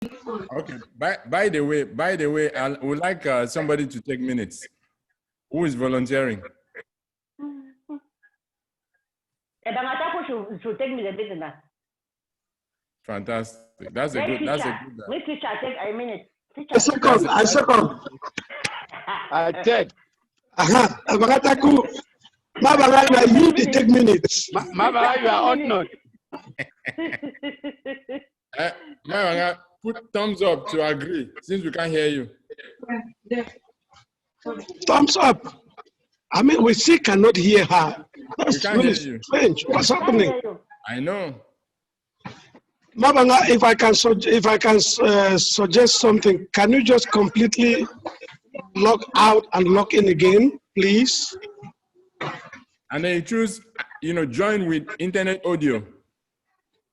Okay. By the way, I would like somebody to take minutes. Who is volunteering? Should take me the business. Fantastic. That's a good. Which teacher take a minute? I second. I said. Abagataku. Mabanga, you take minutes. Mama, you are honored. Mabanga, put thumbs up to agree, since we can't hear you. Thumbs up. I mean, we still cannot hear her. That's really strange. What's happening? I know. Mabanga, if I can suggest something, can you just completely log out and log in again, please? And then you choose, join with internet audio.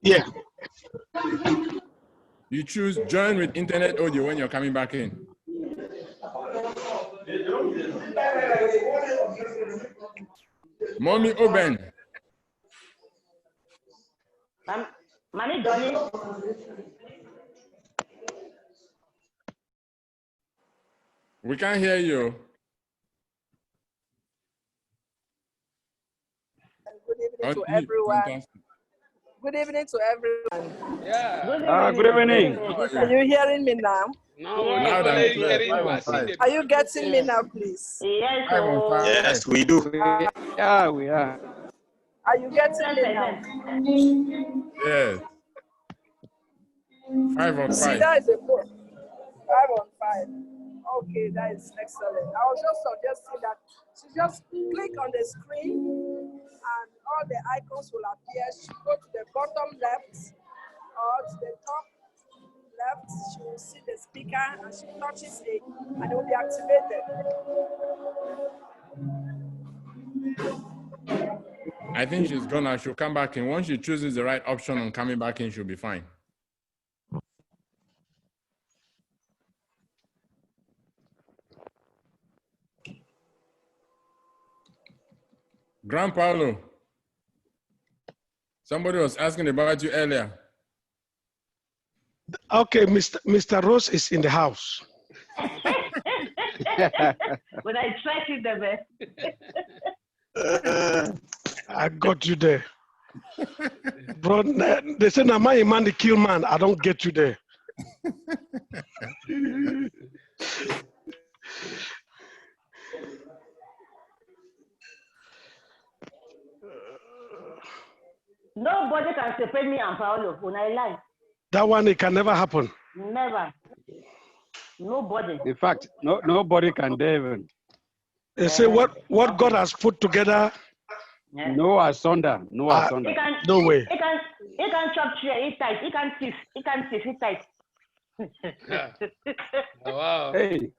Yeah. You choose join with internet audio when you're coming back in. Mommy Oben. Mommy Dolly. We can't hear you. Good evening to everyone. Fantastic. Good evening to everyone. Yeah. Good evening. Are you hearing me now? No, Are you getting me now, please? Yes. Yes, we do. Yeah, we are. Are you getting me now? Yes. 5 on 5. See, that is a book. 5 on 5. Okay, that is excellent. I was just suggesting that she just click on the screen and all the icons will appear. She go to the bottom left or to the top left. She will see the speaker and she touches it and it will be activated. I think she's gonna. She'll come back in. Once she chooses the right option on coming back in, she'll be fine. Grand Paulo, somebody was asking about you earlier. Okay, Mr. Rose is in the house. When I track it the best. I got you there. Bro, they say, "Am I a man to kill man?" I don't get you there. Nobody can separate me and Paolo when I lie. That one, it can never happen. Never. Nobody. In fact, nobody can dare even. They say what God has put together. No asunder. No asunder. No way. He can chop chair, eat tight. He can thief, eat tight. Wow. Hey,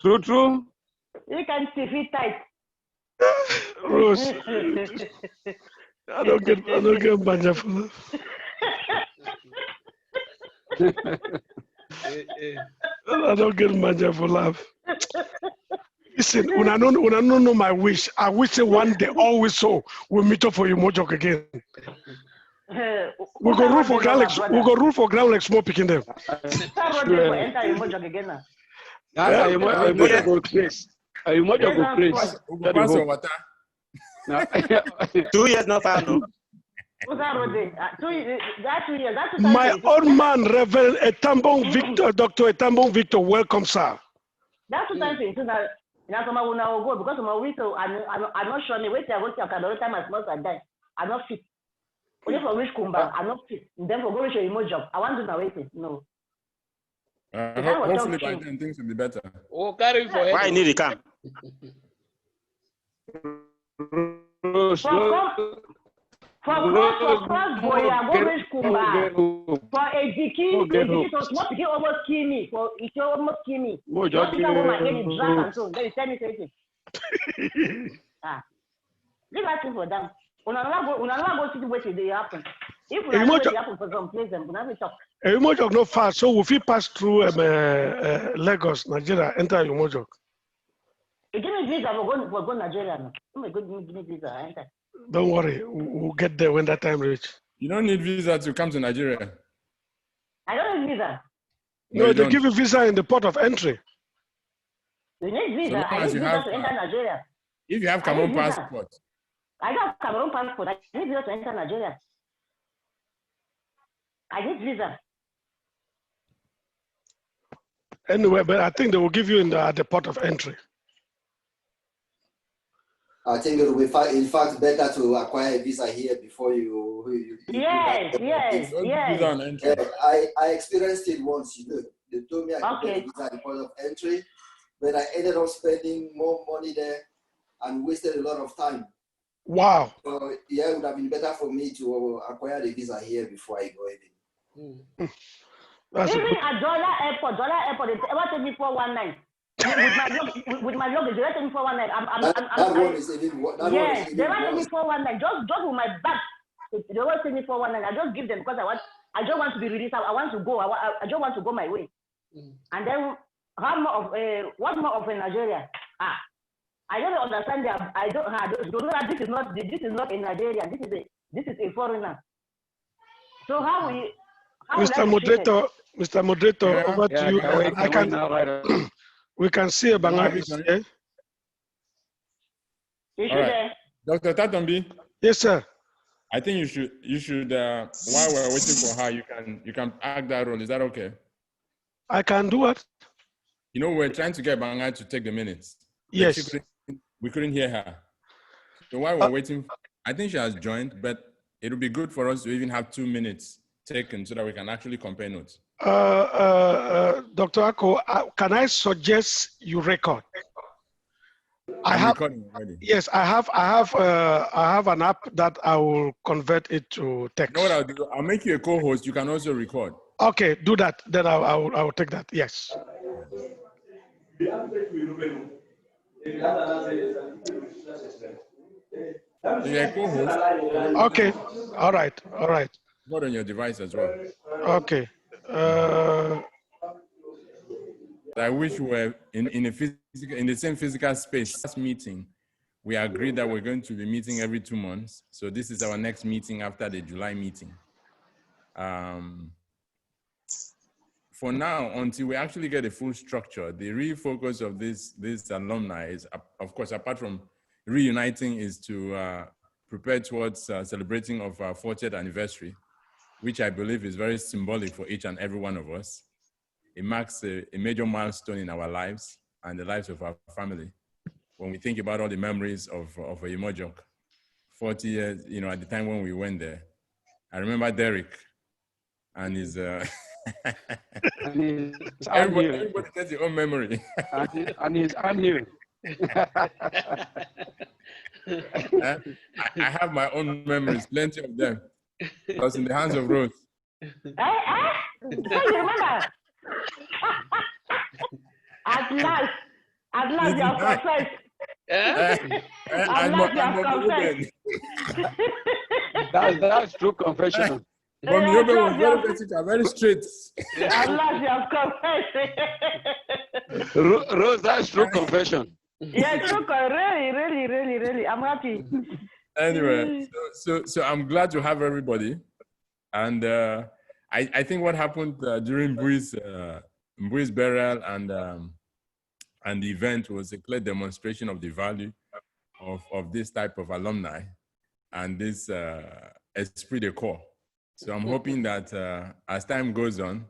true. He can thief, eat tight. Rose, I don't get banja for laugh. I don't get banja for laugh. Listen, when I don't know my wish, I wish that one day always so we'll meet up for you Mojok again. We go rule for ground like small picking them. Are you Mojok Chris? 2 years not far, no? My old man, Reverend Etambong Victor, Dr. Etambong Victor, welcome, sir. That's what I'm saying. Now, I will go because I'm not sure. Wait, I will take another time as much as that. I'm not fit. Only for which Kumba, I'm not fit. Then for going to show job. I want to know waiting. No. Hopefully by then things will be better. Oh, carry for why I need to come? For cross boy, I go to Kumba. For a Diki, it was not to almost kill me. For it almost kill me. What if I woman get it drunk and so? They tell me something. Leave that thing for them. When I go to the way they happen. If we happen for some place, then we talk. Umojok no far, so if we pass through Lagos, Nigeria, enter Umojok. You give me visa for go Nigeria. Oh my God, give me visa. Enter. Don't worry, we'll get there when that time reach. You don't need visa to come to Nigeria. I don't need visa. No, you they don't. give you visa in the port of entry. You need visa. long I as need you visa have, to enter Nigeria. If you have I Cameroon need visa. passport, I don't have Cameroon passport. I need visa to enter Nigeria. I need visa. Anyway, but I think they will give you at the port of entry. I think it will be in fact better to acquire a visa here before you Yes. visa on entry. Yeah, I experienced it once, They told me I could get a visa at the point of entry, but I ended up spending more money there and wasted a lot of time. Wow. So yeah, it would have been better for me to acquire the visa here before I go in. Even at Dollar Airport, they ever take me 419. with my luggage, they take me 419. That one is even worse. Yes, they ever take me 419. Just with my bag. They always take me 419. I just give them because I don't want to be released. I want to go. I don't want to go my way. And then what more of in Nigeria? I don't understand that. I don't know that this is not in Nigeria. This is a foreigner. So how we Mr. Moderator, Yeah. over to you. We can see a Bangladesh here. You All right. Dr. Tatombi. Yes, sir. I think you should while we're waiting for her, you can act that role. Is that okay? I can do it. We're trying to get Bangai to take the minutes. Yes. We couldn't hear her. So while we're waiting, I think she has joined, but it would be good for us to even have 2 minutes taken so that we can actually compare notes. Dr. Ako, can I suggest you record? I'm recording already. Yes, I have an app that I will convert it to text. You know what I'll do? I'll make you a co-host. You can also record. Okay, do that. Then I will take that. Yes. So you're a co-host. Okay. All right. Record on your device as well. Okay. I wish we were in the same physical space. Last meeting, we agreed that we're going to be meeting every 2 months. So this is our next meeting after the July meeting. For now, until we actually get a full structure, the real focus of this alumni is, of course, apart from reuniting, is to prepare towards celebrating of our 40th anniversary, which I believe is very symbolic for each and every one of us. It marks a major milestone in our lives and the lives of our family. When we think about all the memories of Oyemojok, 40 years, at the time when we went there, I remember Derek and his, everybody gets their own memory. and his annual. I have my own memories, plenty of them. I was in the hands of Rose. Do you remember? At last, you have confessed. At last, you have confessed. That's true confession. But Miobe was very critical, very straight. At last, you have confessed. Rose, that's true confession. Yeah, true. Really. I'm happy. Anyway, so I'm glad to have everybody. And I think what happened during Mbui's burial and the event was a clear demonstration of the value of this type of alumni and this esprit de corps. So I'm hoping that as time goes on,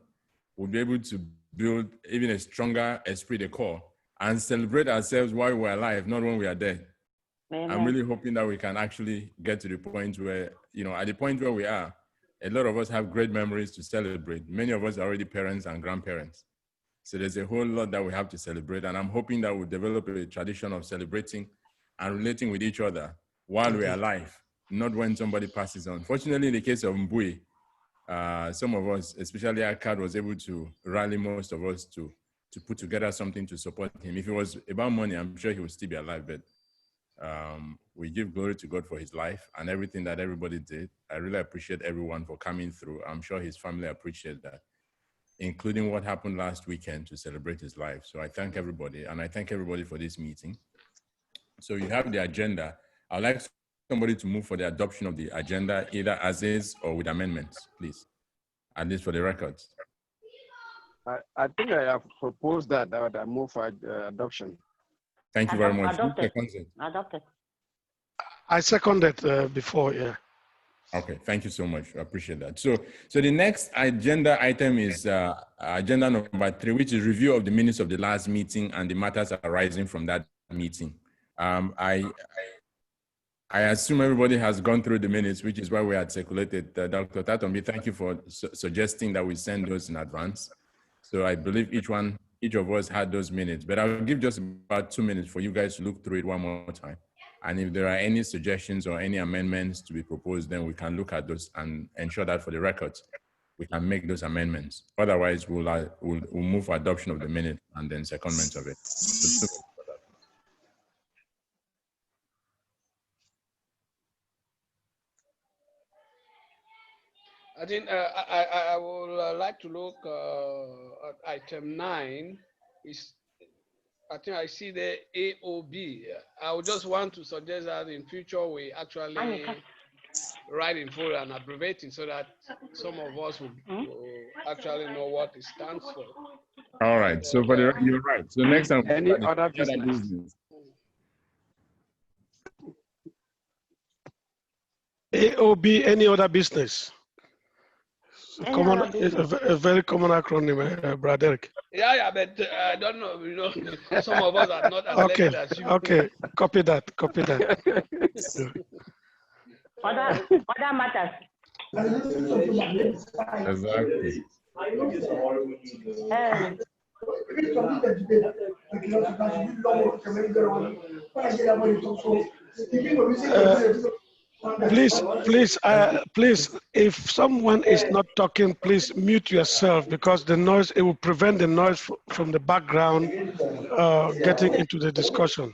we'll be able to build even a stronger esprit de corps and celebrate ourselves while we're alive, not when we are dead. Amen. I'm really hoping that we can actually get to the point where, at the point where we are, a lot of us have great memories to celebrate. Many of us are already parents and grandparents. So there's a whole lot that we have to celebrate. And I'm hoping that we'll develop a tradition of celebrating and relating with each other while we're alive, not when somebody passes on. Fortunately, in the case of Mbui, some of us, especially Akkad, was able to rally most of us to put together something to support him. If it was about money, I'm sure he would still be alive, but we give glory to God for his life and everything that everybody did. I really appreciate everyone for coming through. I'm sure his family appreciate that, including what happened last weekend to celebrate his life. So I thank everybody, and I thank everybody for this meeting. So you have the agenda. I'd like somebody to move for the adoption of the agenda, either as is or with amendments, please, at least for the records. I think I have proposed that I move for adoption. Thank you very much. Adopted. Adopted. I seconded before, yeah. Okay, thank you so much. I appreciate that. So the next agenda item is agenda number 3, which is review of the minutes of the last meeting and the matters arising from that meeting. I assume everybody has gone through the minutes, which is why we had circulated. Dr. Tatombi, thank you for suggesting that we send those in advance. So I believe each of us had those minutes, but I'll give just about 2 minutes for you guys to look through it one more time. And if there are any suggestions or any amendments to be proposed, then we can look at those and ensure that for the records, we can make those amendments. Otherwise, we'll move for adoption of the minute and then secondment of it. I think I would like to look at item 9. I think I see the AOB. I would just want to suggest that in future we actually write in full and abbreviating so that some of us will actually know what it stands for. All right. So for the you're right. So next time, any other business. AOB, any other business? It's a very common acronym, Brother Eric. Yeah, but I don't know. You know, some of us are not as okay. as you. Okay, copy that. Other matters. Exactly. Please, if someone is not talking, please mute yourself because the noise, it will prevent the noise from the background getting into the discussion.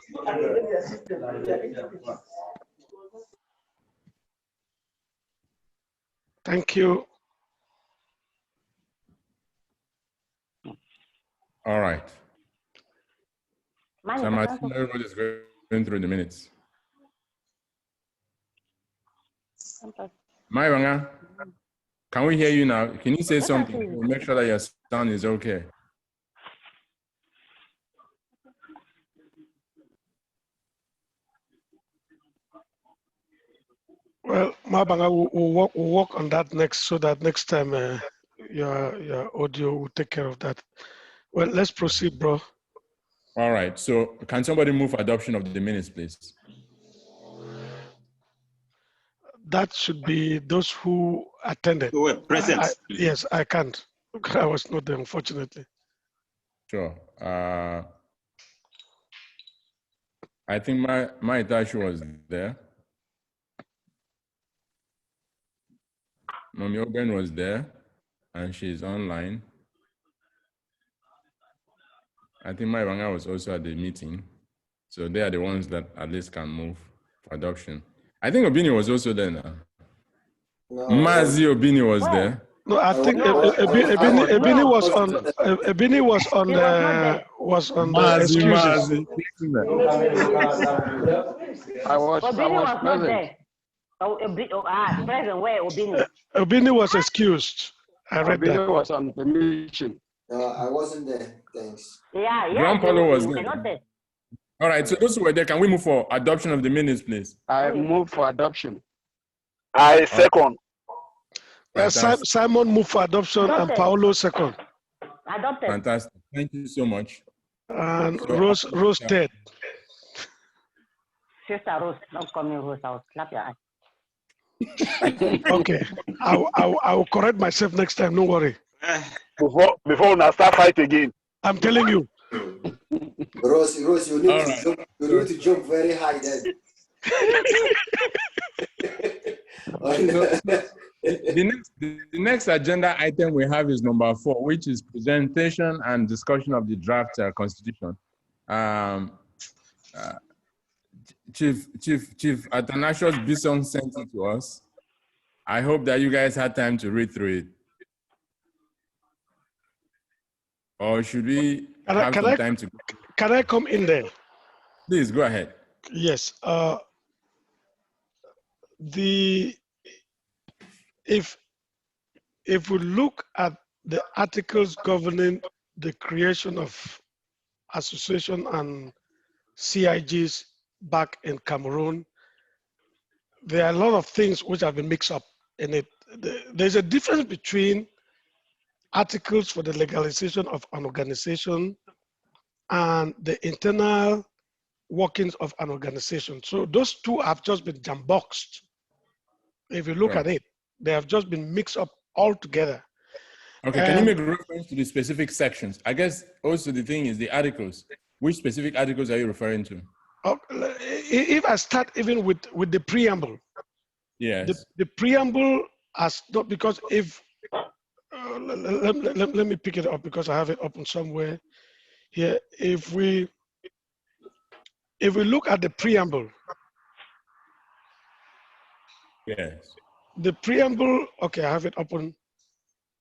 Thank you. All right. So Martin, everybody's going through the minutes. Maywanga, can we hear you now? Can you say something? We'll make sure that your sound is okay. Well, Mabanga, we'll work on that next, so that next time your audio will take care of that. Well, let's proceed, bro. All right. So can somebody move for adoption of the minutes, please? That should be those who attended. Who were present. Yes, I can't. I was not there, unfortunately. Sure. I think my Itachi was there. Mami Oben was there, and she's online. I think my Wanga was also at the meeting. So they are the ones that at least can move for adoption. I think Obini was also there now. No. Mazi Obini was there. No, I think Ebini was on. Ebini was on the excuses. I was not there. Present where Obini? Obini was excused. I read that. Obini was on the mission. I wasn't there. Thanks. Yeah. Grand Polo was there. All right, so those who were there, can we move for adoption of the minutes, please? I move for adoption. I second. Simon moved for adoption and Paolo second. Adopted. Fantastic. Thank you so much. And Rose dead. Sister Rose, not coming Rose. I'll slap your ass. Okay, I will correct myself next time. Don't worry. Before we start fight again. I'm telling you. Rose, you need to jump very high then. The next agenda item we have is number 4, which is presentation and discussion of the draft constitution. Chief Athanasius Bisson sent it to us. I hope that you guys had time to read through it. Or should we have some time to go? Can I come in there? Please, go ahead. Yes. If we look at the articles governing the creation of association and CIGs back in Cameroon, there are a lot of things which have been mixed up in it. There's a difference between articles for the legalization of an organization and the internal workings of an organization. So those two have just been jam-boxed. If you look at it, they have just been mixed up all together. Okay, can you make reference to the specific sections? I guess also the thing is the articles. Which specific articles are you referring to? If I start even with the preamble. Yes. The preamble has not, because if, let me pick it up because I have it open somewhere here. If we look at the preamble. Yes. The preamble, okay, I have it open.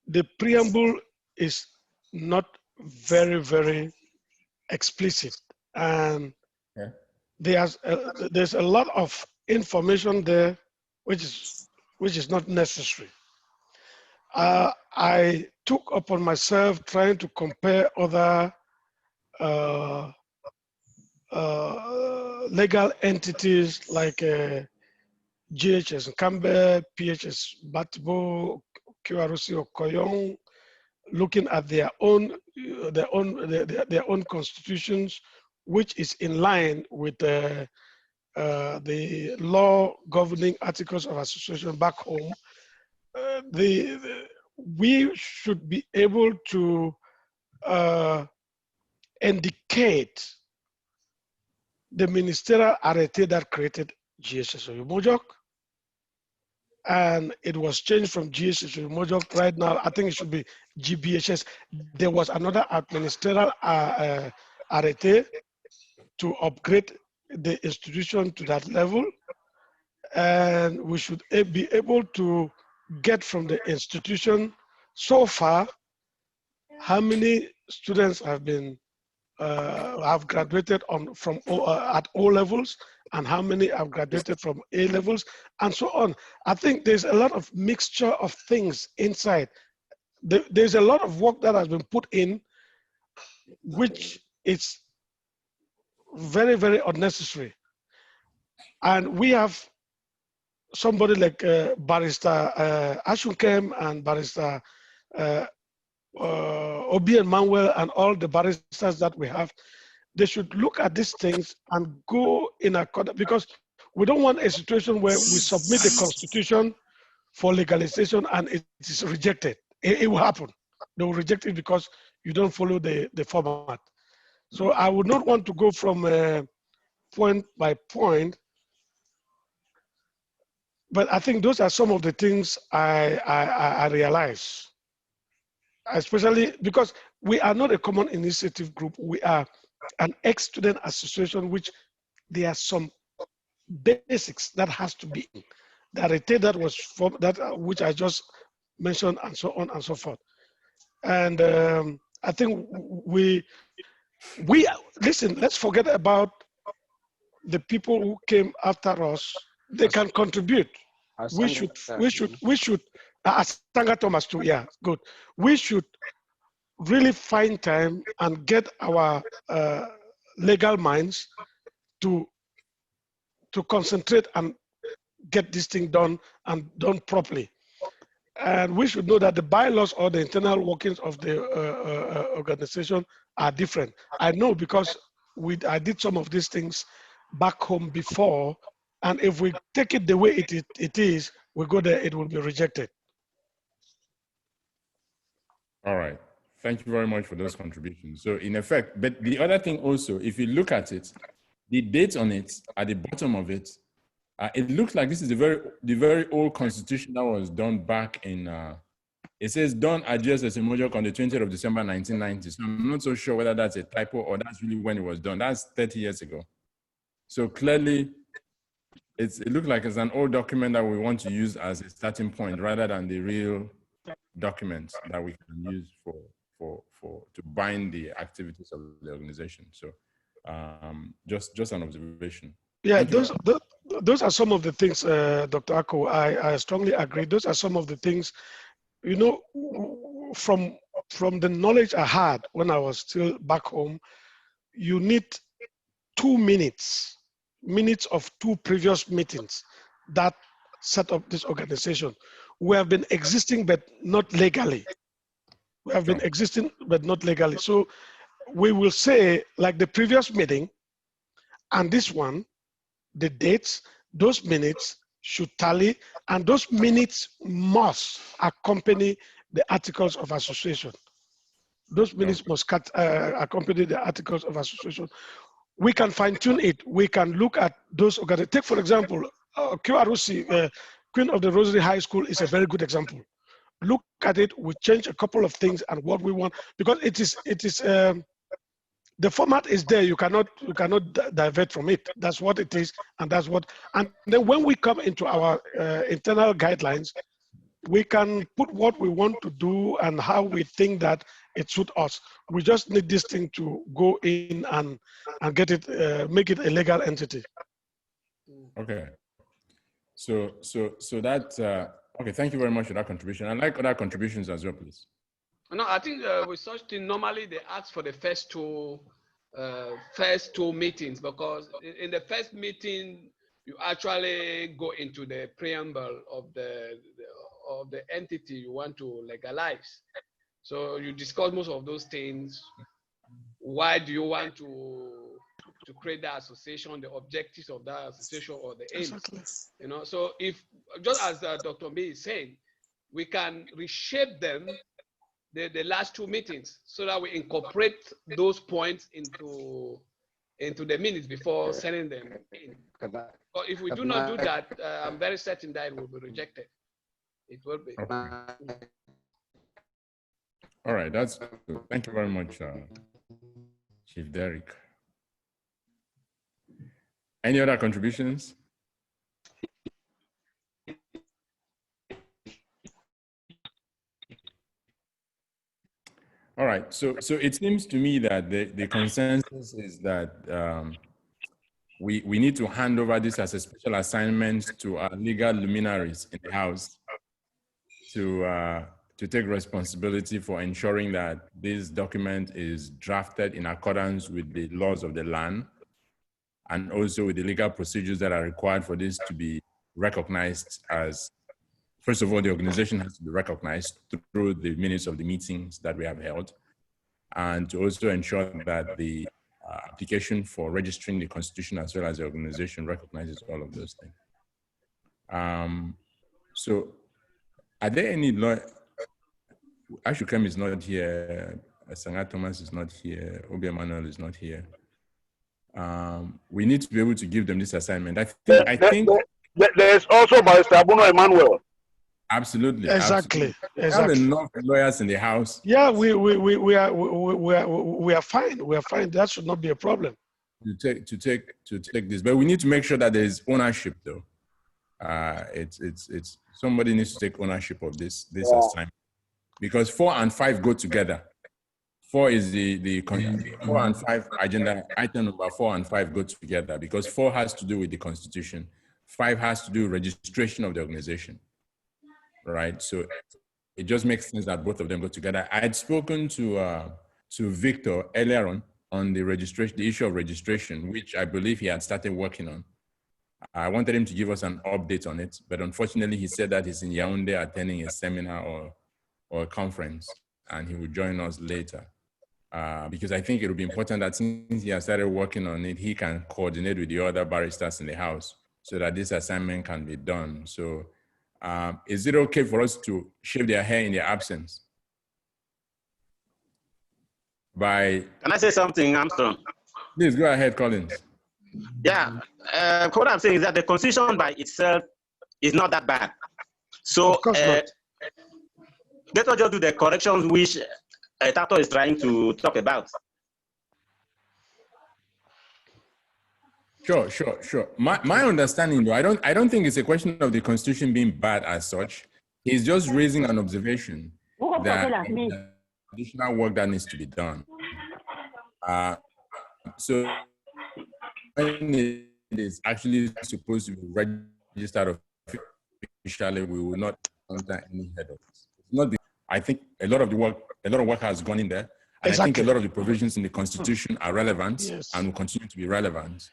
The preamble is not very, very explicit. And there's a lot of information there which is not necessary. I took upon myself trying to compare other legal entities like GHS Kambe, PHS Batbo, QRC Okoyong, looking at their own constitutions, which is in line with the law governing articles of association back home. We should be able to indicate the ministerial arrêté that created GHS Oyomojok, and it was changed from GHS Oyomojok. Right now, I think it should be GBHS. There was another ministerial arrêté to upgrade the institution to that level, and we should be able to get from the institution so far how many students have been have graduated at O levels, and how many have graduated from A levels, and so on. I think there's a lot of mixture of things inside. There's a lot of work that has been put in, which is very, very unnecessary. And we have somebody like Barrister Ashunkem and Barrister Obi and Manuel and all the barristers that we have. They should look at these things and go in accordance, because we don't want a situation where we submit the constitution for legalization and it is rejected. It will happen. They will reject it because you don't follow the format. So I would not want to go from point by point, but I think those are some of the things I realize, especially because we are not a common initiative group. We are an ex-student association, which there are some basics that has to be in. The arrêté that was from that which I just mentioned, and so on and so forth. And I think we listen. Let's forget about the people who came after us. They can contribute. We should. Asanga Thomas too. Yeah, good. We should really find time and get our legal minds to concentrate and get this thing done and done properly. And we should know that the bylaws or the internal workings of the organization are different. I know because I did some of these things back home before, and if we take it the way it is, we go there, it will be rejected. All right. Thank you very much for those contributions. So in effect, but the other thing also, if you look at it, the date on it, at the bottom of it, it looks like this is the very old constitution that was done back in, it says done at GSS Oyomojok on the 20th of December, 1990. So I'm not so sure whether that's a typo or that's really when it was done. That's 30 years ago. So clearly, it looks like it's an old document that we want to use as a starting point rather than the real document that we can use to bind the activities of the organization. So just an observation. Yeah, those are some of the things, Dr. Ako, I strongly agree. Those are some of the things, you know, from the knowledge I had when I was still back home, you need 2 minutes of 2 previous meetings that set up this organization. We have been existing, but not legally. We have been existing, but not legally. So we will say, like the previous meeting and this one, the dates, those minutes should tally, and those minutes must accompany the articles of association. Those minutes must accompany the articles of association. We can fine tune it. We can look at those. Take, for example, QROC, Queen of the Rosary High School is a very good example. Look at it. We change a couple of things and what we want, because it is the format is there. You cannot divert from it. That's what it is, and that's what. And then when we come into our internal guidelines, we can put what we want to do and how we think that it suits us. We just need this thing to go in and get it, make it a legal entity. Okay. So that, okay, thank you very much for that contribution. I'd like other contributions as well, please. No, I think with such thing, normally they ask for the first two meetings, because in the first meeting, you actually go into the preamble of the entity you want to legalize. So you discuss most of those things. Why do you want to create that association, the objectives of that association, or the aims? Exactly. You know, so if, just as Dr. B is saying, we can reshape them, the last 2 meetings, so that we incorporate those points into the minutes before sending them in. But if we do not do that, I'm very certain that it will be rejected. It will be. Okay. All right, that's good. Thank you very much, Chief Derek. Any other contributions? All right, so it seems to me that the consensus is that we need to hand over this as a special assignment to our legal luminaries in the House to take responsibility for ensuring that this document is drafted in accordance with the laws of the land, and also with the legal procedures that are required for this to be recognized as, first of all, the organization has to be recognized through the minutes of the meetings that we have held, and to also ensure that the application for registering the constitution as well as the organization recognizes all of those things. So are there any law? Ashukem is not here, Sanga Thomas is not here, Obi Emmanuel is not here. We need to be able to give them this assignment. I think there's also Barrister Abuno Emmanuel. Absolutely. Exactly. Absolutely. We have enough lawyers in the House. Yeah, we are fine. We are fine. That should not be a problem. To take this, but we need to make sure that there is ownership, though. It's somebody needs to take ownership of this assignment, because 4 and 5 go together. 4 is the 4 and 5 agenda item number 4 and 5 go together, because 4 has to do with the constitution, 5 has to do with registration of the organization, right? So it just makes sense that both of them go together. I had spoken to Victor earlier on the registration, the issue of registration, which I believe he had started working on. I wanted him to give us an update on it, but unfortunately he said that he's in Yaoundé attending a seminar or a conference, and he will join us later. Because I think it will be important that since he has started working on it, he can coordinate with the other barristers in the House so that this assignment can be done. So is it okay for us to shave their hair in their absence? Can I say something, Armstrong? Please go ahead, Collins. Yeah, what I'm saying is that the Constitution by itself is not that bad. So let us just do the corrections which Tato is trying to talk about. Sure. My understanding, though, I don't think it's a question of the Constitution being bad as such. He's just raising an observation that additional work that needs to be done. So when it is actually supposed to be registered officially, we will not enter any head office. It's not I think a lot of work has gone in there. And I think a lot of the provisions in the Constitution are relevant and will continue to be relevant.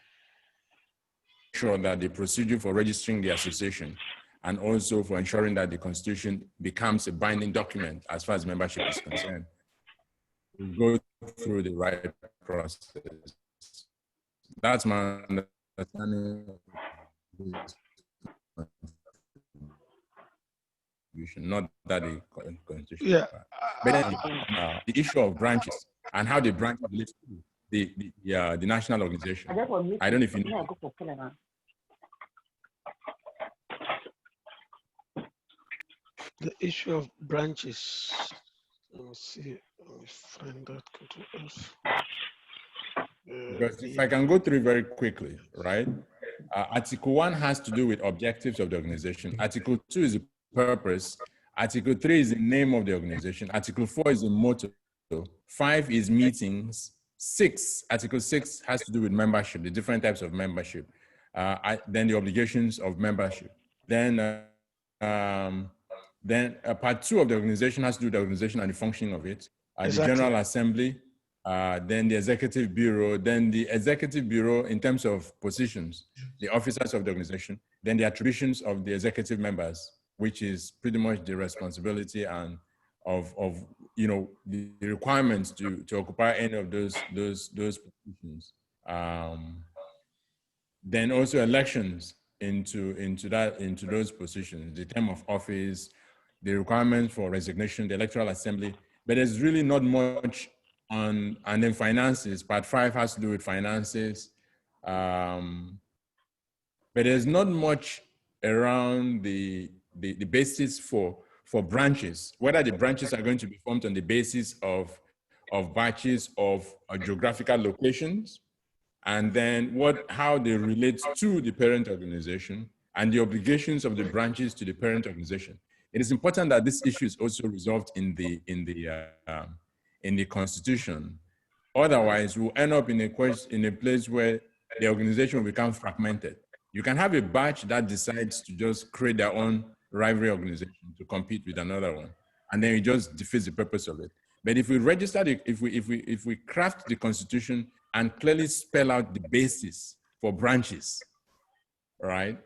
Sure that the procedure for registering the association and also for ensuring that the Constitution becomes a binding document as far as membership is concerned, we'll go through the right process. That's my understanding of this contribution, not that the Constitution. Yeah. But then, the issue of branches and how the branches relate to the national organization. I don't know if you know. The issue of branches. Let me see. Let me find that. Because if I can go through very quickly, right? Article 1 has to do with objectives of the organization. Article 2 is the purpose. Article 3 is the name of the organization. Article 4 is the motto. 5 is meetings. Article 6 has to do with membership, the different types of membership. Then the obligations of membership. Then part 2 of the organization has to do with the organization and the functioning of it. The General Assembly, then the Executive Bureau, then the Executive Bureau in terms of positions, the officers of the organization, then the attributions of the executive members, which is pretty much the responsibility and of you know, the requirements to occupy any of those positions. Then also elections into those positions, the term of office, the requirements for resignation, the Electoral Assembly, but there's really not much on, and then finances. Part 5 has to do with finances, but there's not much around the basis for branches, whether the branches are going to be formed on the basis of batches of geographical locations, and then how they relate to the parent organization and the obligations of the branches to the parent organization. It is important that this issue is also resolved in the Constitution. Otherwise, we'll end up in a place where the organization will become fragmented. You can have a batch that decides to just create their own rivalry organization to compete with another one, and then it just defeats the purpose of it. But if we register, if we craft the Constitution and clearly spell out the basis for branches, right?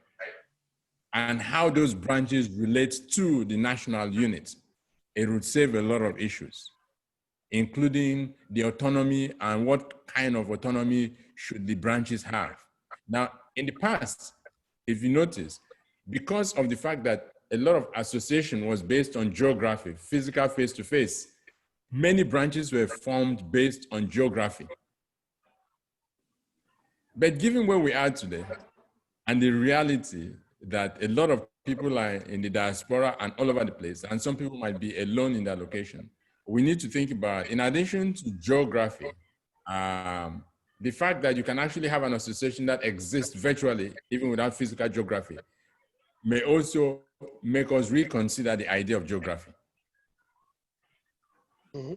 And how those branches relate to the national unit, it would save a lot of issues, including the autonomy and what kind of autonomy should the branches have. Now, in the past, if you notice, because of the fact that a lot of association was based on geography, physical face-to-face, many branches were formed based on geography. But given where we are today, and the reality that a lot of people are in the diaspora and all over the place, and some people might be alone in their location, we need to think about, in addition to geography, the fact that you can actually have an association that exists virtually, even without physical geography, may also make us reconsider the idea of geography. Mm-hmm.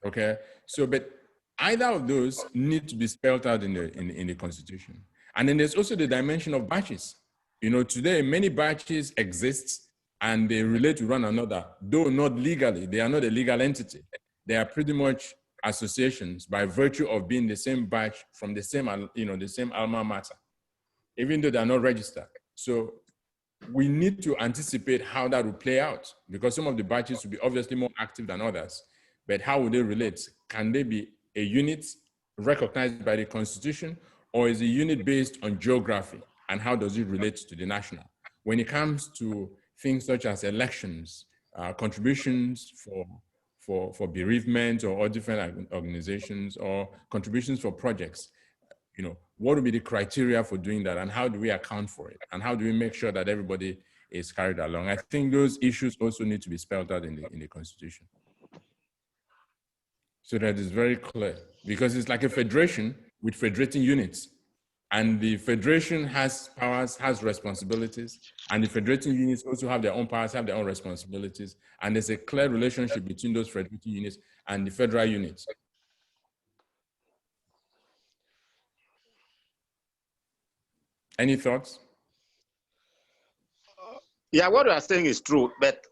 Okay, so, but either of those need to be spelled out in the Constitution. And then there's also the dimension of batches. You know, today many batches exist and they relate to one another, though not legally. They are not a legal entity. They are pretty much associations by virtue of being the same batch from the same, you know, the same alma mater, even though they're not registered. So we need to anticipate how that will play out, because some of the batches will be obviously more active than others. But how will they relate? Can they be a unit recognized by the Constitution, or is a unit based on geography? And how does it relate to the national? When it comes to things such as elections, contributions for bereavement or different organizations, or contributions for projects, you know, what would be the criteria for doing that, and how do we account for it, and how do we make sure that everybody is carried along? I think those issues also need to be spelled out in the Constitution, so that it's very clear, because it's like a federation with federating units, and the federation has powers, has responsibilities, and the federating units also have their own powers, have their own responsibilities, and there's a clear relationship between those federating units and the federal units. Any thoughts? Yeah, what you are saying is true, but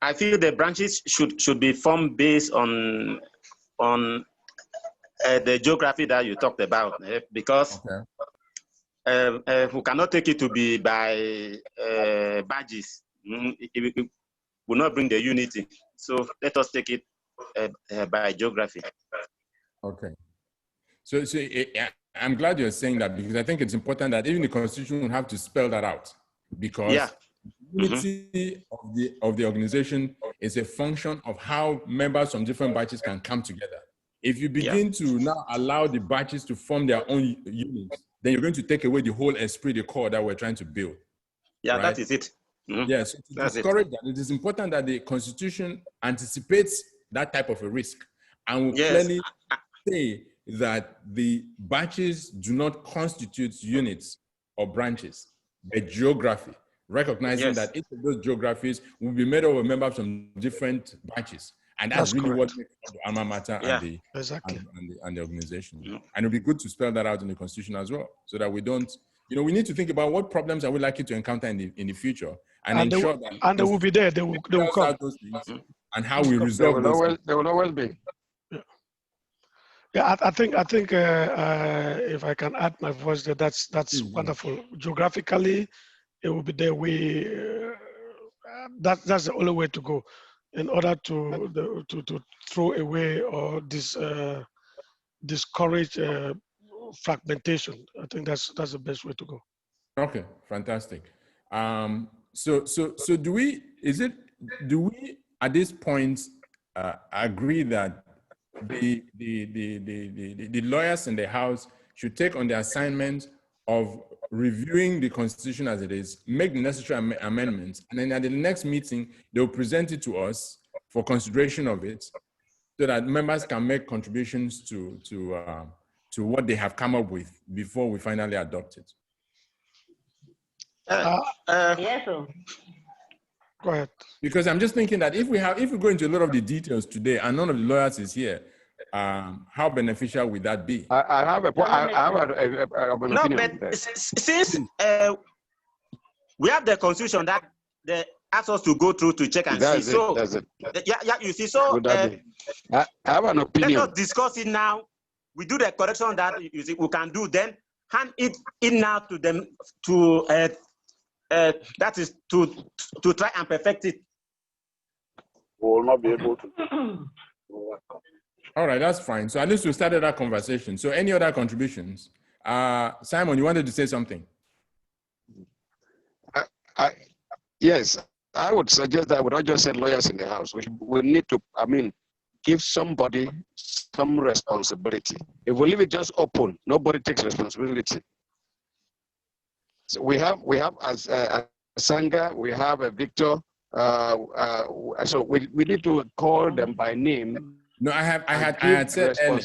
I feel the branches should be formed based on the geography that you talked about, because we cannot take it to be by badges. It will not bring the unity. So let us take it by geography. Okay. So I'm glad you're saying that, because I think it's important that even the Constitution will have to spell that out, because unity of the organization is a function of how members from different batches can come together. If you begin to now allow the batches to form their own units, then you're going to take away the whole esprit de corps that we're trying to build. Yeah, right? that is it. Yes, to discourage that, it is important that the Constitution anticipates that type of a risk and will clearly say that the batches do not constitute units or branches, but geography, recognizing that each of those geographies will be made up of members from different batches. And that's really what makes the alma mater and the organization. And it'll be good to spell that out in the Constitution as well, so that we don't, we need to think about what problems are we likely to encounter in the future, and ensure that they will be there. They will come. Those things and how we resolve those. They will always be. Yeah, I think if I can add my voice there, that's wonderful. Geographically, it will be there. That's the only way to go, in order to throw away or discourage fragmentation. I think that's the best way to go. Okay, fantastic. So do we at this point agree that the lawyers in the House should take on the assignment of reviewing the Constitution as it is, make the necessary amendments, and then at the next meeting, they'll present it to us for consideration of it, so that members can make contributions to what they have come up with before we finally adopt it? Yes, sir. Go ahead. Because I'm just thinking that if we go into a lot of the details today and none of the lawyers is here, how beneficial would that be? I have an opinion. But since we have the Constitution that they ask us to go through to check and see. So you see. So I have an opinion. Let us discuss it now. We do the correction that you see we can do. Then hand it in now to them to that is to try and perfect it. We will not be able to. All right, that's fine. So at least we started that conversation. So any other contributions? Simon, you wanted to say something? Yes, I would suggest that we not just send lawyers in the House. We need to, give somebody some responsibility. If we leave it just open, nobody takes responsibility. So we have as Sanga, we have a Victor. So we need to call them by name. No, I had said earlier.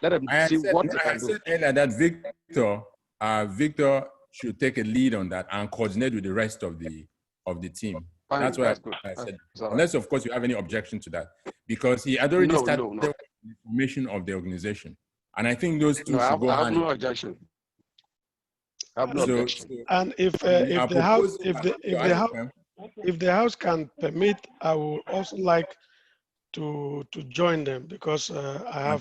Let them see what they can do. I said earlier that Victor should take a lead on that and coordinate with the rest of the team. Fine, that's what I said. Unless, of course, you have any objection to that, because he had already started the formation of the organization, and I think those two should go hand. I have no objection. And if the House can permit, I would also like to join them, because I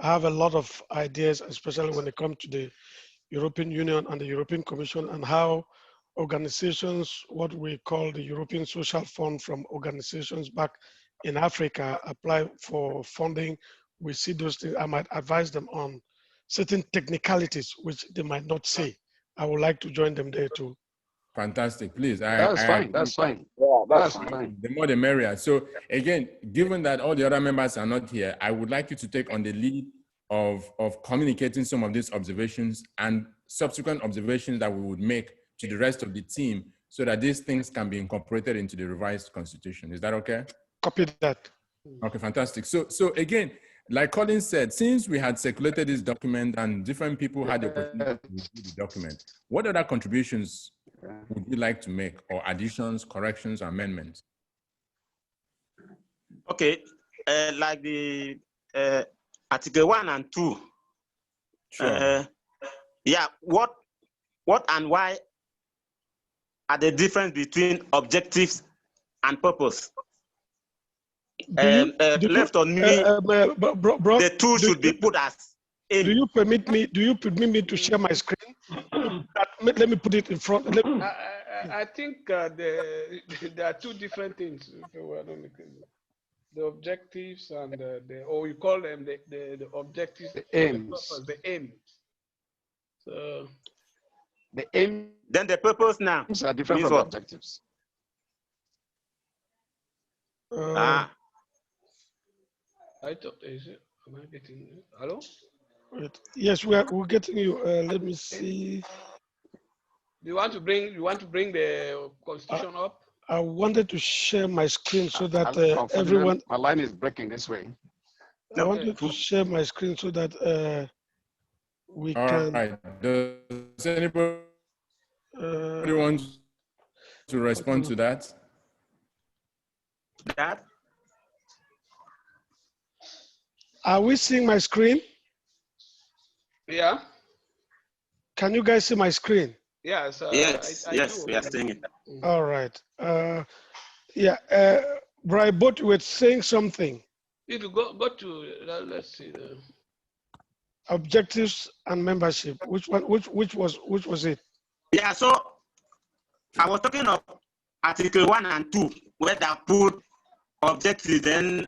have a lot of ideas, especially when it comes to the European Union and the European Commission, and how organizations, what we call the European Social Fund, from organizations back in Africa apply for funding. We see those things. I might advise them on certain technicalities which they might not say. I would like to join them there too. Fantastic, please. That's fine. Yeah, that's fine. The more the merrier. So again, given that all the other members are not here, I would like you to take on the lead of communicating some of these observations and subsequent observations that we would make to the rest of the team, so that these things can be incorporated into the revised Constitution. Is that okay? Copy that. Okay, fantastic. So again, like Colin said, since we had circulated this document and different people had the opportunity to review the document, what other contributions would you like to make, or additions, corrections, or amendments? Okay, like the Article 1 and 2. Sure. What and why are the difference between objectives and purpose. Left on me, the two should be put as aim. Do you permit me to share my screen? Let me put it in front. I think there are two different things. The objectives and or you call them the objectives, the aims. The aim. So the aim. Then the purpose now are different from objectives. I thought, is it? Am I getting? Hello? Yes, we're getting you. Let me see. You want to bring the constitution up? I wanted to share my screen so that everyone. My line is breaking this way. I wanted to share my screen so that we can. Right. Does anybody want to respond to that? Are we seeing my screen? Yeah. Can you guys see my screen? Yes. Yes, we are seeing it. All right. Brian, but you were saying something. If you go to let's see the objectives and membership. Which was it? Yeah. So I was talking of Article 1 and 2, where they put objectives, then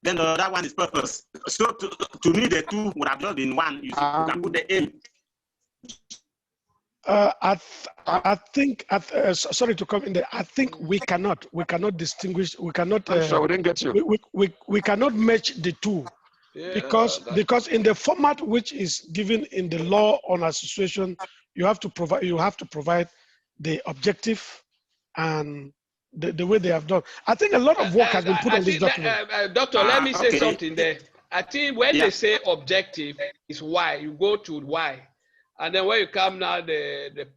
the other one is purpose. So to me, the two would have just been one. You can put the aim. I think. Sorry to come in there. I think we cannot distinguish. We cannot. Sure, we didn't get you. We cannot match the two, because in the format which is given in the law on association, you have to provide the objective and the way they have done. I think a lot of work has been put on this document. Doctor, let me say something there. I think when they say objective is why, you go to why. And then when you come now, the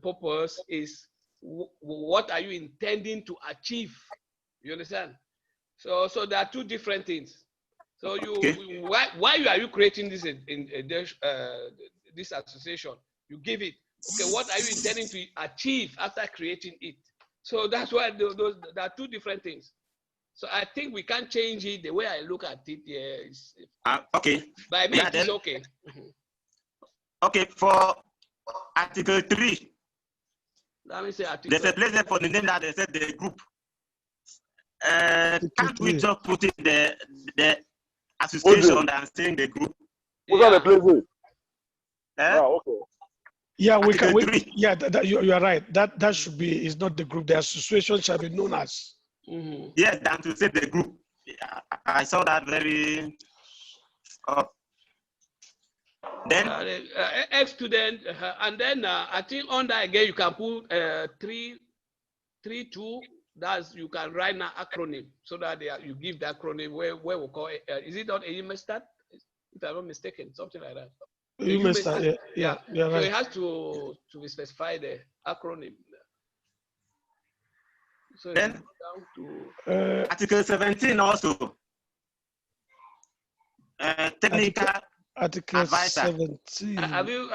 purpose is what are you intending to achieve? You understand? So there are two different things. So why are you creating this this association? You give it. Okay, what are you intending to achieve after creating it? So that's why there are two different things. So I think we can't change it. The way I look at it here is okay. By me, it's okay. Okay, for Article 3. Let me say Article. There's a place there for the name that they said the group. Can't we just put in the association and saying the group? What's the place? Okay. Yeah, we can. You are right. That should be. Is not the group. The association shall be known as. Yes, than to say the group. I saw that very. Then ex-student, and then I think on that again you can put 3.2. That's you can write an acronym so that you give the acronym where we call it. Is it not a UMESTAT? If I'm not mistaken, something like that. UMESTAT, yeah. So Right. it has to be specified the acronym. So then down to Article 17 also. Technical Article advisor. 17. Have you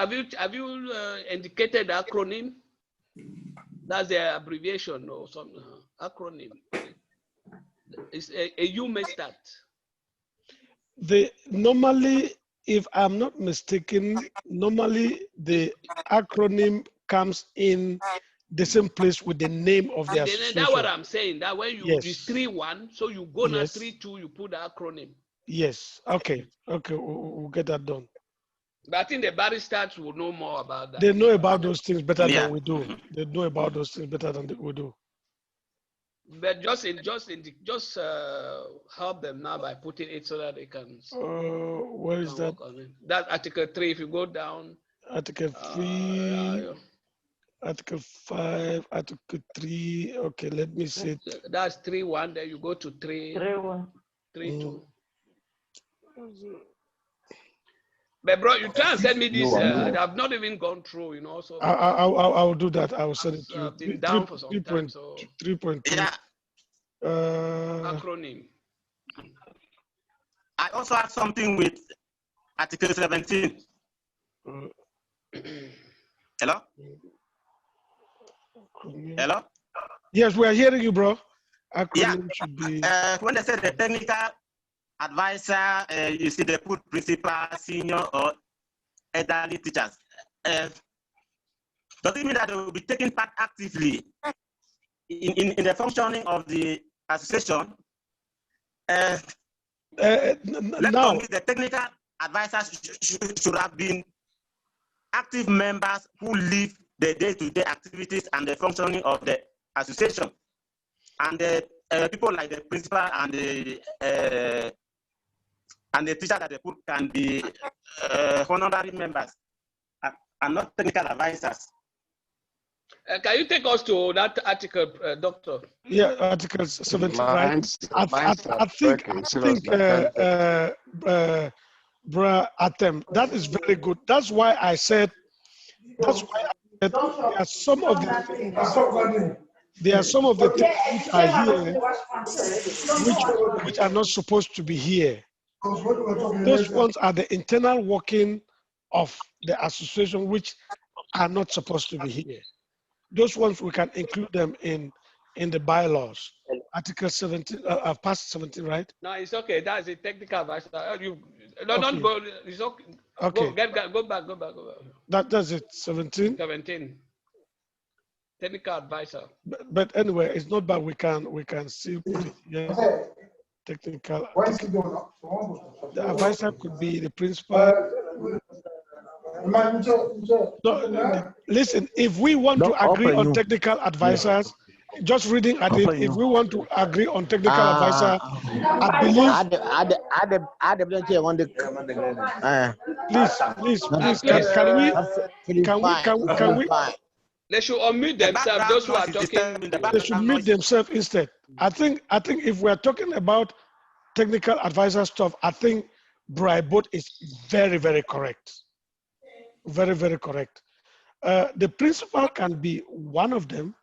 indicated the acronym? That's the abbreviation or some acronym. It's a UMESTAT. Normally, if I'm not mistaken, normally the acronym comes in the same place with the name of the association. That's what I'm saying. That when you Yes. is 3.1, so you go now Yes. 3.2, you put the acronym. Yes. Okay. We'll get that done. But I think the barristers will know more about that. They know about those things better Yeah. than we do. They know about those things better than we do. But just help them now by putting it so that they can. Where is that? work on it. That Article 3. If you go down. Article 3, Article 5, Article 3. Okay, let me see it. That's 3.1. Then you go to 3.2. But bro, you try and send me this. I've not even gone through, you know. So I will do that. I will send it to you. I've been down for some time. So 3.3. Yeah. acronym. I also have something with Article 17. Hello? Hello? Yes, we are hearing you, bro. Acronym should be. When they say the technical advisor, you see they put principal, senior, or elderly teachers. Does it mean that they will be taking part actively in the functioning of the association? Now, the technical advisors should have been active members who live the day-to-day activities and the functioning of the association. And the people like the principal and the teacher that they put can be honorary members and not technical advisors. Can you take us to that article, Doctor? Yeah, Article 17, right? I think, Bra Atem, that is very good. That's why I said there are some of the things which are here which are not supposed to be here. Those ones are the internal working of the association which are not supposed to be here. Those ones we can include them in the bylaws. Article 17, past 17, right? No, it's okay. That's a technical advice. Don't go. It's okay. Okay. Go back. That's it. 17. 17. Technical advisor. But anyway, it's not bad. We can still put it here. Technical. The advisor could be the principal. No, listen, if we want to agree on technical advisors, just reading at it, if we want to agree on technical advisor, I believe. Please, can we? They should unmute themselves. Those who are talking, they should mute themselves instead. I think if we are talking about technical advisor stuff, I think Braibot is very, very correct. Very, very correct. The principal can be one of them.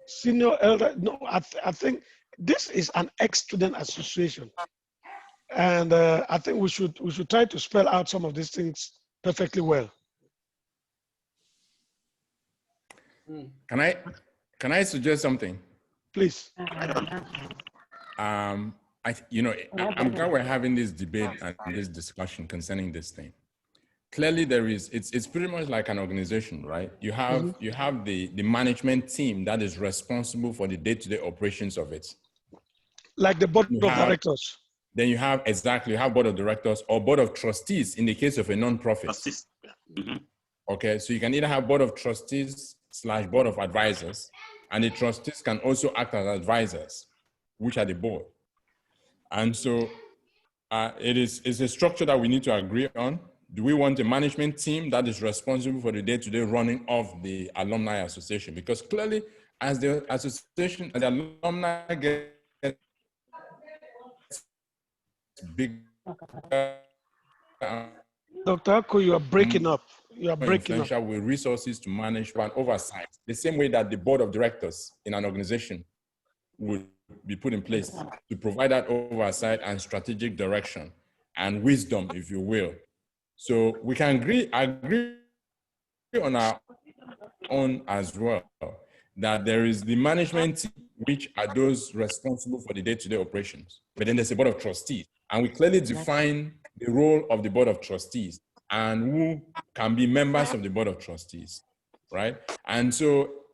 Senior, elder. No, I think this is an ex-student association, and I think we should try to spell out some of these things perfectly well. Can I suggest something? Please. I'm glad we're having this debate and this discussion concerning this thing. Clearly, it's pretty much like an organization, right? You have the management team that is responsible for the day-to-day operations of it. Like the board of directors. Then you have board of directors or board of trustees in the case of a non-profit. Okay, so you can either have board of trustees / board of advisors, and the trustees can also act as advisors, which are the board. And so it's a structure that we need to agree on. Do we want a management team that is responsible for the day-to-day running of the alumni association? Because clearly, as the association, the alumni gets big. Dr. Ako, you are breaking up. You are breaking up. With resources to manage and oversight, the same way that the board of directors in an organization would be put in place to provide that oversight and strategic direction and wisdom, if you will. So we can agree on our own as well, that there is the management team, which are those responsible for the day-to-day operations. But then there's a board of trustees, and we clearly define the role of the board of trustees and who can be members of the board of trustees, right? And so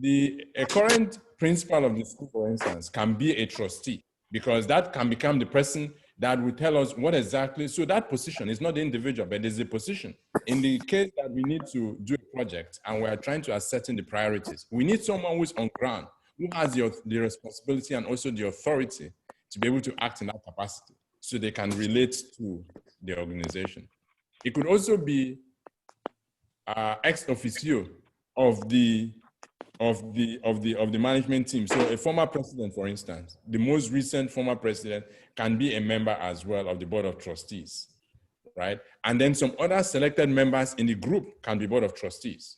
a current principal of the school, for instance, can be a trustee, because that can become the person that will tell us what exactly. So that position is not the individual, but it's a position. In the case that we need to do a project and we are trying to ascertain the priorities, we need someone who's on ground, who has the responsibility and also the authority to be able to act in that capacity, so they can relate to the organization. It could also be ex officio of the management team. So a former president, for instance, the most recent former president can be a member as well of the board of trustees, right? And then some other selected members in the group can be board of trustees.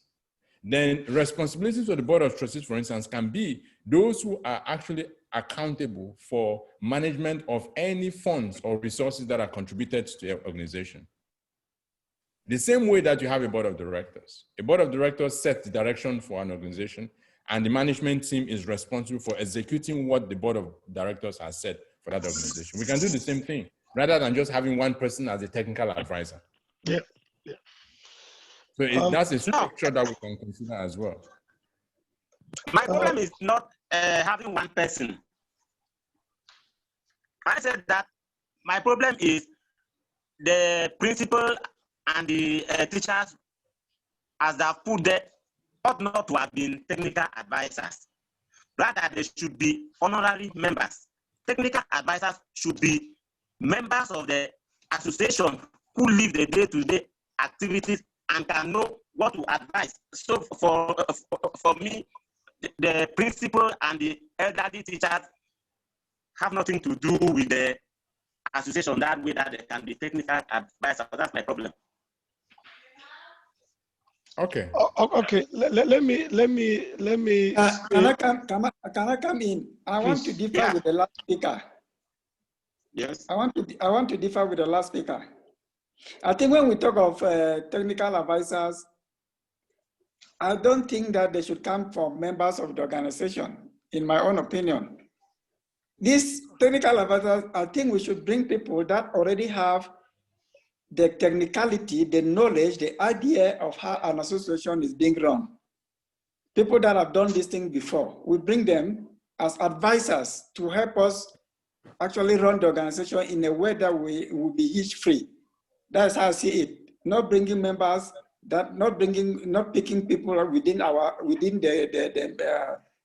Then responsibilities of the board of trustees, for instance, can be those who are actually accountable for management of any funds or resources that are contributed to the organization. The same way that you have a board of directors. A board of directors sets the direction for an organization, and the management team is responsible for executing what the board of directors has said for that organization. We can do the same thing rather than just having one person as a technical advisor. Yeah. Yeah. So that's a structure that we can consider as well. My problem is not having one person. I said that my problem is the principal and the teachers, as they have put there, ought not to have been technical advisors. Rather, they should be honorary members. Technical advisors should be members of the association who live the day-to-day activities and can know what to advise. So for me, the principal and the elderly teachers have nothing to do with the association that way that they can be technical advisors. That's my problem. Okay. Okay. Let me. Can I come in? I want to differ with the last speaker. Yes. I want to differ with the last speaker. I think when we talk of technical advisors, I don't think that they should come from members of the organization, in my own opinion. These technical advisors, I think we should bring people that already have the technicality, the knowledge, the idea of how an association is being run. People that have done this thing before, we bring them as advisors to help us actually run the organization in a way that we will be hitch-free. That's how I see it. Not bringing members, not picking people within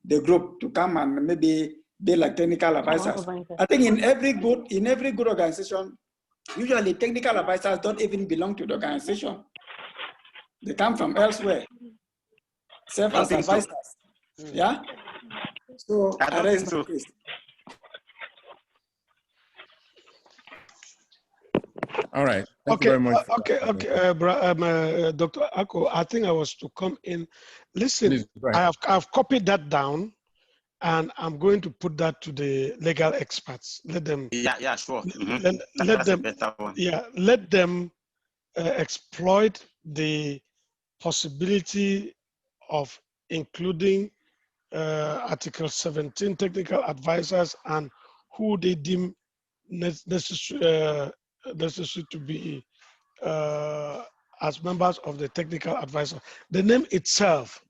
the group to come and maybe be like technical advisors. I think in every good organization, usually technical advisors don't even belong to the organization. They come from elsewhere, serve as advisors. So. Yeah. So I don't think so. All right. Thank you very much. Dr. Ako, I think I was to come in. Listen, Please, I've copied that down, and I'm going to put that to the legal experts. Let them. Yeah, sure. Let them exploit the possibility of including Article 17 technical advisors and who they deem necessary to be as members of the technical advisor. The name itself,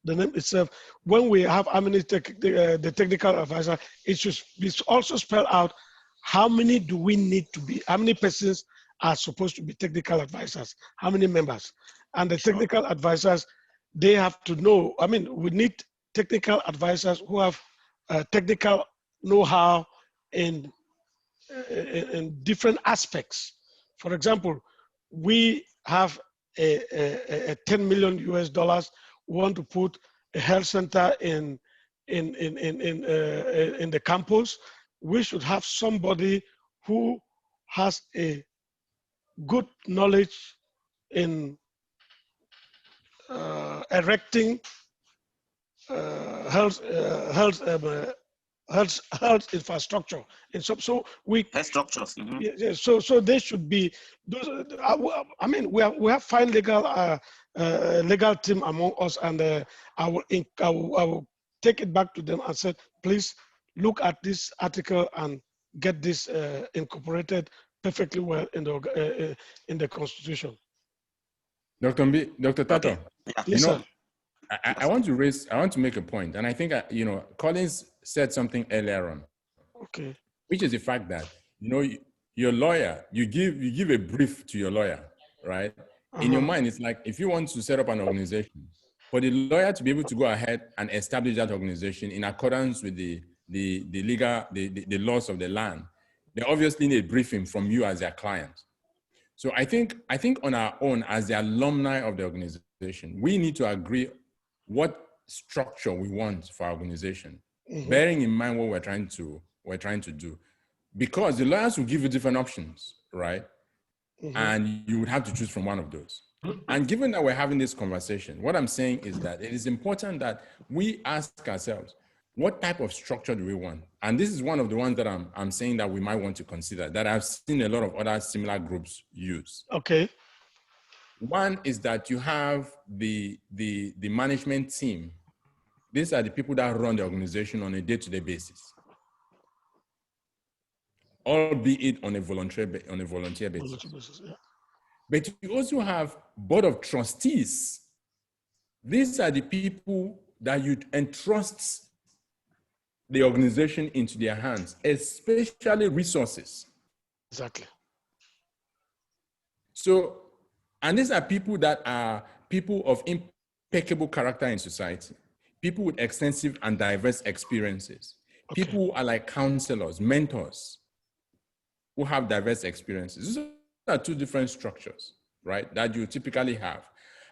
when we have how many the technical advisor, it should be also spelled out how many do we need to be, how many persons are supposed to be technical advisors, how many members. And the technical advisors, they have to know, we need technical advisors who have technical know-how in different aspects. For example, we have a $10 million US. We want to put a health center in the campus. We should have somebody who has a good knowledge in erecting health infrastructure, and so we health structures. Yeah, so they should be those. We have fine legal team among us, and I will take it back to them and say, please look at this article and get this incorporated perfectly well in the Constitution. Dr. Tato, okay. Yes, sir. I want to make a point, and I think Collins said something earlier on, okay, which is the fact that your lawyer, you give a brief to your lawyer, right? In your mind, it's like if you want to set up an organization, for the lawyer to be able to go ahead and establish that organization in accordance with the laws of the land, they obviously need a briefing from you as their client. So I think on our own, as the alumni of the organization, we need to agree what structure we want for our organization, bearing in mind what we're trying to do, because the lawyers will give you different options, right? And you would have to choose from one of those. And given that we're having this conversation, what I'm saying is that it is important that we ask ourselves, what type of structure do we want? And this is one of the ones that I'm saying that we might want to consider, that I've seen a lot of other similar groups use. Okay. One is that you have the management team These are the people that run the organization on a day-to-day basis, albeit on a volunteer basis. Yeah. But you also have board of trustees. These are the people that you entrust the organization into their hands, especially resources. Exactly. So, and these are people that are people of impeccable character in society, people with extensive and diverse experiences, people who are like counselors, mentors, who have diverse experiences. These are two different structures, right, that you typically have.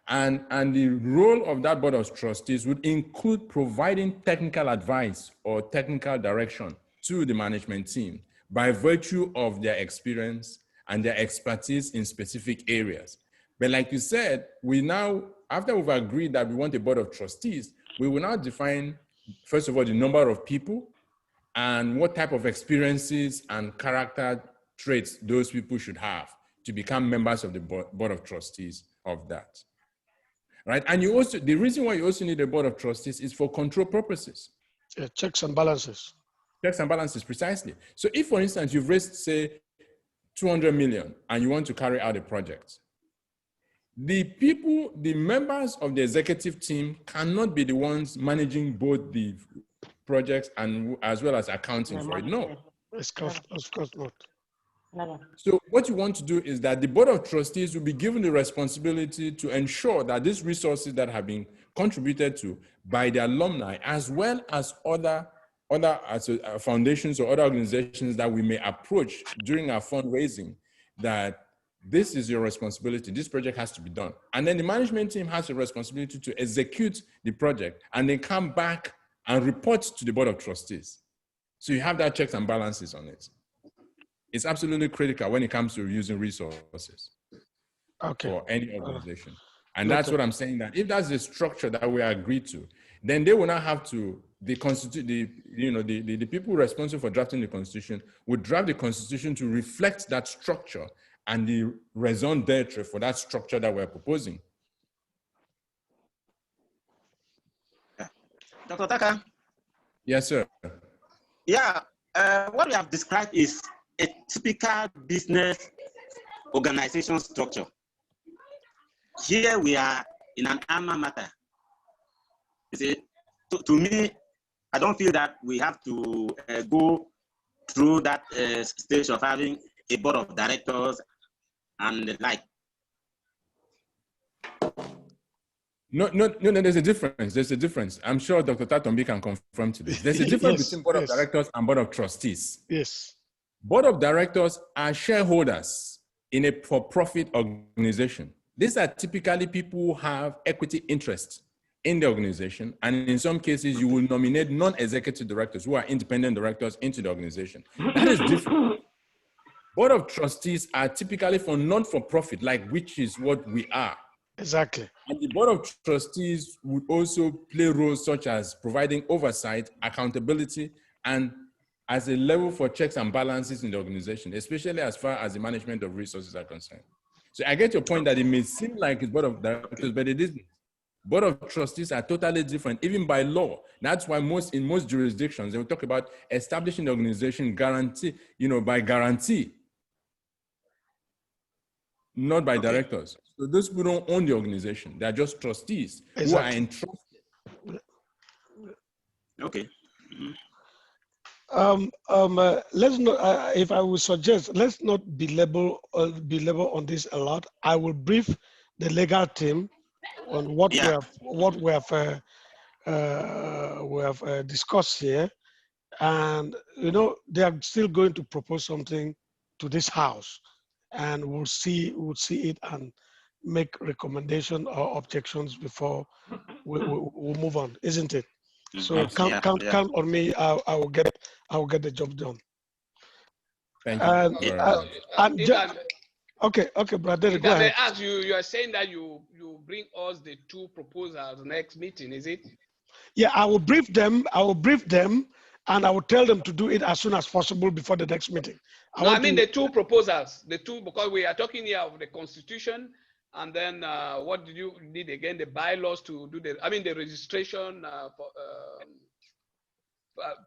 And the role of that board of trustees would include providing technical advice or technical direction to the management team by virtue of their experience and their expertise in specific areas. But like you said, we now, after we've agreed that we want a board of trustees, we will now define, first of all, the number of people and what type of experiences and character traits those people should have to become members of the board of trustees of that. Right, and you also, the reason why you also need a board of trustees is for control purposes. Yeah, checks and balances. Checks and balances, precisely. So if, for instance, you've raised, say, 200 million and you want to carry out a project, the people, the members of the executive team cannot be the ones managing both the projects and as well as accounting for it. No. Of course not. So what you want to do is that the board of trustees will be given the responsibility to ensure that these resources that have been contributed to by the alumni, as well as other foundations or other organizations that we may approach during our fundraising, that this is your responsibility. This project has to be done. And then the management team has a responsibility to execute the project and then come back and report to the board of trustees. So you have that checks and balances on it. It's absolutely critical when it comes to using resources for any organization. And that's what I'm saying, that if that's the structure that we agree to, then they will not have to, the people responsible for drafting the constitution would draft the constitution to reflect that structure and the raison d'etre for that structure that we're proposing. Dr. Taka? Yes, sir. Yeah, what we have described is a typical business organization structure. Here we are in an alma mater. You see, to me, I don't feel that we have to go through that stage of having a board of directors and the like. No, there's a difference. There's a difference. I'm sure Dr. Tatombi can confirm to this. There's a difference between board of directors and board of trustees. Yes. Board of directors are shareholders in a for-profit organization. These are typically people who have equity interest in the organization, and in some cases, you will nominate non-executive directors who are independent directors into the organization. That is different. Board of trustees are typically for non-for-profit, like which is what we are. Exactly. And the board of trustees would also play roles such as providing oversight, accountability, and as a level for checks and balances in the organization, especially as far as the management of resources are concerned. So I get your point that it may seem like it's board of directors, but it isn't. Board of trustees are totally different, even by law. That's why in most jurisdictions, they will talk about establishing the organization by guarantee, not by directors. So those people don't own the organization. They're just trustees who are entrusted. Okay. Let's not. If I would suggest, let's not belabor on this a lot. I will brief the legal team on what we have discussed here, and they are still going to propose something to this house, and we'll see it and make recommendation or objections before we'll move on, isn't it? So count on me. I will get the job done. Thank you. Okay, brother. Go ahead. As you are saying that you bring us the two proposals next meeting, is it? Yeah, I will brief them, and I will tell them to do it as soon as possible before the next meeting. I mean the two proposals, because we are talking here of the constitution And then what did you need again? The bylaws to do the, the registration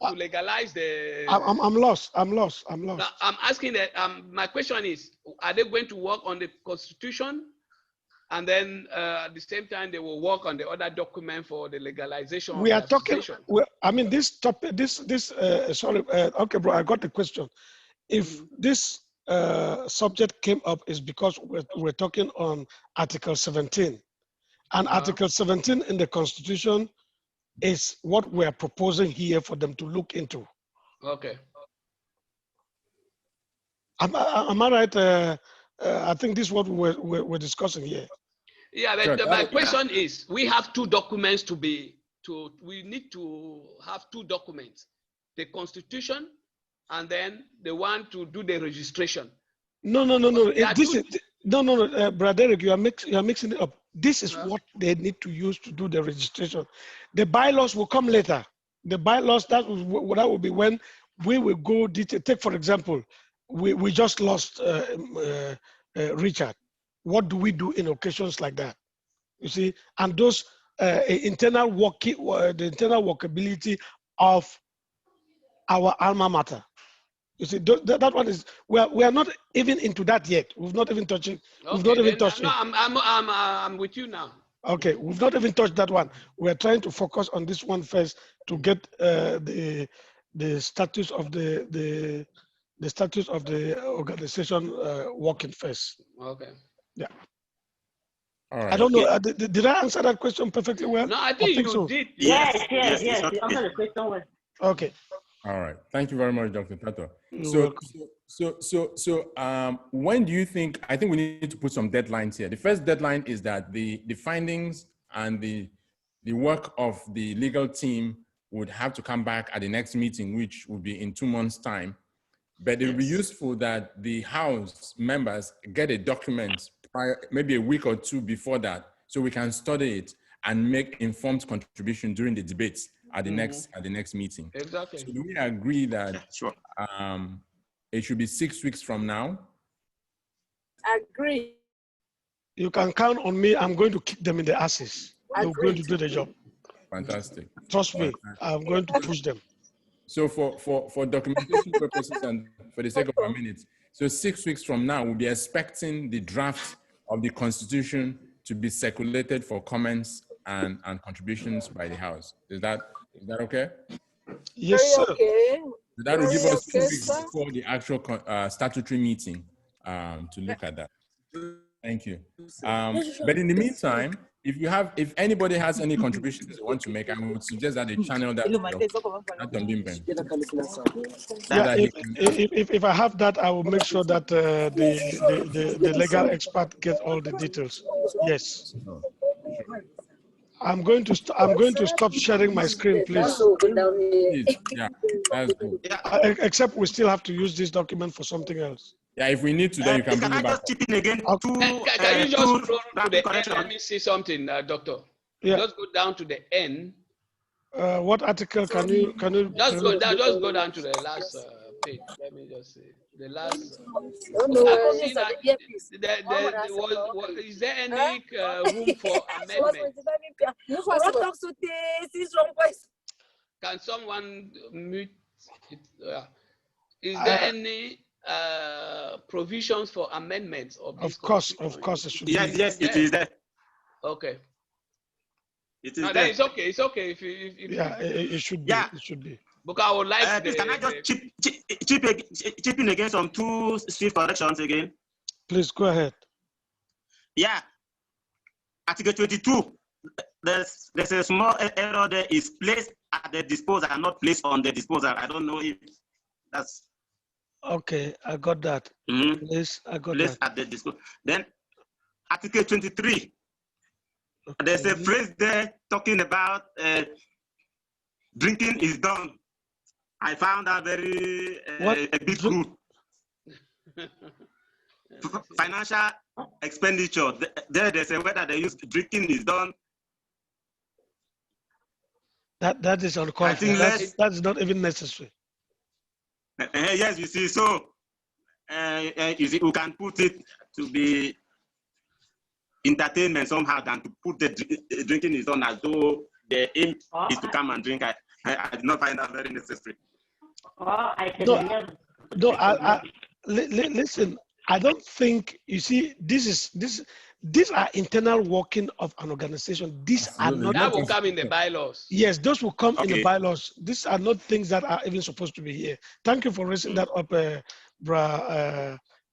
to legalize the. I'm lost. Now, I'm asking that. My question is: are they going to work on the constitution, and then at the same time they will work on the other document for the legalization? We are talking. This topic. Sorry. Okay, bro. I got the question. If this subject came up, is because we're talking on Article 17, and Article 17 in the Constitution is what we are proposing here for them to look into. Okay. Am I right? I think this is what we're discussing here. Yeah, but my question is, we have two documents we need to have two documents, the Constitution and then the one to do the registration. No. Brother Eric, you are mixing it up. This is what they need to use to do the registration. The bylaws will come later. The bylaws, that will be when we will go detail. Take, for example, we just lost Richard. What do we do in occasions like that? You see, and those internal workability of our alma mater. You see, that one is, we are not even into that yet. We've not even touched it. We've not even touched it. I'm with you now. Okay, we've not even touched that one. We're trying to focus on this one first to get the status of the status of the organization working first. Okay. Yeah. All right. I don't know. Did I answer that question perfectly well? No, I think you so. did. Yes. You answered the question well. Okay. All right. Thank you very much, Dr. Tato. So when do you think, I think we need to put some deadlines here. The first deadline is that the findings and the work of the legal team would have to come back at the next meeting, which will be in 2 months' time. But it would be useful that the House members get a document prior, maybe a week or two before that, so we can study it and make informed contribution during the debates at the next meeting. Exactly. So do we agree that it should be 6 weeks from now? Agree. You can count on me. I'm going to kick them in the asses. I'm going to do the job. Fantastic. Trust me, I'm going to push them. So for documentation purposes and for the sake of our minutes, so 6 weeks from now, we'll be expecting the draft of the Constitution to be circulated for comments and contributions by the House. Is that okay? Yes, sir. Okay. That will give us 2 weeks before the actual statutory meeting to look at that. Thank you. But in the meantime, if anybody has any contributions they want to make, I would suggest that they channel that. If I have that, I will make sure that the legal expert gets all the details. Yes. I'm going to stop sharing my screen, please. Yeah, that's good. Except we still have to use this document for something else. Yeah, if we need to, then you can bring it back. Can you just go to the end? Let me see something, Doctor. Yeah. Just go down to the end. What article can you? Just go down to the last page. Let me just see the last. Is there any room for amendment? Can someone mute it? Is there any provisions for amendments of this? Of course, it should be. Yes, it is there. Okay. It is there. It's okay. It's okay if it should be. Yeah. It should be. Because I would like. Can I just chip in again some 2 swift corrections again? Please go ahead. Yeah. Article 22. There's a small error there. Is placed at the disposal and not placed on the disposal. I don't know if that's. Okay, I got that. Please, I got placed that. at the disposal. Then Article 23. Okay. There's a phrase there talking about drinking is done. I found that very a bit good. Financial expenditure. There's a word that they use. Drinking is done. That is uncalled for. That's not even necessary. Yes, you see. So you see, we can put it to be entertainment somehow than to put the drinking is on as though the aim is to come and drink. I did not find that very necessary. Listen, I don't think, you see, these are internal working of an organization. These are not. That will come in the bylaws. Yes, those will come in the bylaws. These are not things that are even supposed to be here. Thank you for raising that up,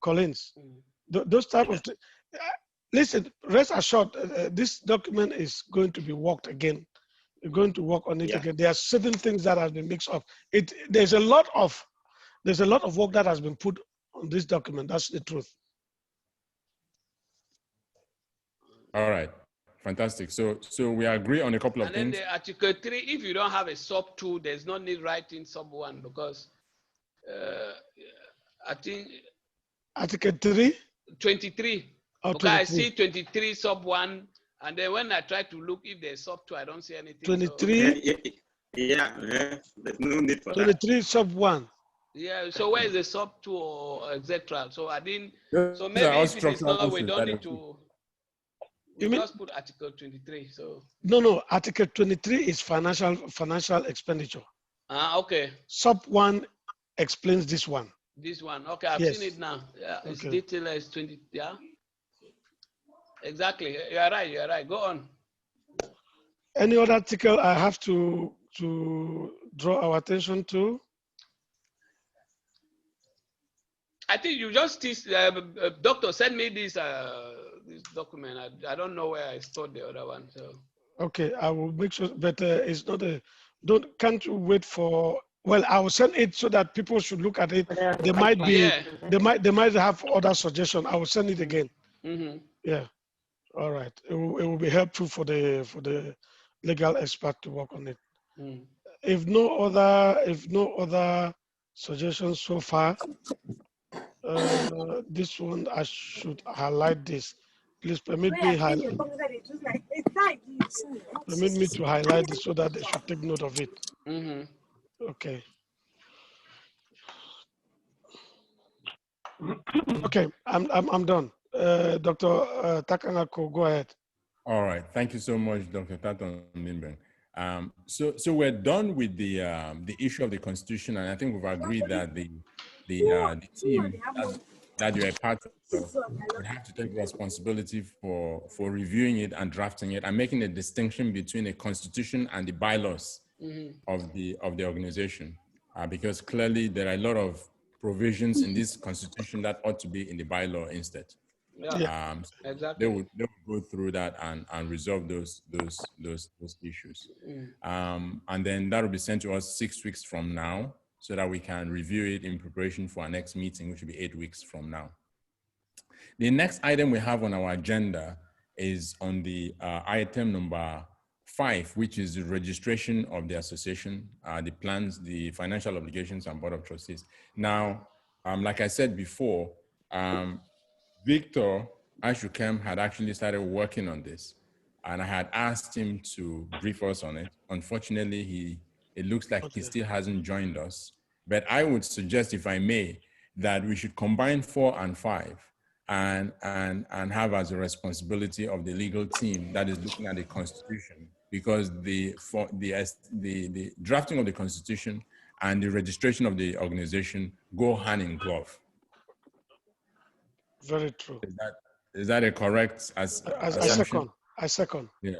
Collins. Those type of listen, rest assured, this document is going to be worked again. We're going to work on it again. There are certain things that have been mixed up. There's a lot of work that has been put on this document. That's the truth. All right, fantastic. So we agree on a couple of things. And then the Article 3, if you don't have a sub 2, there's no need writing sub 1 because I think Article 3? 23. Oh, okay, 23. I see 23 sub 1, and then when I try to look if there's sub 2, I don't see anything. 23? So. There's no need for 23 sub 1. Yeah, so where is the sub 2 or etc.? So I didn't, so maybe if it is not, we don't need to. You just put Article 23. So no, Article 23 is financial expenditure. Okay. Sub 1 explains this one. This one, okay, I've seen it now. Yeah, it's detailed as 20. Yeah, exactly. You're right. Go on. Any other article I have to draw our attention to? I think you just doctor send me this document. I don't know where I stored the other one. So okay, I will make sure. But it's not can't you wait for? Well, I will send it so that people should look at it. They might be. They might have other suggestions. I will send it again. Mm-hmm. Yeah. All right. It will be helpful for the legal expert to work on it. Mm. If no other suggestions so far, this one I should highlight this. Please permit me to highlight this so that they should take note of it. Mm-hmm. Okay. Okay, I'm done. Dr. Takangako, go ahead. All right. Thank you so much, Dr. Taton Limbeng. So we're done with the issue of the Constitution, and I think we've agreed that the team that you're a part of would have to take responsibility for reviewing it and drafting it and making a distinction between a Constitution and the bylaws of the organization, because clearly there are a lot of provisions in this Constitution that ought to be in the bylaw instead. Yeah, exactly. They would go through that and resolve those issues. And then that will be sent to us 6 weeks from now, so that we can review it in preparation for our next meeting, which will be 8 weeks from now. The next item we have on our agenda is on the item number 5, which is the registration of the association, the plans, the financial obligations, and board of trustees. Now, like I said before, Victor Ashukem had actually started working on this, and I had asked him to brief us on it. Unfortunately, it looks like he still hasn't joined us, but I would suggest, if I may, that we should combine 4 and 5 and have as a responsibility of the legal team that is looking at the Constitution, because the drafting of the Constitution and the registration of the organization go hand in glove. Very true. Is that a correct assumption? I second. Yeah.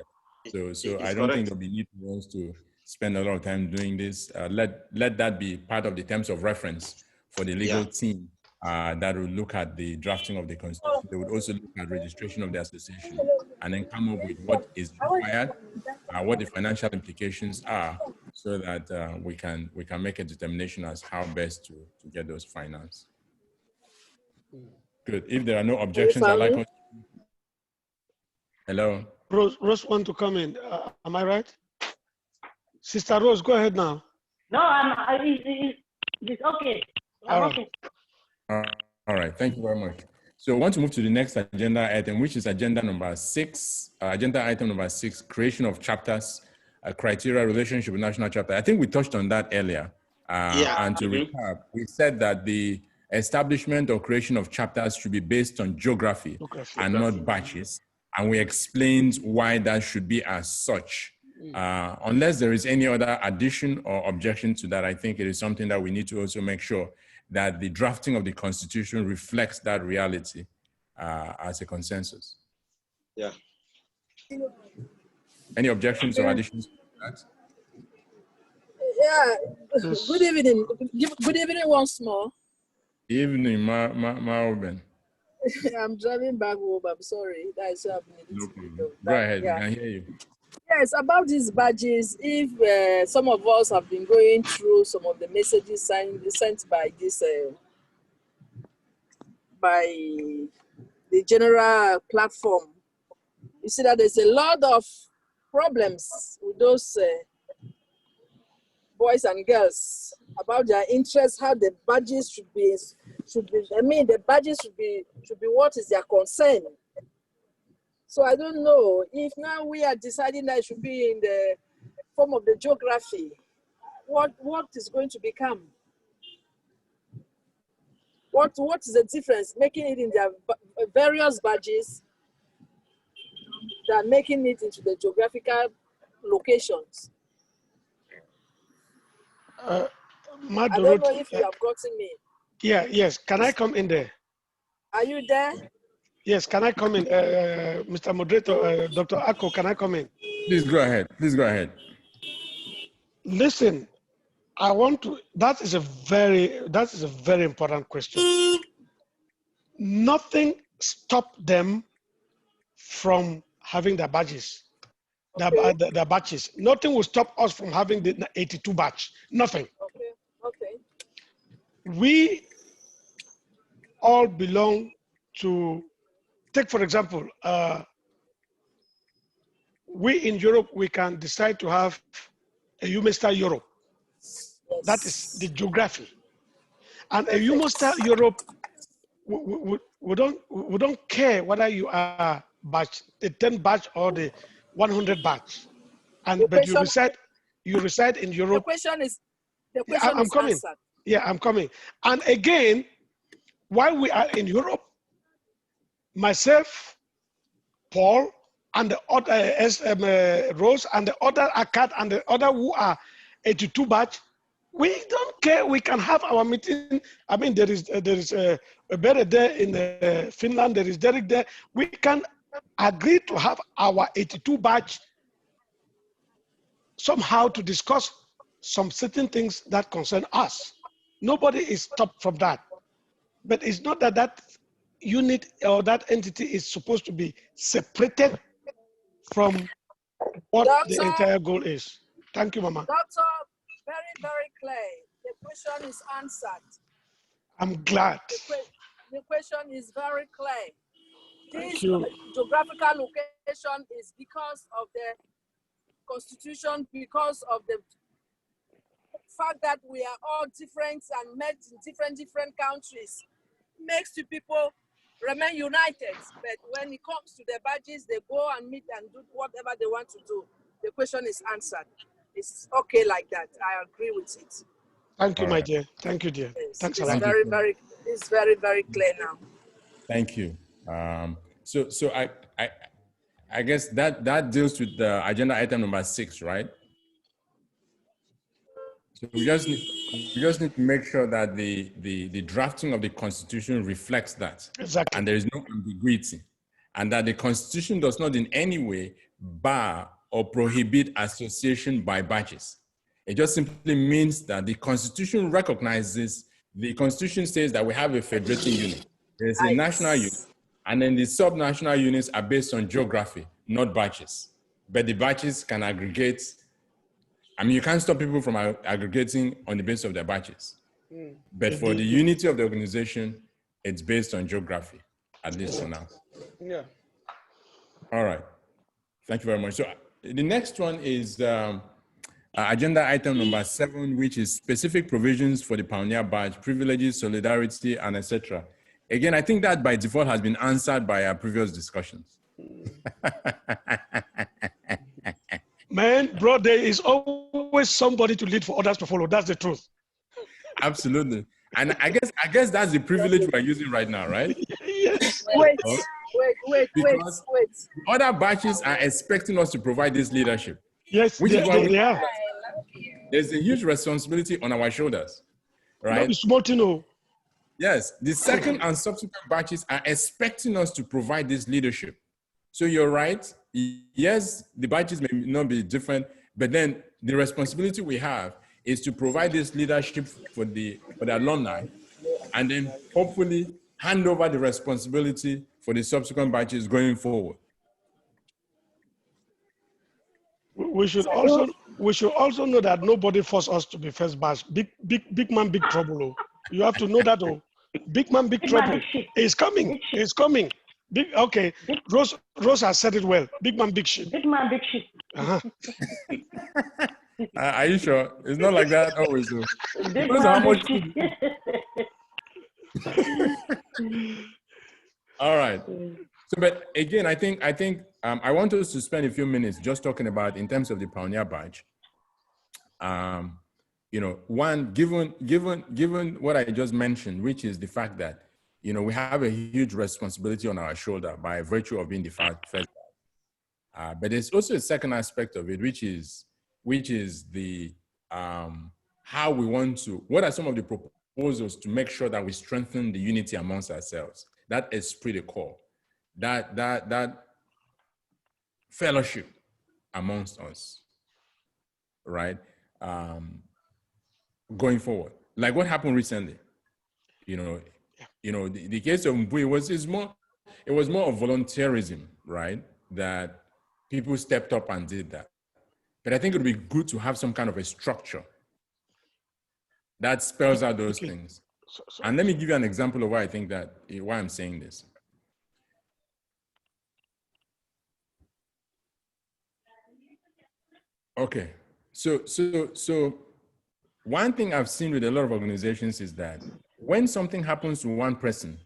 So I don't think there'll be need for us to spend a lot of time doing this. Let that be part of the terms of reference for the legal team that will look at the drafting of the Constitution. They would also look at registration of the association and then come up with what is required, what the financial implications are, so that we can make a determination as how best to get those financed. Good. If there are no objections, I'd like us to... Hello? Rose want to come in. Am I right? Sister Rose, go ahead now. No, it's okay. I'm okay. All right. Thank you very much. So I want to move to the next agenda item, which is agenda number 6. Agenda item number 6, creation of chapters, criteria, relationship with national chapter. I think we touched on that earlier. And to recap, we said that the establishment or creation of chapters should be based on geography and not batches. and we explained why that should be as such. Unless there is any other addition or objection to that, I think it is something that we need to also make sure that the drafting of the Constitution reflects that reality as a consensus. Yeah. Any objections or additions to that? Yeah. Good evening. Good evening once more. Evening, Oben. I'm driving back home. I'm sorry. That is happening. No problem. Go ahead. Yeah. I can hear you. Yes, about these badges, if some of us have been going through some of the messages sent by this, by the general platform, you see that there's a lot of problems with those boys and girls about their interests, how the badges should be, I mean, the badges should be what is their concern. So I don't know if now we are deciding that it should be in the form of the geography, what is going to become? What is the difference making it in their various badges than making it into the geographical locations? I don't know if you have gotten me. Yeah, yes. Can I come in there? Are you there? Yes, can I come in? Mr. Moderator, Dr. Ako, can I come in? Please go ahead. Please go ahead. Listen, I want to, that is a very important question. Nothing stopped them from having their badges. Their batches. Nothing will stop us from having the 82 batch. Nothing. Okay. We all belong to, take for example, we in Europe, we can decide to have a UMESTAR Europe. Yes. That is the geography. And a UMESTAR Europe, we don't care whether you are batch, the 10 batch or the 100 batch. But you reside in Europe. The question is coming. Answered. Yeah, I'm coming. And again, while we are in Europe, myself, Paul, and the other Rose, and the other Akkad, and the other who are 82 batch, we don't care. We can have our meeting. I mean, there is a Bere there in Finland. There is Derek there. We can agree to have our 82 batch somehow to discuss some certain things that concern us. Nobody is stopped from that. But it's not that that unit or that entity is supposed to be separated from what the entire goal is. Thank you, Mama. Doctor, very, very clear. The question is answered. I'm glad. The question is very clear. Thank This you. geographical location is because of the Constitution, because of the fact that we are all different and met in different countries, makes the people remain united. But when it comes to the badges, they go and meet and do whatever they want to do. The question is answered. It's okay like that. I agree with it. Thank you, my dear. Thank you, dear. Yes. Thanks a It's lot. very, very clear now. Thank you. So I guess that deals with the agenda item number 6, right? So we just need to make sure that the drafting of the Constitution reflects that. Exactly. And there is no ambiguity. And that the Constitution does not in any way bar or prohibit association by batches. It just simply means that the Constitution recognizes, the Constitution says that we have a federating unit. There is a national unit. And then the sub-national units are based on geography, not batches. But the batches can aggregate. I mean, you can't stop people from aggregating on the basis of their batches. But for the unity of the organization, it's based on geography, at least for now. Yeah. All right. Thank you very much. So the next one is agenda item number 7, which is specific provisions for the Pioneer Badge, privileges, solidarity, and etc. Again, I think that by default has been answered by our previous discussions. Man, bro, there is always somebody to lead for others to follow. That's the truth. Absolutely. And I guess that's the privilege we're using right now, right? Yes. Wait, Wait. Because other batches are expecting us to provide this leadership. Yes, which is why they are. There's a huge responsibility on our shoulders, right? Not small, you know. Yes, the second and subsequent batches are expecting us to provide this leadership. So you're right. Yes, the batches may not be different, but then the responsibility we have is to provide this leadership for the alumni, and then hopefully hand over the responsibility for the subsequent batches going forward. We should also know that nobody forced us to be first batch. Big man, big trouble. Oh. You have to know that. Oh, big man, big trouble is coming. It's coming. Okay. Rose has said it well. Big man, big shit. Big man, big shit. Uh-huh. Are you sure? It's not like that always. Though. Big man, big shit. All right. So, but again, I think I want us to spend a few minutes just talking about in terms of the Pioneer Badge. You know, one, given what I just mentioned, which is the fact that, you know, we have a huge responsibility on our shoulder by virtue of being the first batch. But there's also a second aspect of it, which is the how we want to. What are some of the proposals to make sure that we strengthen the unity amongst ourselves? That esprit de corps, that fellowship amongst us, right? Going forward, like what happened recently, you know, the case of Mbui it was more of volunteerism, right? That people stepped up and did that. But I think it would be good to have some kind of a structure that spells out those things. And let me give you an example of why I think that, why I'm saying this. Okay, so one thing I've seen with a lot of organizations is that when something happens to one person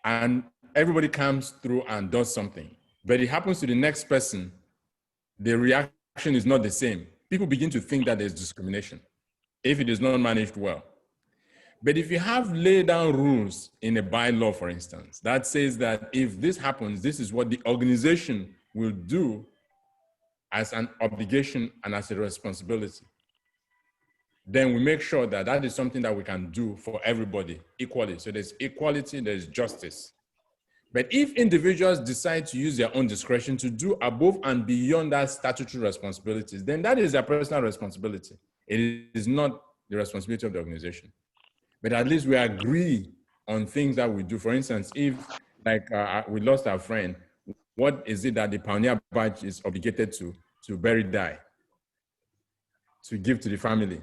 and everybody comes through and does something, but it happens to the next person, the reaction is not the same. People begin to think that there's discrimination if it is not managed well. But if you have laid down rules in a bylaw, for instance, that says that if this happens, this is what the organization will do as an obligation and as a responsibility, then we make sure that that is something that we can do for everybody equally. So there's equality, there's justice. But if individuals decide to use their own discretion to do above and beyond that statutory responsibilities, then that is their personal responsibility. It is not the responsibility of the organization. But at least we agree on things that we do. For instance, if like we lost our friend, what is it that the Pioneer Badge is obligated to bury, die, to give to the family,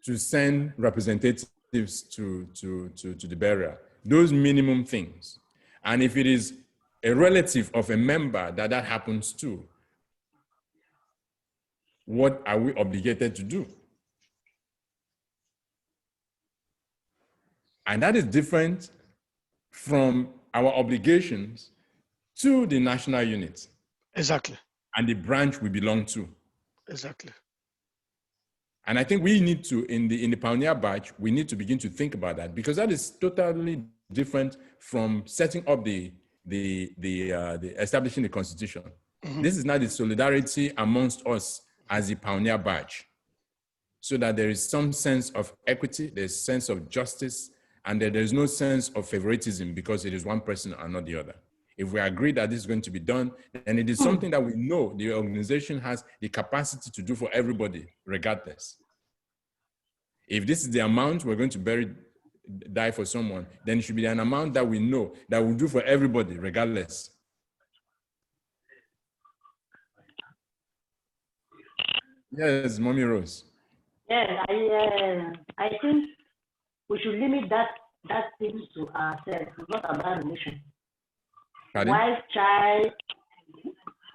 to send representatives to the burial, those minimum things. And if it is a relative of a member that happens to, what are we obligated to do? And that is different from our obligations to the national unit. Exactly. And the branch we belong to. Exactly. And I think we need to, in the Pioneer Badge, we need to begin to think about that, because that is totally different from setting up the establishing the Constitution. Mm-hmm. This is now the solidarity amongst us as the Pioneer Badge, so that there is some sense of equity, there's sense of justice, and that there's no sense of favoritism because it is one person and not the other. If we agree that this is going to be done, then it is something that we know the organization has the capacity to do for everybody, regardless. If this is the amount we're going to die for someone, then it should be an amount that we know that will do for everybody, regardless. Yes, Mommy Rose. Yeah, I think we should limit that thing to ourselves. It's not about religion. Pardon? Wife, child,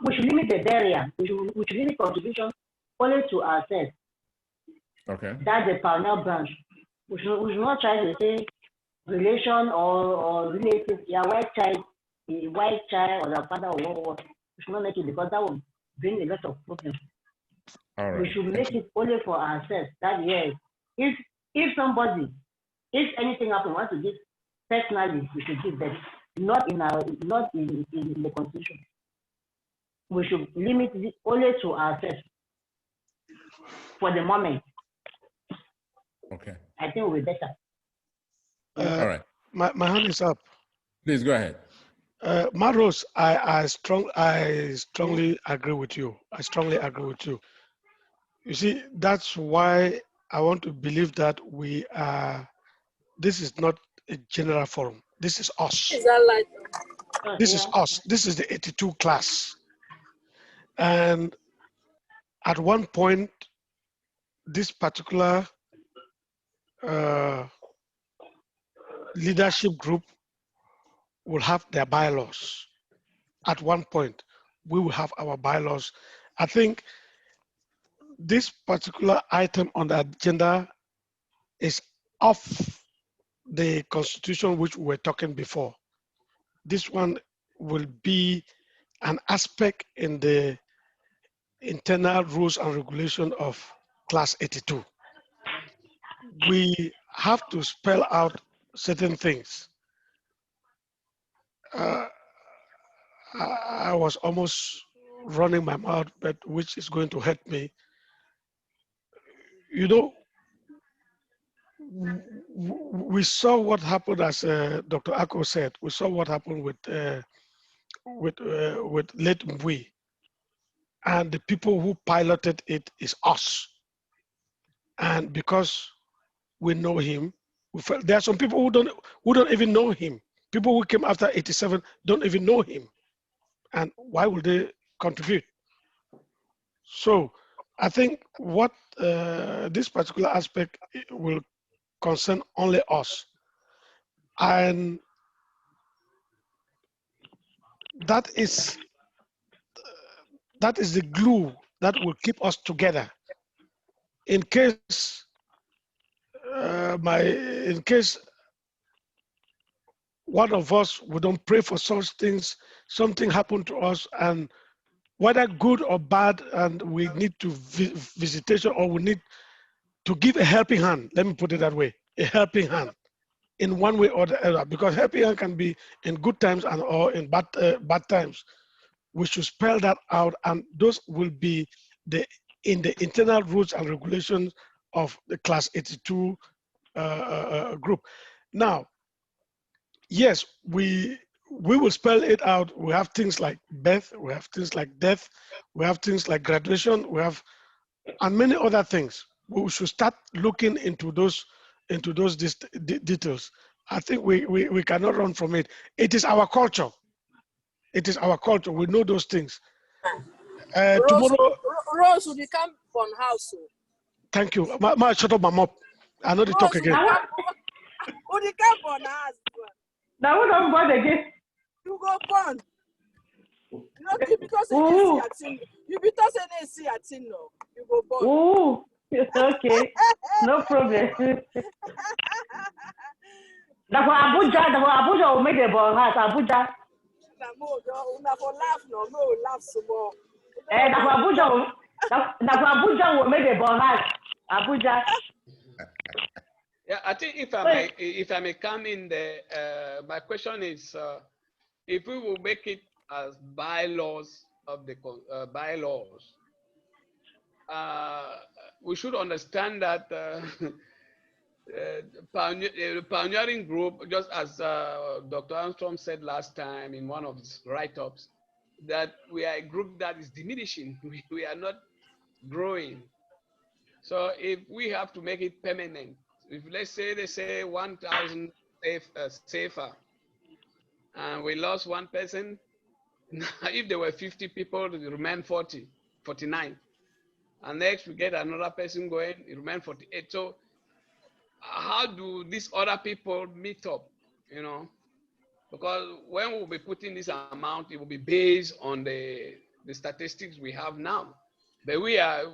we should limit the barrier. We should limit contribution only to ourselves. Okay. That's the Pioneer branch. We should not try to say relation or relative. Yeah, white child or the father or what. We should not make it, because that will bring a lot of problems. All right. We should make it only for ourselves. That yes, if anything happens, want to give personally, we should give them. not in the constitution. We should limit it only to ourselves for the moment. Okay. I think it will be better. All right. My hand is up. Please go ahead. Maros, I strongly agree with you. I strongly agree with you. You see, that's why I want to believe that we are. This is not a general forum. This is us. Is that like? This is us. This is the 82 class. And at one point, this particular leadership group will have their bylaws. At one point, we will have our bylaws. I think this particular item on the agenda is off the constitution which we were talking before. This one will be an aspect in the internal rules and regulation of class 82. We have to spell out certain things. I was almost running my mouth, but which is going to hurt me. You know, we saw what happened, as Dr. Ako said. We saw what happened with Late Mbui, and the people who piloted it is us. And because we know him, there are some people who don't even know him. People who came after 87 don't even know him. And why would they contribute? So I think what this particular aspect will concern only us. And that is the glue that will keep us together. In case one of us, we don't pray for such things, something happened to us, and whether good or bad, and we need to visitation, or we need to give a helping hand, let me put it that way, a helping hand in one way or the other, because helping hand can be in good times and or in bad times. We should spell that out, and those will be in the internal rules and regulations of the class 82 group. Now, yes, we will spell it out. We have things like birth, we have things like death, we have things like graduation, we have, and many other things. We should start looking into those details. I think we cannot run from it. It is our culture. It is our culture. We know those things. Tomorrow, Rose will become on house. Thank you. Ma, shut up, my mom. I know they talk again. Who the camp on house? Now we don't bother again. You go born. Not because you be tossing AC at no. You go born. Ooh, okay. No problem. That's why Abuja will make a ball house. Abuja. Una for laugh no laugh some more. That's why Abuja will make a ball house. Abuja. Yeah, I think if I may come in there, my question is, if we will make it as bylaws of the bylaws, we should understand that pioneering group, just as Dr. Armstrong said last time in one of his write-ups, that we are a group that is diminishing. We are not growing. So if we have to make it permanent, if let's say they say 1,000 safer, and we lost one person, if there were 50 people, it remain 49. And next we get another person going, it remain 48. So how do these other people meet up, you know? Because when we'll be putting this amount, it will be based on the statistics we have now. But we are,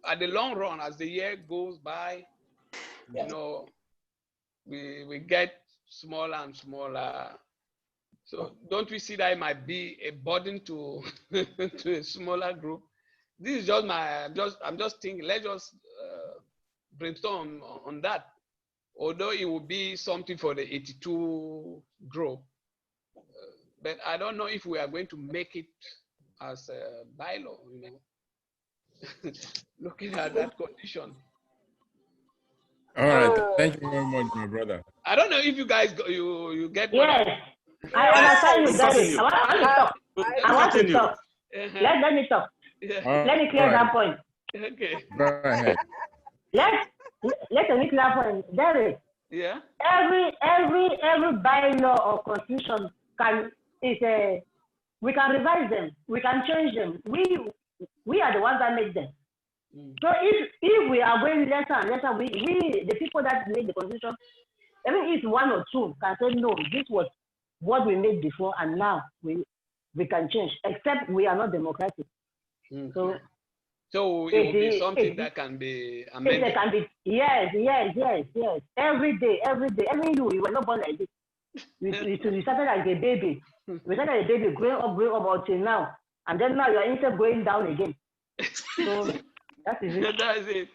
at the long run, as the year goes by, you know, we get smaller and smaller. So don't we see that it might be a burden to to a smaller group? This is just I'm just thinking, let's just brainstorm on that. Although it will be something for the 82 group, but I don't know if we are going to make it as a bylaw, you know, looking at that condition. All right, thank you very much, my brother. I don't know if you guys you get what Yes, I understand you, Derek. Continue. I want to talk. Uh-huh. Let me talk. Yeah. Let me clear that point. Okay. Go ahead. Let me clear that point. Derek, Yeah. every bylaw or constitution we can revise them, we can change them. We are the ones that make them. So if we are going lesser and lesser, we the people that made the constitution, even if one or two can say no, this was what we made before, and now we can change. Except we are not democratic. So it will be something that can be amended. It can be, yes. Every day. Even you were not born like this. You started as a baby. You started as a baby, growing up until now, and then now you are instead going down again. So that is it.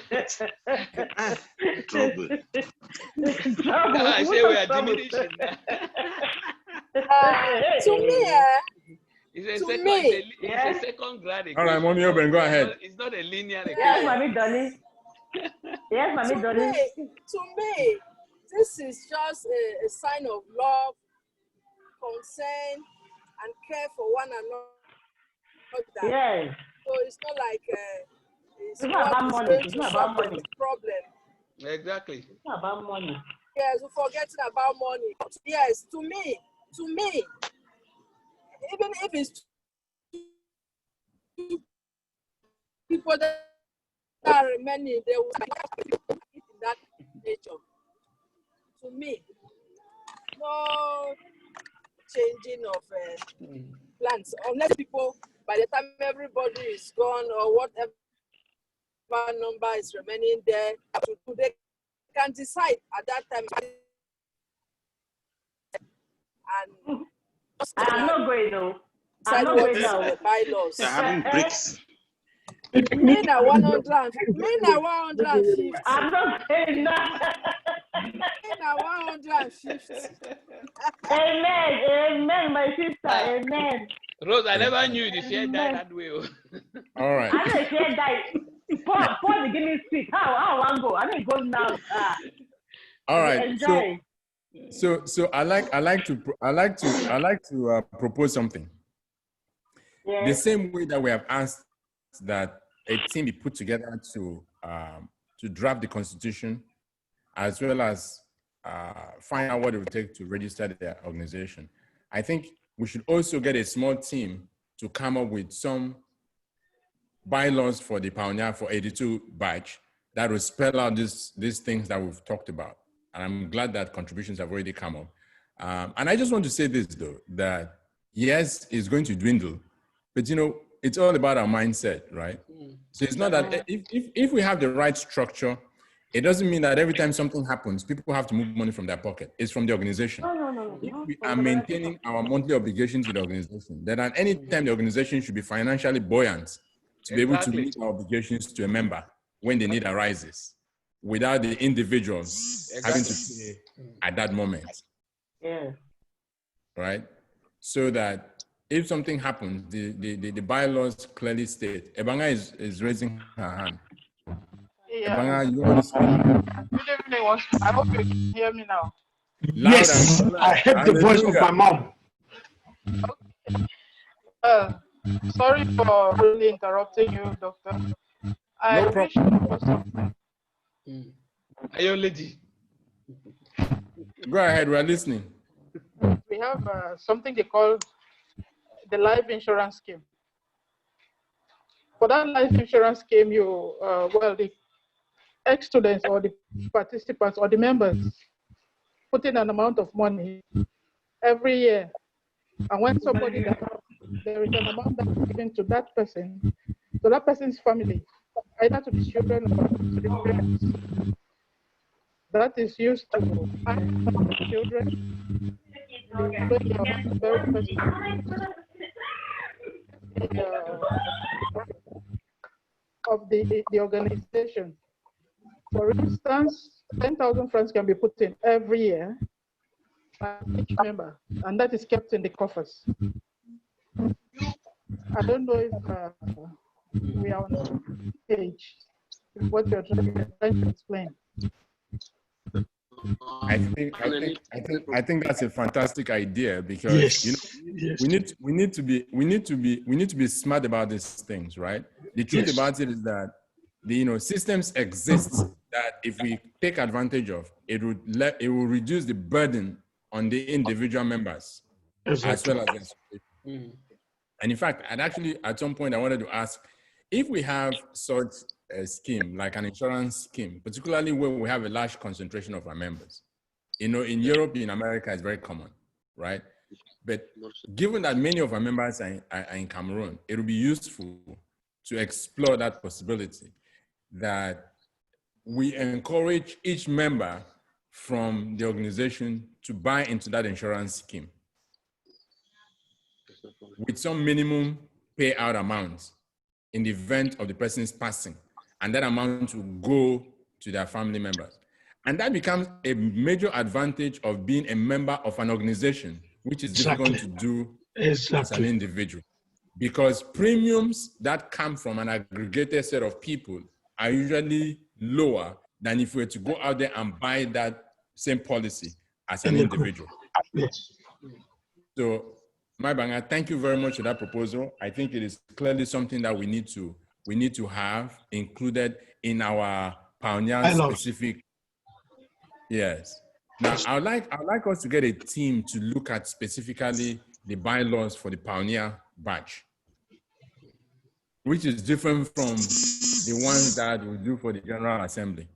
That's it. Trouble. I say we are diminishing. To me, It's a second grade equation. All right, Mommy Oben, go ahead. It's not a linear equation. Yes, Mommy Dolly. Yes, Mommy Dolly. To me, this is just a sign of love, concern, and care for one another. Yes. So it's not like it's not about money. It's not about money. Problem. Exactly. It's not about money. Yes, we're forgetting about money. Yes, to me, even if it's people that are remaining, they will in that nature. To me, no changing of plans, unless people, by the time everybody is gone or whatever number is remaining there, they can decide at that time. And I'm not going though. I'm not going now. Bylaws. They're having bricks. Me na 150. I'm not saying that. Me na 150. Amen, my sister. Amen. Rose, I never knew the share that way. All right. I know share that. Paul, give me speak. How I want to go? I mean, go now. All right. Enjoy. So I like to propose something. Yes. The same way that we have asked that a team be put together to draft the constitution, as well as find out what it will take to register their organization. I think we should also get a small team to come up with some bylaws for the Pioneer for 82 batch that will spell out these things that we've talked about. And I'm glad that contributions have already come up. And I just want to say this though, that yes, it's going to dwindle, but you know, it's all about our mindset, right? So it's not that if we have the right structure, it doesn't mean that every time something happens, people have to move money from their pocket. It's from the organization. No. If we are maintaining our monthly obligations to the organization, then at any time the organization should be financially buoyant to be able to meet our obligations to a member when the need arises, without the individuals having to pay at that moment. Yeah. Right? So that if something happens, the bylaws clearly state. Ebanga is raising her hand. Yeah. Ebanga, you want to speak? Good evening. I hope you can hear me now. Yes, I heard the voice of my mom. Okay. Sorry for really interrupting you, Doctor. I wish you for something. Are you lady? Go ahead, we're listening. We have something they call the life insurance scheme. For that life insurance scheme, the ex-students or the participants or the members put in an amount of money every year. And when somebody dies, there is an amount that is given to that person, to that person's family, either to the children or to the parents. That is used to fund the children, the very person of the organization. For instance, 10,000 francs can be put in every year, by each member, and that is kept in the coffers. I don't know if we are on the page, what you're trying to explain. I think that's a fantastic idea, because we need to be smart about these things, right? The truth about it is that the systems exist that if we take advantage of, it will reduce the burden on the individual members as well as the association. And in fact, at some point I wanted to ask, if we have such a scheme, like an insurance scheme, particularly when we have a large concentration of our members, in Europe, in America, it's very common, right? But given that many of our members are in Cameroon, it will be useful to explore that possibility, that we encourage each member from the organization to buy into that insurance scheme with some minimum payout amount in the event of the person's passing, and that amount will go to their family members. And that becomes a major advantage of being a member of an organization, which is difficult to do as an individual. Because premiums that come from an aggregated set of people are usually lower than if we were to go out there and buy that same policy as an individual. So, Maibanga, thank you very much for that proposal. I think it is clearly something that we need to have included in our Pioneer specific. Yes. Now, I would like us to get a team to look at specifically the bylaws for the Pioneer batch, which is different from the ones that we do for the General Assembly.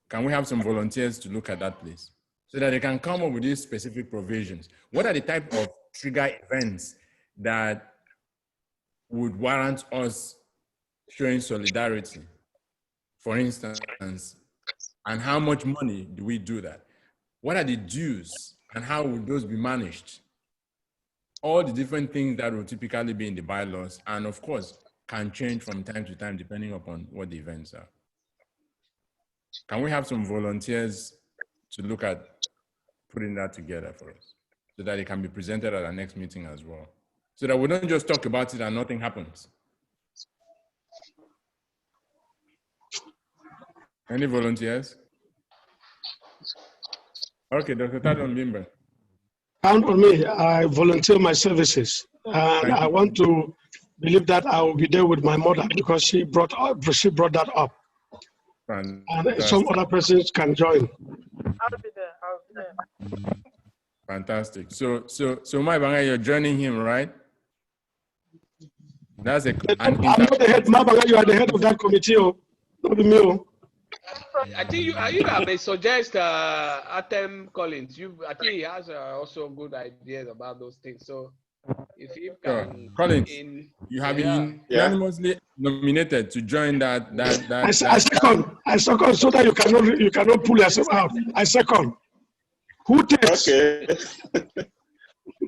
Can we have some volunteers to look at that, please? So that they can come up with these specific provisions. What are the type of trigger events that would warrant us showing solidarity, for instance, and how much money do we do that? What are the dues and how would those be managed? All the different things that will typically be in the bylaws, and of course, can change from time to time depending upon what the events are. Can we have some volunteers to look at putting that together for us so that it can be presented at our next meeting as well? So that we don't just talk about it and nothing happens. Any volunteers? Okay, Dr. Tatom Bimber. Count on me. I volunteer my services. And I want to believe that I will be there with my mother because she brought that up. And some other persons can join. I'll be there. Fantastic. So Maibanga, you're joining him, right? That's a. I'm not the head. Maibanga, you are the head of that committee. Not me. I think you may suggest Atem Collins. I think he has also good ideas about those things. So if you can, Collins, you have been unanimously nominated to join that. I second, so that you cannot pull yourself out. I second. Who takes? Okay.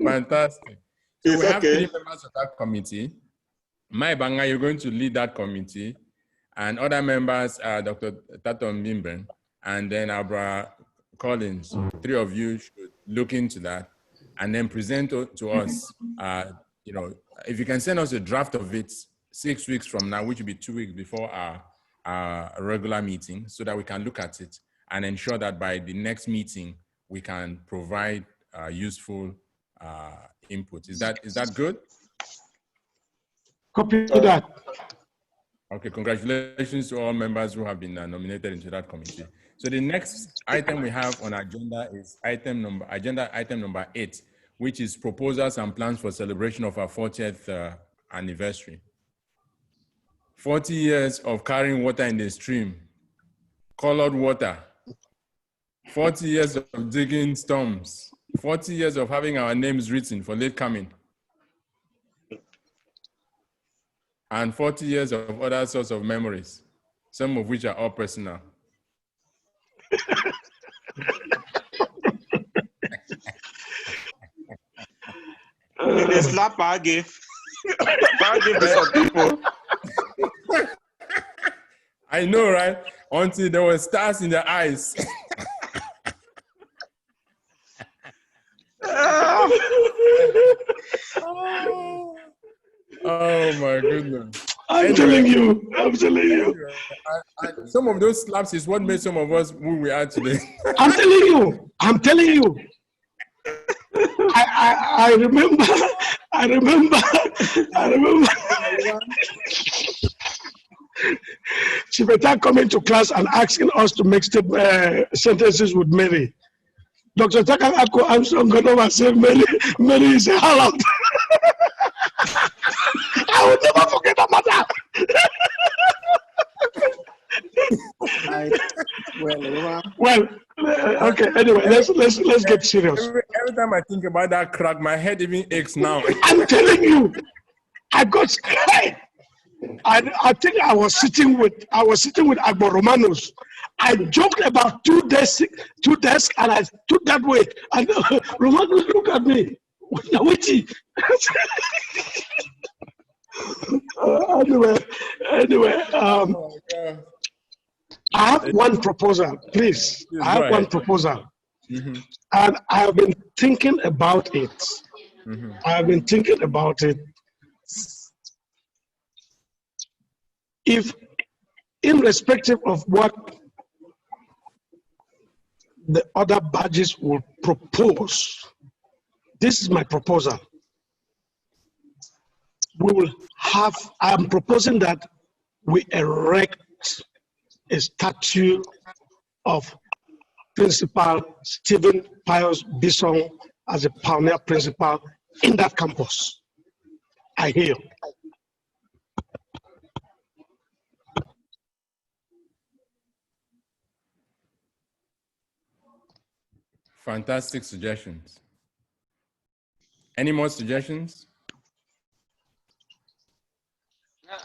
Fantastic. So we have 3 members of that committee. Maibanga, you're going to lead that committee. And other members are Dr. Tatom Bimber and then Abra Collins. 3 of you should look into that and then present to us. If you can send us a draft of it 6 weeks from now, which will be 2 weeks before our regular meeting, so that we can look at it and ensure that by the next meeting we can provide useful input. Is that good? Copy that. Okay, congratulations to all members who have been nominated into that committee. So the next item we have on our agenda is agenda item number 8, which is proposals and plans for celebration of our 40th anniversary. 40 years of carrying water in the stream, colored water, 40 years of digging storms, 40 years of having our names written for late coming, and 40 years of other sorts of memories, some of which are all personal. They slap our gift. Our gift is for people. I know, right? Until there were stars in their eyes. Oh my goodness. I'm telling you. Some of those slaps is what made some of us who we are today. I'm telling you. I remember. Chibeta coming to class and asking us to make sentences with Mary. Dr. Taka Ako Armstrong got over and said, Mary is a harlot. I will never forget that matter. Okay. Anyway, let's get serious. Every time I think about that crack, my head even aches now. I'm telling you, I got scared. I think I was sitting with Agbo Romanos. I joked about two desks, and I took that way. And Romanos looked at me. Anyway. I have one proposal, please. I have one proposal. And I have been thinking about it. If, irrespective of what the other badges will propose, this is my proposal. I am proposing that we erect a statue of Principal Stephen Pius Bison as a pioneer principal in that campus. I hear. Fantastic suggestions. Any more suggestions?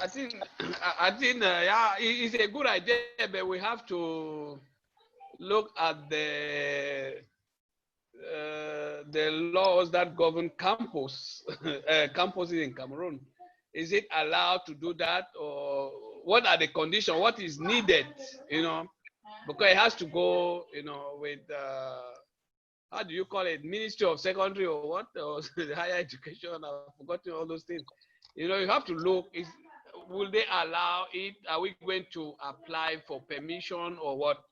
I think, yeah, it's a good idea, but we have to look at the laws that govern campuses in Cameroon. Is it allowed to do that, or what are the conditions? What is needed? Because it has to go, with how do you call it? Ministry of Secondary or what? Or the higher education? I've forgotten all those things. You have to look. Will they allow it? Are we going to apply for permission or what?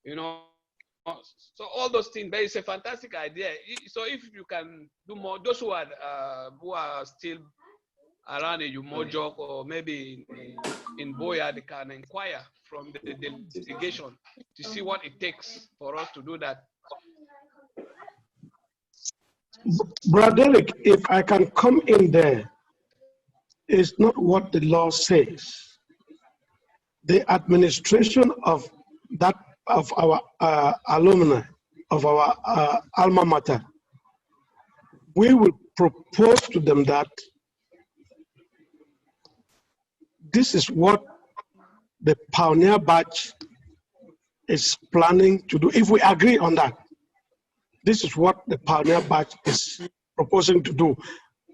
So all those things, but it's a fantastic idea. So if you can do more, those who are still around in Umojok or maybe in Boya, they can inquire from the delegation to see what it takes for us to do that. Brother, if I can come in there, it's not what the law says. The administration of our alumni, of our alma mater, we will propose to them that this is what the Pioneer Badge is planning to do. If we agree on that, this is what the Pioneer Badge is proposing to do.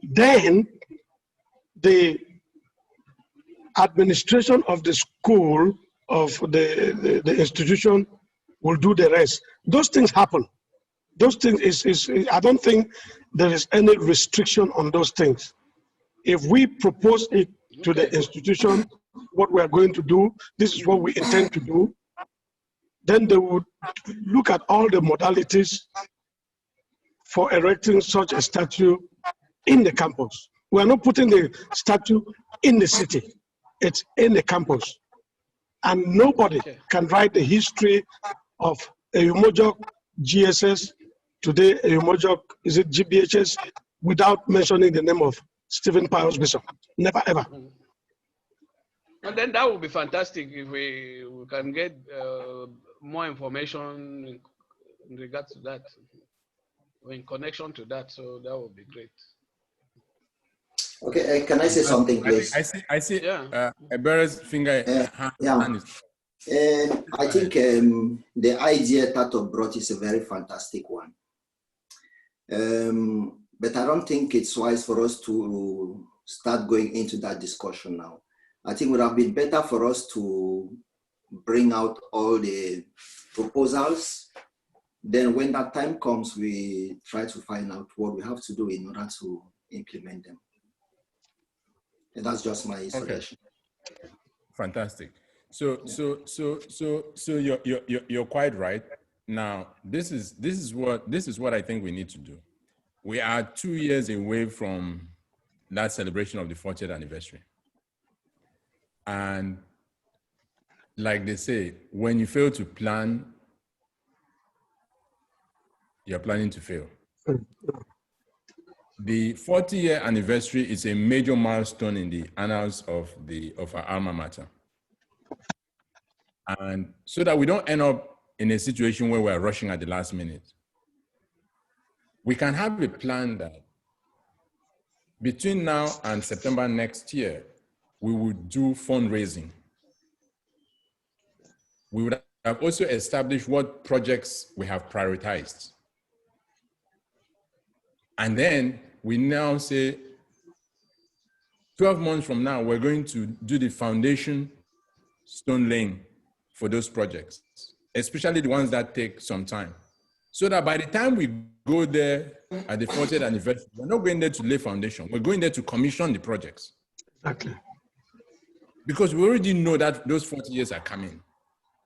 Then the administration of the school, of the institution, will do the rest. Those things happen. Those things I don't think there is any restriction on those things. If we propose it to the institution, what we are going to do, this is what we intend to do, then they would look at all the modalities for erecting such a statue in the campus. We are not putting the statue in the city. It's in the campus. And nobody can write the history of Umojok GSS, today Umojok, is it GBHS, without mentioning the name of Stephen Pius Bison. Never, ever. And then that would be fantastic if we can get more information in regards to that, or in connection to that. So that would be great. Okay, can I say something, please? I see. Ebera's finger. I think the idea Tato brought is a very fantastic one. But I don't think it's wise for us to start going into that discussion now. I think it would have been better for us to bring out all the proposals. Then when that time comes, we try to find out what we have to do in order to implement them. And that's just my suggestion. Fantastic. So you're quite right. Now, this is what I think we need to do. We are 2 years away from that celebration of the 40th anniversary. And like they say, when you fail to plan, you're planning to fail. The 40-year anniversary is a major milestone in the annals of our alma mater. And so that we don't end up in a situation where we're rushing at the last minute, we can have a plan that between now and September next year, we would do fundraising. We would have also established what projects we have prioritized. And then we now say, 12 months from now, we're going to do the foundation stone laying for those projects, especially the ones that take some time. So that by the time we go there at the 40th anniversary, we're not going there to lay foundation. We're going there to commission the projects. Exactly. Because we already know that those 40 years are coming.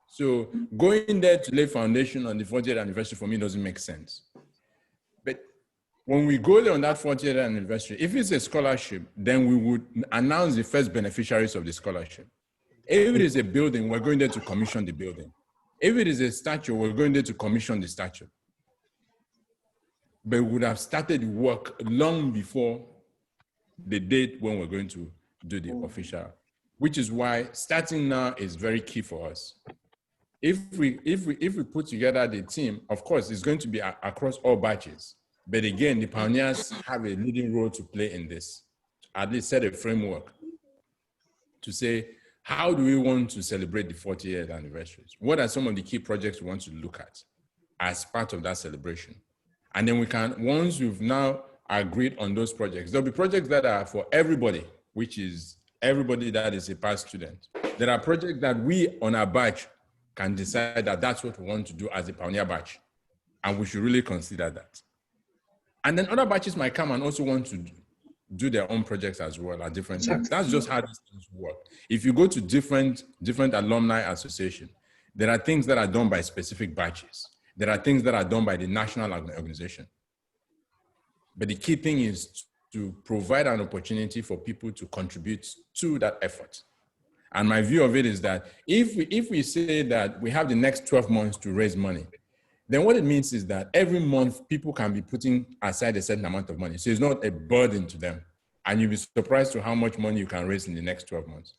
So going there to lay foundation on the 40th anniversary for me doesn't make sense. But when we go there on that 40th anniversary, if it's a scholarship, then we would announce the first beneficiaries of the scholarship. If it is a building, we're going there to commission the building. If it is a statue, we're going there to commission the statue. But we would have started work long before the date when we're going to do the official, which is why starting now is very key for us. If we put together the team, of course, it's going to be across all batches. But again, the pioneers have a leading role to play in this. At least set a framework to say, how do we want to celebrate the 40th anniversaries? What are some of the key projects we want to look at as part of that celebration? And then we can, once we've now agreed on those projects, there'll be projects that are for everybody, which is everybody that is a past student. There are projects that we on our batch can decide that that's what we want to do as a pioneer batch. And we should really consider that. And then other batches might come and also want to do their own projects as well at different times. That's just how these things work. If you go to different alumni associations, there are things that are done by specific batches. There are things that are done by the national organization. But the key thing is to provide an opportunity for people to contribute to that effort. And my view of it is that if we say that we have the next 12 months to raise money, then what it means is that every month people can be putting aside a certain amount of money. So it's not a burden to them. And you'll be surprised to how much money you can raise in the next 12 months.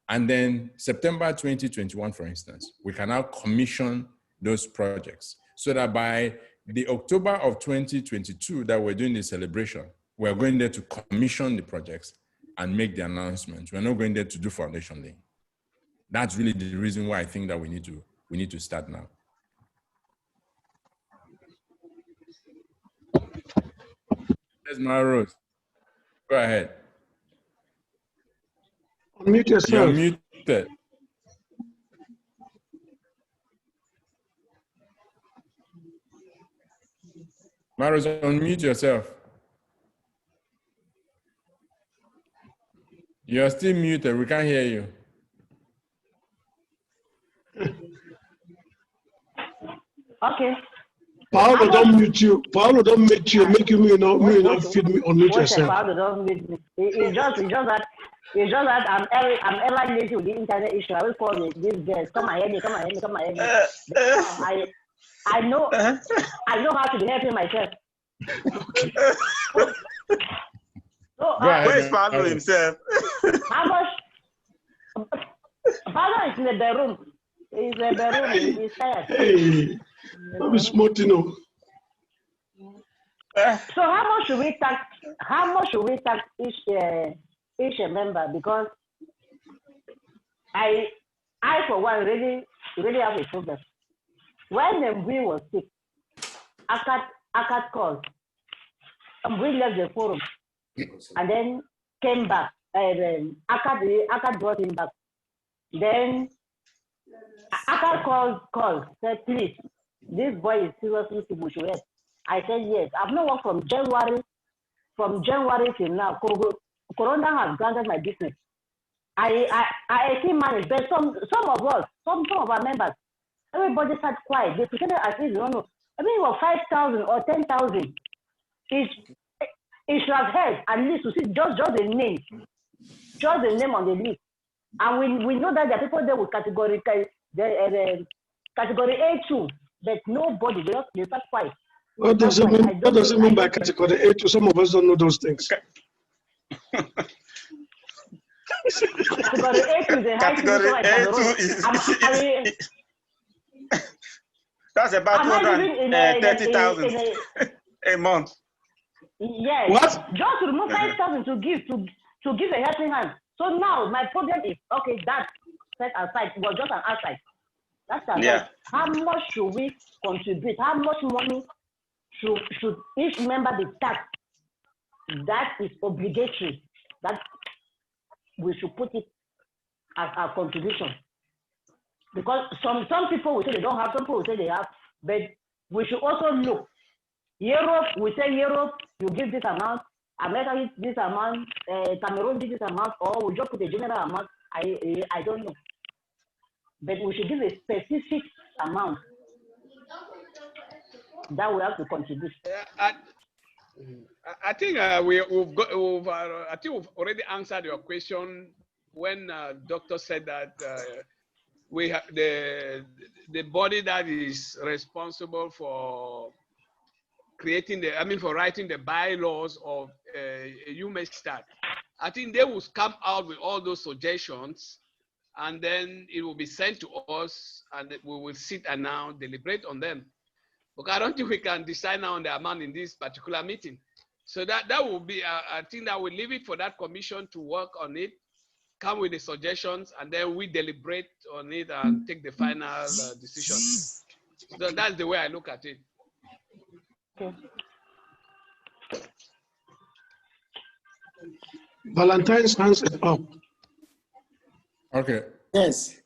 And then September 2021, for instance, we can now commission those projects so that by the October of 2022 that we're doing the celebration, we're going there to commission the projects and make the announcements. We're not going there to do foundation laying. That's really the reason why I think that we need to start now. Yes, Maros. Go ahead. Unmute yourself. You're muted. Maros, unmute yourself. You're still muted. We can't hear you. Okay. Paolo, don't mute you. Paolo, don't mute you. Make you feed me. Unmute yourself. Paolo, don't mute me. It's just that I'm ever lazy with the internet issue. I will call these guys. Come and help me. I know how to be helping myself. Okay. So, where's Paolo himself? Paolo is in the bedroom. He's in the bedroom. He's tired. Hey, I'm smart, you know. So how much should we tax each member? Because I for one really have a problem. When Mbui was sick, ACAT called. Mbui left the forum and then came back. ACAT brought him back. Then ACAT called, said, please, this boy is seriously too much work. I said, yes. I've not worked from January till now Corona has granted my business. I still manage, but some of us, some of our members, everybody sat quiet. They pretended as if you don't know. I mean, it was 5,000 or 10,000. It should have helped at least to see just the name on the list. And we know that there are people there with category A2, but nobody, they sat quiet. What does it mean by category A2? Some of us don't know those things. Category A2 is a high category A2 that's about 230,000 a month. Yes. What? Just to remove 5,000 to give a helping hand. So now my problem is, okay, that set aside was just an aside. That's aside. Yeah. How much should we contribute? How much money should each member be taxed? That is obligatory. That we should put it as our contribution. Because some people will say they don't have, some people will say they have, but we should also look. Europe, we say Europe, you give this amount, America gives this amount, Cameroon gives this amount, or we just put a general amount. I don't know. But we should give a specific amount that we have to contribute. I think we've already answered your question when doctor said that we have the body that is responsible for creating for writing the bylaws of UMESTAT. I think they will come out with all those suggestions, and then it will be sent to us, and we will sit and now deliberate on them. Because I don't think we can decide now on the amount in this particular meeting. So that will be, I think that we'll leave it for that commission to work on it, come with the suggestions, and then we deliberate on it and take the final decision. So that's the way I look at it. Okay. Valentine's hands is up. Okay. Yes.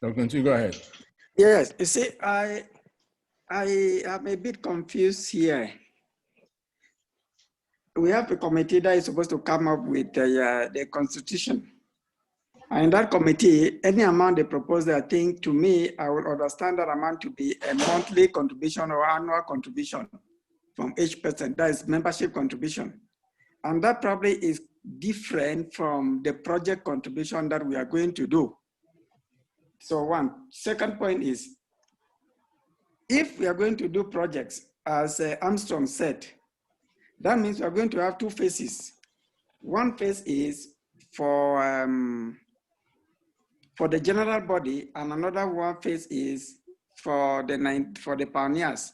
Dr. Go ahead. Yes. You see, I am a bit confused here. We have a committee that is supposed to come up with the constitution. And in that committee, any amount they propose, I think, to me, I would understand that amount to be a monthly contribution or annual contribution from each person. That is membership contribution. And that probably is different from the project contribution that we are going to do. So one. Second point is, if we are going to do projects, as Armstrong said, that means we are going to have two phases. One phase is for the general body, and another one phase is for the pioneers.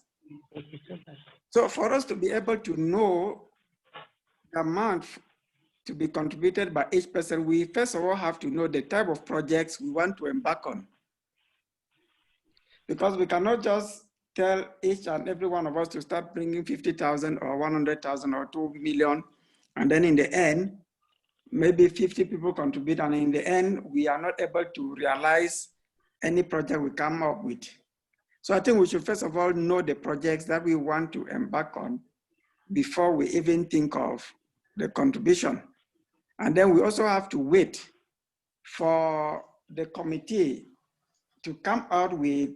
So for us to be able to know the amount to be contributed by each person, we first of all have to know the type of projects we want to embark on. Because we cannot just tell each and every one of us to start bringing 50,000 or 100,000 or 2 million, and then in the end, maybe 50 people contribute, and in the end, we are not able to realize any project we come up with. So I think we should first of all know the projects that we want to embark on before we even think of the contribution. And then we also have to wait for the committee to come out with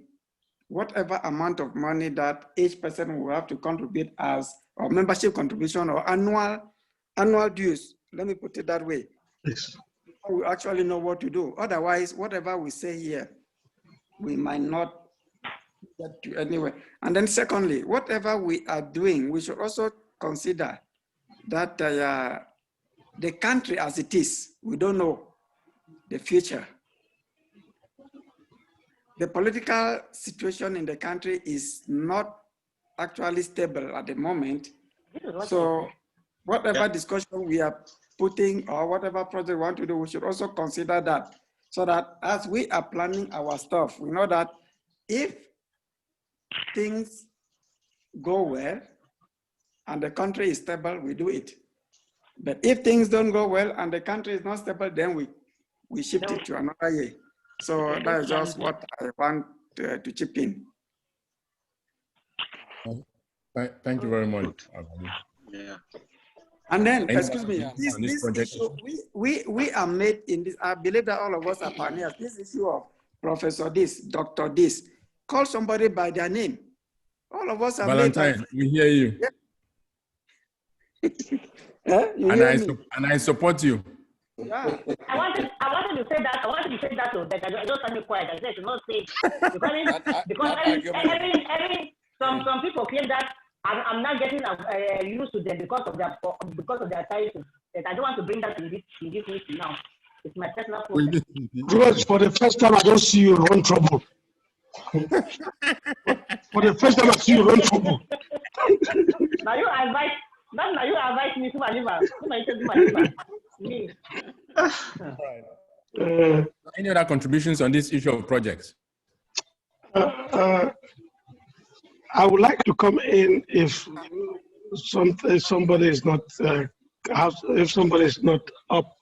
whatever amount of money that each person will have to contribute as or membership contribution or annual dues. Let me put it that way. Yes. We actually know what to do. Otherwise, whatever we say here, we might not get to anywhere. And then secondly, whatever we are doing, we should also consider that the country as it is, we don't know the future. The political situation in the country is not actually stable at the moment. So whatever discussion we are putting or whatever project we want to do, we should also consider that, so that as we are planning our stuff, we know that if things go well and the country is stable, we do it. But if things don't go well and the country is not stable, then we shift it to another year. So that is just what I want to chip in. Thank you very much. Yeah. And then, Any excuse me, on this project? issue, we are made in this, I believe that all of us are pioneers. This issue of Professor this, Dr. this, call somebody by their name. All of us are Valentine, made. we hear you. Yeah. You hear me? And I support you. Yeah. I wanted to say that. I wanted to say that to that. I just stand quiet. I said to not say because some people claim that I'm not getting used to them because of their titles. That I don't want to bring that in this meeting now. It's my personal problem. George, for the first time, I don't see you run trouble. For the first time, I see you run trouble. Now you advise me to my liver. Me. Any other contributions on this issue of projects? I would like to come in if somebody is not if somebody is not up.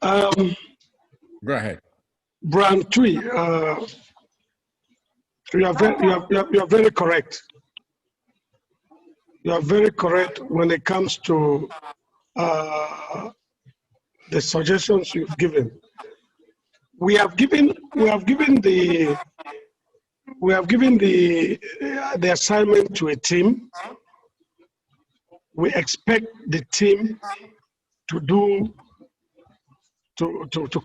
Go ahead. Brian Tui, you are very correct. You are very correct when it comes to the suggestions you've given. We have given the assignment to a team. We expect the team to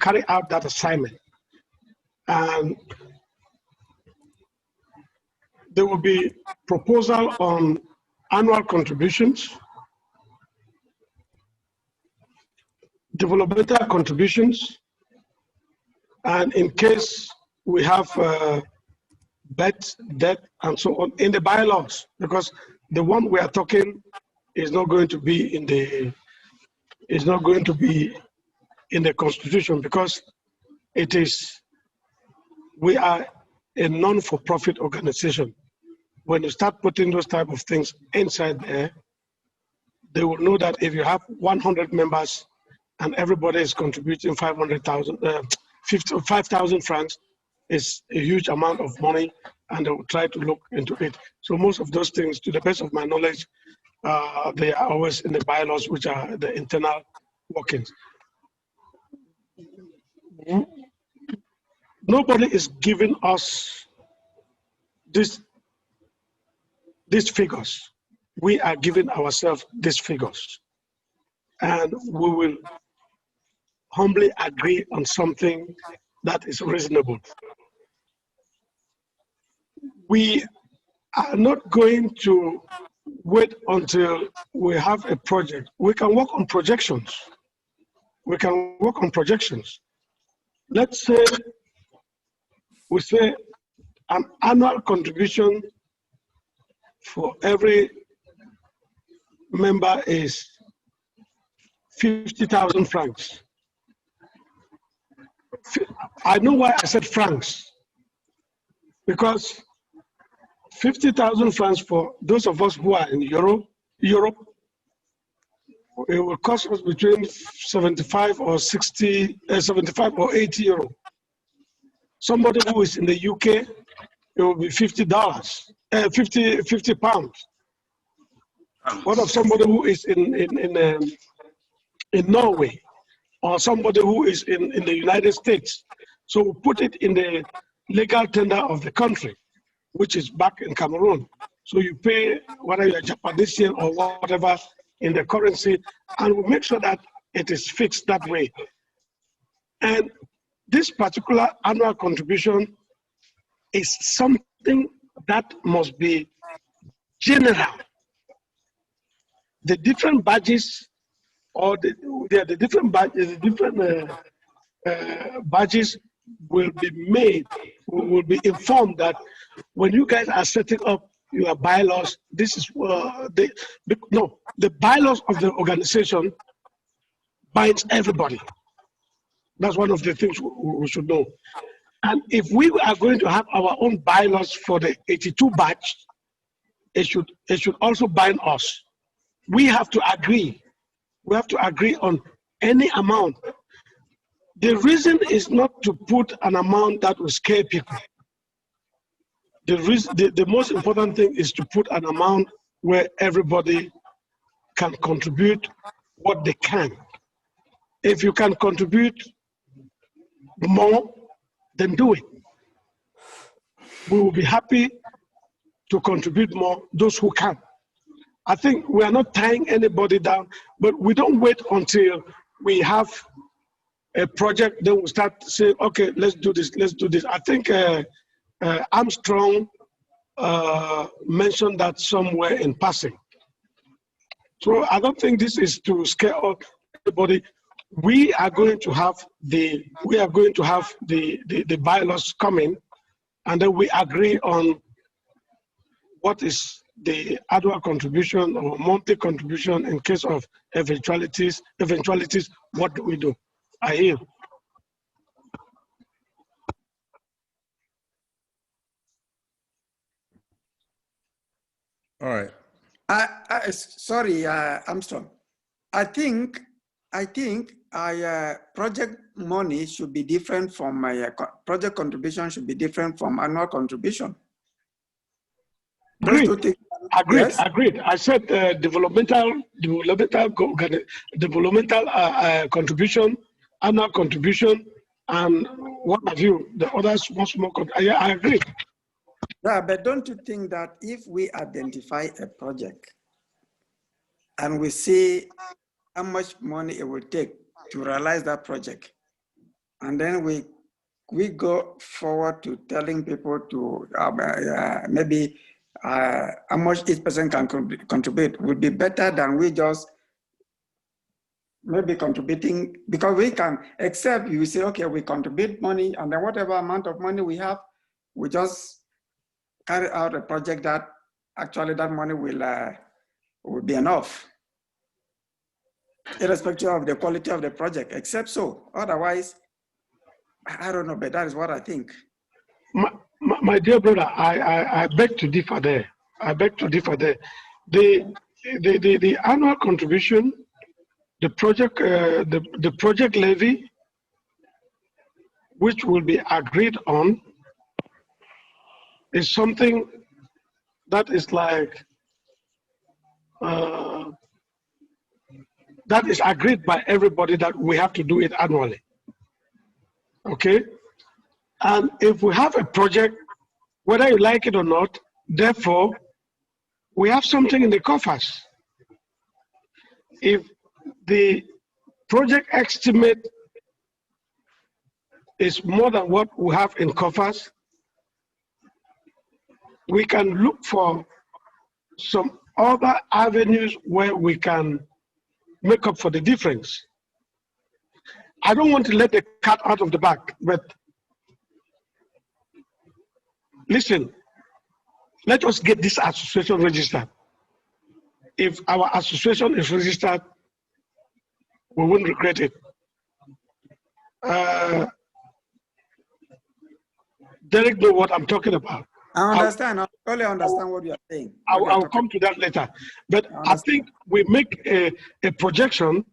carry out that assignment, and there will be proposal on annual contributions, developmental contributions, and in case we have bet, debt, and so on in the bylaws, because the one we are talking is not going to be in the Constitution, because we are a non-for-profit organization. When you start putting those type of things inside there, they will know that if you have 100 members and everybody is contributing 5,000 francs, is a huge amount of money, and they will try to look into it. So most of those things, to the best of my knowledge, they are always in the bylaws, which are the internal workings. Nobody is giving us these figures. We are giving ourselves these figures, and we will humbly agree on something that is reasonable. We are not going to wait until we have a project. We can work on projections. Let's say we say an annual contribution for every member is 50,000 francs. I know why I said francs, because 50,000 francs for those of us who are in Europe, it will cost us between 75 or 80 euro. Somebody who is in the UK, it will be $50, 50 pounds. What of somebody who is in Norway, or somebody who is in the United States? So we put it in the legal tender of the country, which is back in Cameroon. So you pay whether you're Japanese yen or whatever in the currency, and we make sure that it is fixed that way. And this particular annual contribution is something that must be general. The different badges, or the different badges will be made, will be informed that when you guys are setting up your bylaws, this is the bylaws of the organization binds everybody. That's one of the things we should know. And if we are going to have our own bylaws for the 82 batch, it should also bind us. We have to agree. We have to agree on any amount. The reason is not to put an amount that will scare people. The most important thing is to put an amount where everybody can contribute what they can. If you can contribute more, then do it. We will be happy to contribute more, those who can. I think we are not tying anybody down, but we don't wait until we have a project, then we start saying, okay, let's do this, let's do this. I think Armstrong mentioned that somewhere in passing. So I don't think this is to scare up everybody. We are going to have the bylaws coming, and then we agree on what is the annual contribution or monthly contribution in case of eventualities. What do we do? I hear. All right. Sorry, Armstrong. I think project money should be different from project contribution should be different from annual contribution. Agreed. Yes? Agreed. I said developmental contribution, annual contribution, and what have you? The others much more. I agree. Yeah, but don't you think that if we identify a project and we see how much money it will take to realize that project, and then we go forward to telling people to maybe how much each person can contribute, would be better than we just maybe contributing, because we can, except you say, okay, we contribute money, and then whatever amount of money we have, we just carry out a project that actually that money will be enough, irrespective of the quality of the project, except so. Otherwise, I don't know, but that is what I think. My dear brother, I beg to differ there. I beg to differ there. The annual contribution, the project levy, which will be agreed on, is something that is like that is agreed by everybody that we have to do it annually. Okay? And if we have a project, whether you like it or not, therefore, we have something in the coffers. If the project estimate is more than what we have in coffers, we can look for some other avenues where we can make up for the difference. I don't want to let the cat out of the bag, but listen, let us get this association registered. If our association is registered, we won't regret it. Derek knows what I'm talking about. I understand. I totally understand what you are saying. I'll come to that later. But I think we make a projection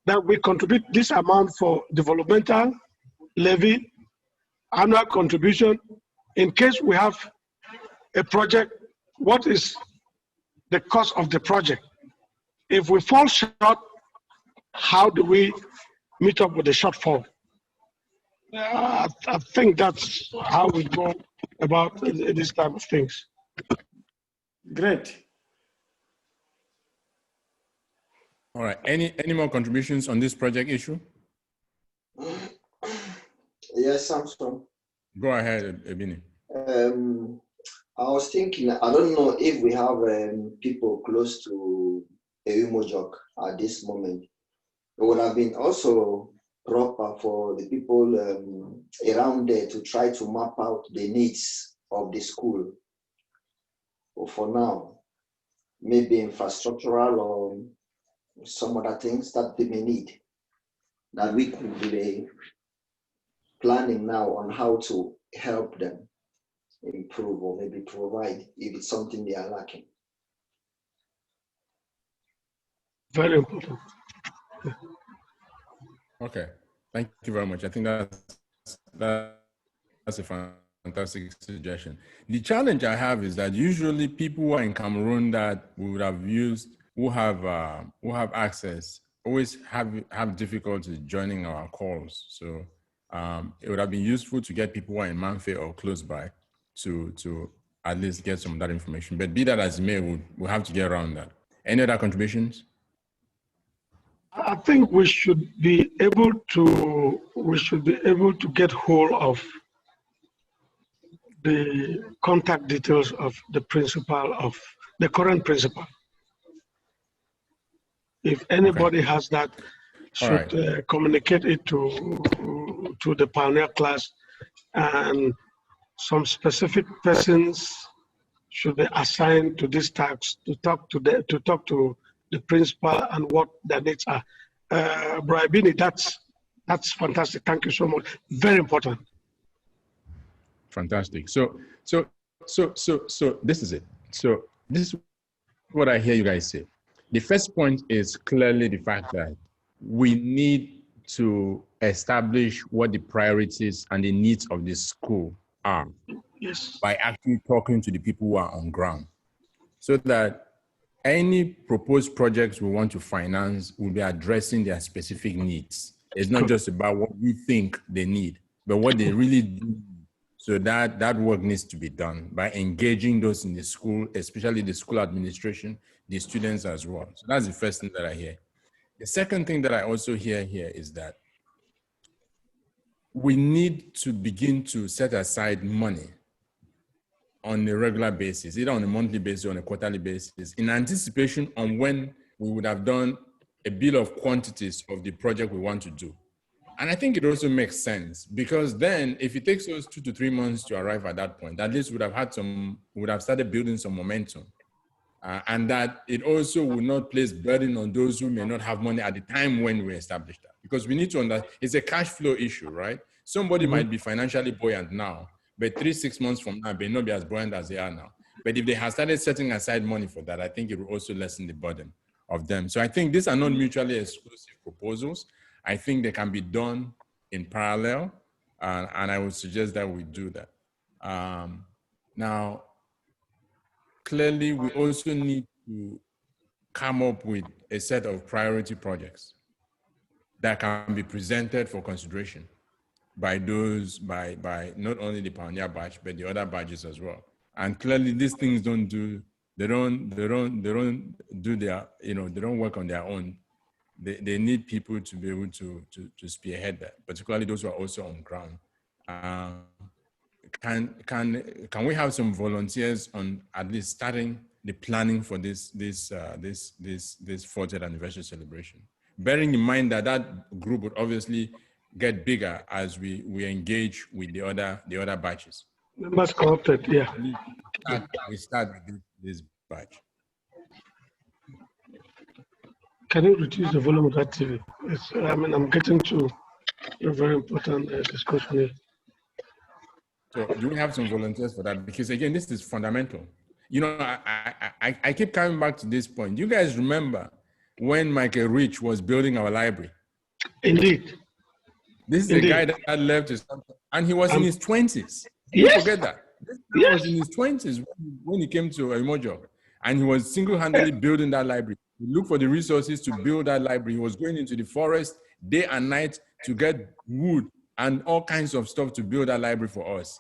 that we contribute this amount for developmental levy, annual contribution. In case we have a project, what is the cost of the project? If we fall short, how do we meet up with the shortfall? I think that's how we go about this type of things. Great. All right. Any more contributions on this project issue? Yes, Samson. Go ahead, Ebini. I was thinking, I don't know if we have people close to Eumojok at this moment. It would have been also proper for the people around there to try to map out the needs of the school. But for now, maybe infrastructural or some other things that they may need, that we could be planning now on how to help them improve or maybe provide if it's something they are lacking. Very important. Okay, thank you very much. I think that's a fantastic suggestion. The challenge I have is that usually people who are in Cameroon that we would have used, who have access always have difficulty joining our calls. So it would have been useful to get people who are in Manfe or close by to at least get some of that information. But be that as it may, we'll have to get around that. Any other contributions? I think we should be able to get hold of the contact details of the principal, of the current principal. If anybody has that, should communicate it to the pioneer class, and some specific persons should be assigned to this task to talk to the principal and what their needs are. Bribini, that's fantastic. Thank you so much. Very important. Fantastic. So this is it. So this is what I hear you guys say. The first point is clearly the fact that we need to establish what the priorities and the needs of the school are. Yes. By actually talking to the people who are on ground, so that any proposed projects we want to finance will be addressing their specific needs. It's not just about what we think they need, but what they really do. So that work needs to be done by engaging those in the school, especially the school administration, the students as well. So that's the first thing that I hear. The second thing that I also hear here is that we need to begin to set aside money on a regular basis, either on a monthly basis or on a quarterly basis, in anticipation on when we would have done a bill of quantities of the project we want to do. And I think it also makes sense, because then if it takes us 2 to 3 months to arrive at that point, at least we would have started building some momentum. And that it also will not place burden on those who may not have money at the time when we establish that. Because we need to understand, it's a cash flow issue, right? Somebody might be financially buoyant now, but 3-6 months from now, may not be as buoyant as they are now. But if they have started setting aside money for that, I think it will also lessen the burden of them. So I think these are not mutually exclusive proposals. I think they can be done in parallel, and I would suggest that we do that. Now, clearly, we also need to come up with a set of priority projects that can be presented for consideration by not only the Pioneer batch, but the other batches as well. And clearly, these things they don't work on their own. They need people to be able to spearhead that, particularly those who are also on ground. Can we have some volunteers on at least starting the planning for this 40th anniversary celebration? Bearing in mind that group would obviously get bigger as we engage with the other batches. Members corrupted, yeah. We start with this batch. Can you reduce the volume of that TV? I'm getting to a very important discussion here. So do we have some volunteers for that? Because again, this is fundamental. You know, I keep coming back to this point. You guys remember when Michael Rich was building our library? Indeed. This is a guy that left his, and he was in his 20s. Yes. Don't forget that. He was in his 20s when he came to Umoja, and he was single-handedly building that library. He looked for the resources to build that library. He was going into the forest day and night to get wood and all kinds of stuff to build that library for us.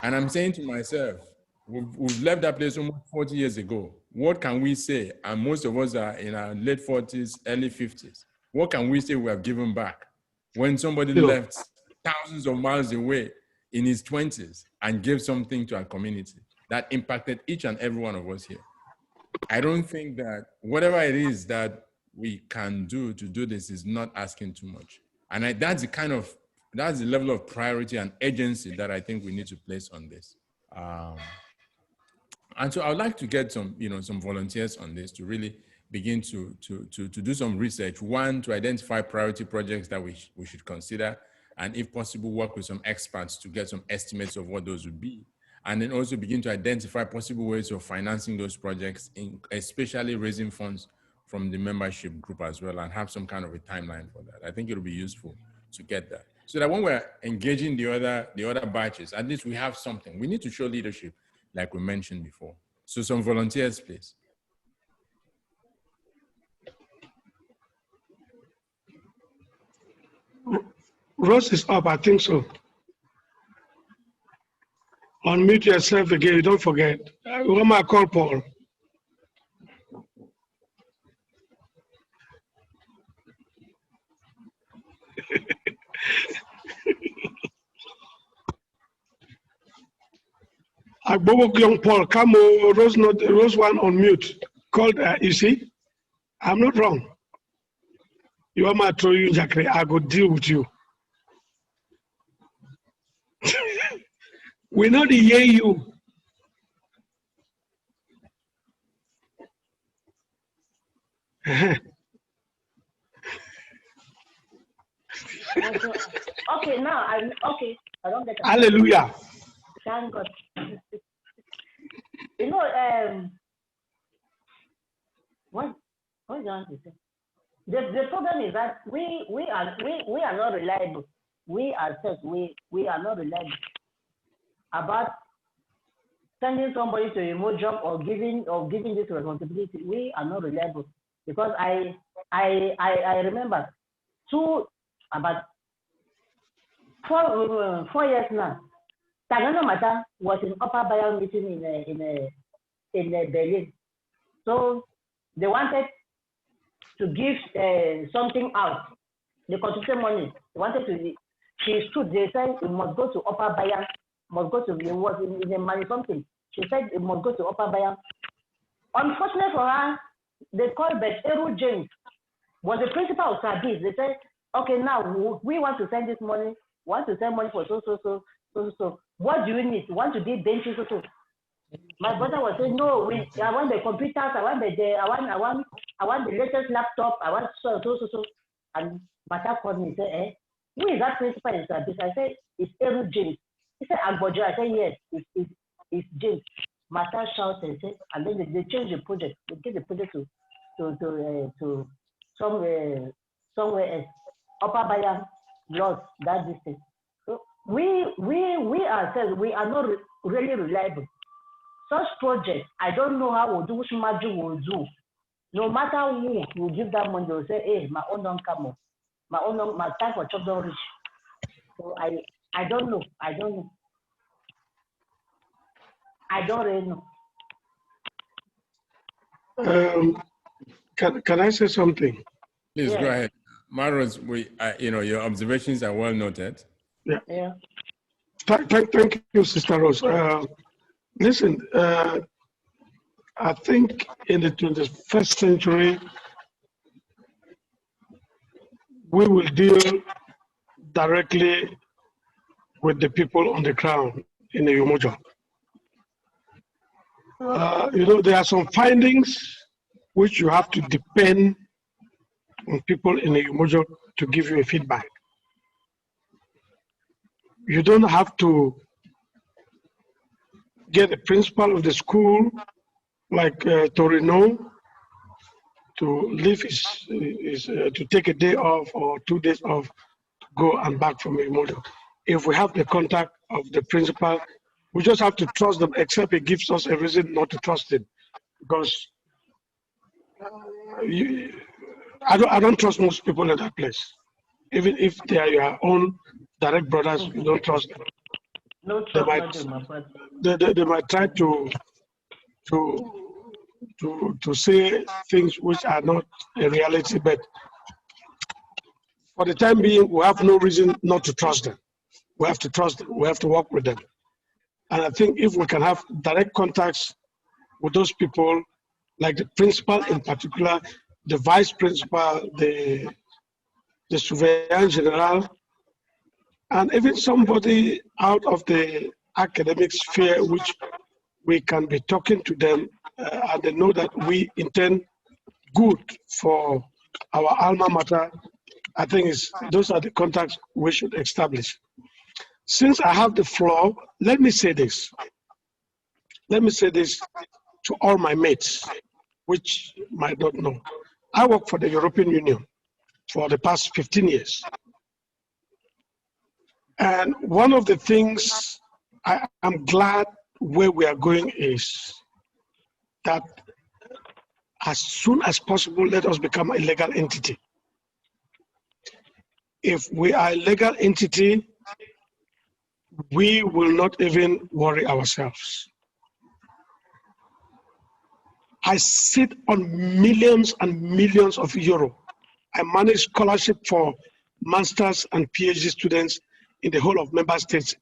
And I'm saying to myself, we've left that place almost 40 years ago. What can we say? And most of us are in our late 40s, early 50s. What can we say we have given back when somebody left thousands of miles away in his 20s and gave something to our community that impacted each and every one of us here? I don't think that whatever it is that we can do to do this is not asking too much. And that's the level of priority and agency that I think we need to place on this. And so I would like to get some volunteers on this to really begin to do some research. One, to identify priority projects that we should consider, and if possible, work with some experts to get some estimates of what those would be. And then also begin to identify possible ways of financing those projects, especially raising funds from the membership group as well, and have some kind of a timeline for that. I think it'll be useful to get that, so that when we're engaging the other batches, at least we have something. We need to show leadership, like we mentioned before. So some volunteers, please. Rose is up, I think so. Unmute yourself again, don't forget. When I call Paul. Agbobo young Paul, come on, Rose one on mute. Called, you see, I'm not wrong. You want me to throw you, Jackie? I go deal with you. We not hear you. Okay, now I'm okay. I don't get it. Hallelujah. Thank God. You know, what do you want to say? The problem is that we are not reliable. We ourselves we are not reliable about sending somebody to a remote job or giving this responsibility. We are not reliable because I remember about 4 years now. Tagano Mata was in Upper Bayern meeting in Berlin. So they wanted to give something out. The contribution money. They wanted to. She stood. They said it must go to Upper Bayern. Must go to. It was in the money something. She said it must go to Upper Bayern. Unfortunately for her, they called Eru James. Was the principal of Sadis. They said, okay, now we want to send this money. Want to send money for so. What do you need? You want to do benches so. My brother was saying, no, I want the computers, I want the latest laptop, I want so. And Mata called me and said, who is that principal in Sadis? I said, it's Eru James. He said, Agbojo. I said, yes, it's James. Mata shouted and said, and then they changed the project. They gave the project to somewhere else. Upper Bayern lost that distance. So we ourselves, we are not really reliable. Such projects, I don't know how we'll do, which magic will do. No matter who will give that money, they'll say, hey, my own don't come up. My time for chop don't reach. So I don't know. I don't really know. Can I say something? Please go ahead. Maros, your observations are well noted. Yeah. Thank you, Sister Rose. Listen, I think in the 21st century, we will deal directly with the people on the ground in the Umoja. There are some findings which you have to depend on people in the Umoja to give you a feedback. You don't have to get the principal of the school, like Torino, to leave to take a day off or 2 days off to go and back from a model. If we have the contact of the principal, we just have to trust them, except it gives us a reason not to trust him. Because I don't trust most people in that place. Even if they are your own direct brothers, you don't trust them. No trust. They might try to say things which are not a reality, but for the time being, we have no reason not to trust them. We have to trust them. We have to work with them. And I think if we can have direct contacts with those people, like the principal in particular, the vice principal, the surveillant general, and even somebody out of the academic sphere, which we can be talking to them, and they know that we intend good for our alma mater. I think those are the contacts we should establish. Since I have the floor, let me say this. Let me say this to all my mates, which might not know. I work for the European Union for the past 15 years. And one of the things I'm glad where we are going is that as soon as possible, let us become a legal entity. If we are a legal entity, we will not even worry ourselves. I sit on millions and millions of euro. I manage scholarship for masters and PhD students in the whole of member states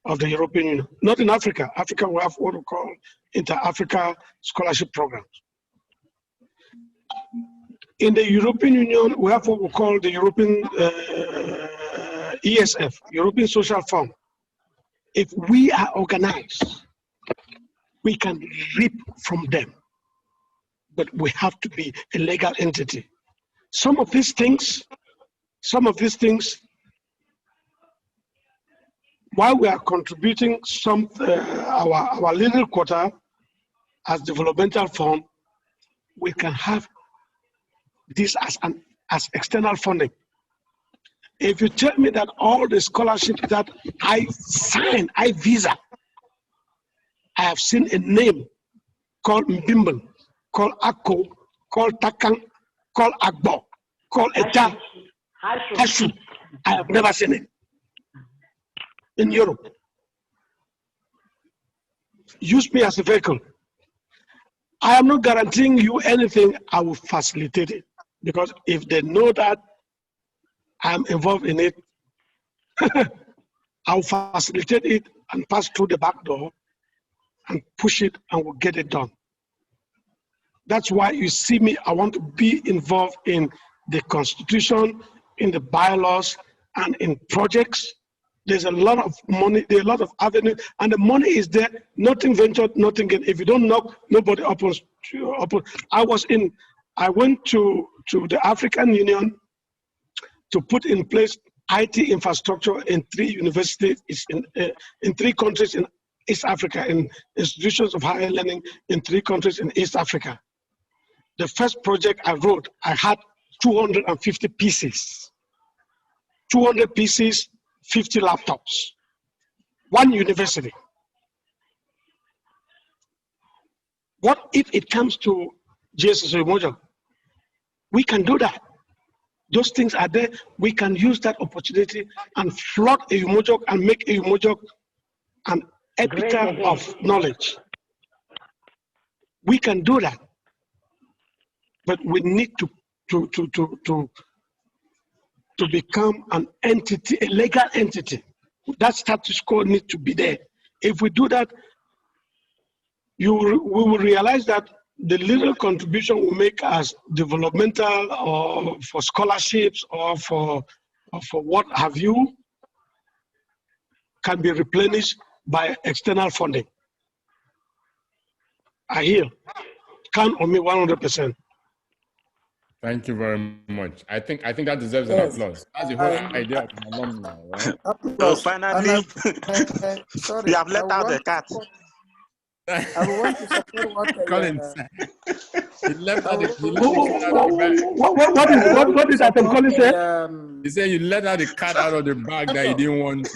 of the European Union. Not in Africa. Africa, we have what we call Inter-Africa Scholarship Programs. In the European Union, we have what we call the European ESF, European Social Fund. If we are organized, we can reap from them, but we have to be a legal entity. Some of these things, while we are contributing our little quota as developmental fund, we can have this as external funding. If you tell me that all the scholarships that I sign, I visa, I have seen a name called Mbimble, called Akko, called Takang, called Agbo, called Eta, Hashu. I have never seen it in Europe. Use me as a vehicle. I am not guaranteeing you anything. I will facilitate it, because if they know that I'm involved in it, I'll facilitate it and pass through the back door and push it, and we'll get it done. That's why you see me, I want to be involved in the constitution, in the bylaws, and in projects. There's a lot of money, there's a lot of avenues, and the money is there. Nothing ventured, nothing gained. If you don't knock, nobody opens. I went to the African Union to put in place IT infrastructure in 3 universities, in 3 countries in East Africa, in institutions of higher learning in 3 countries in East Africa. The first project I wrote, I had 250 pieces. 200 pieces, 50 laptops. 1 university. What if it comes to GSS Umoja? We can do that. Those things are there. We can use that opportunity and flood a Umoja and make a Umoja an epicenter of knowledge. We can do that, but we need to become an entity, a legal entity. That status quo needs to be there. If we do that, we will realize that the little contribution we make as developmental or for scholarships or for what have you can be replenished by external funding. I hear. Count on me 100%. Thank you very much. I think that deserves an applause. That's the whole idea of an alumni, right? So finally, sorry, you have let out the cat. I want to support what Collins. He left out the What did Atom Collins say? He said you let out the cat out of the bag that he didn't want to.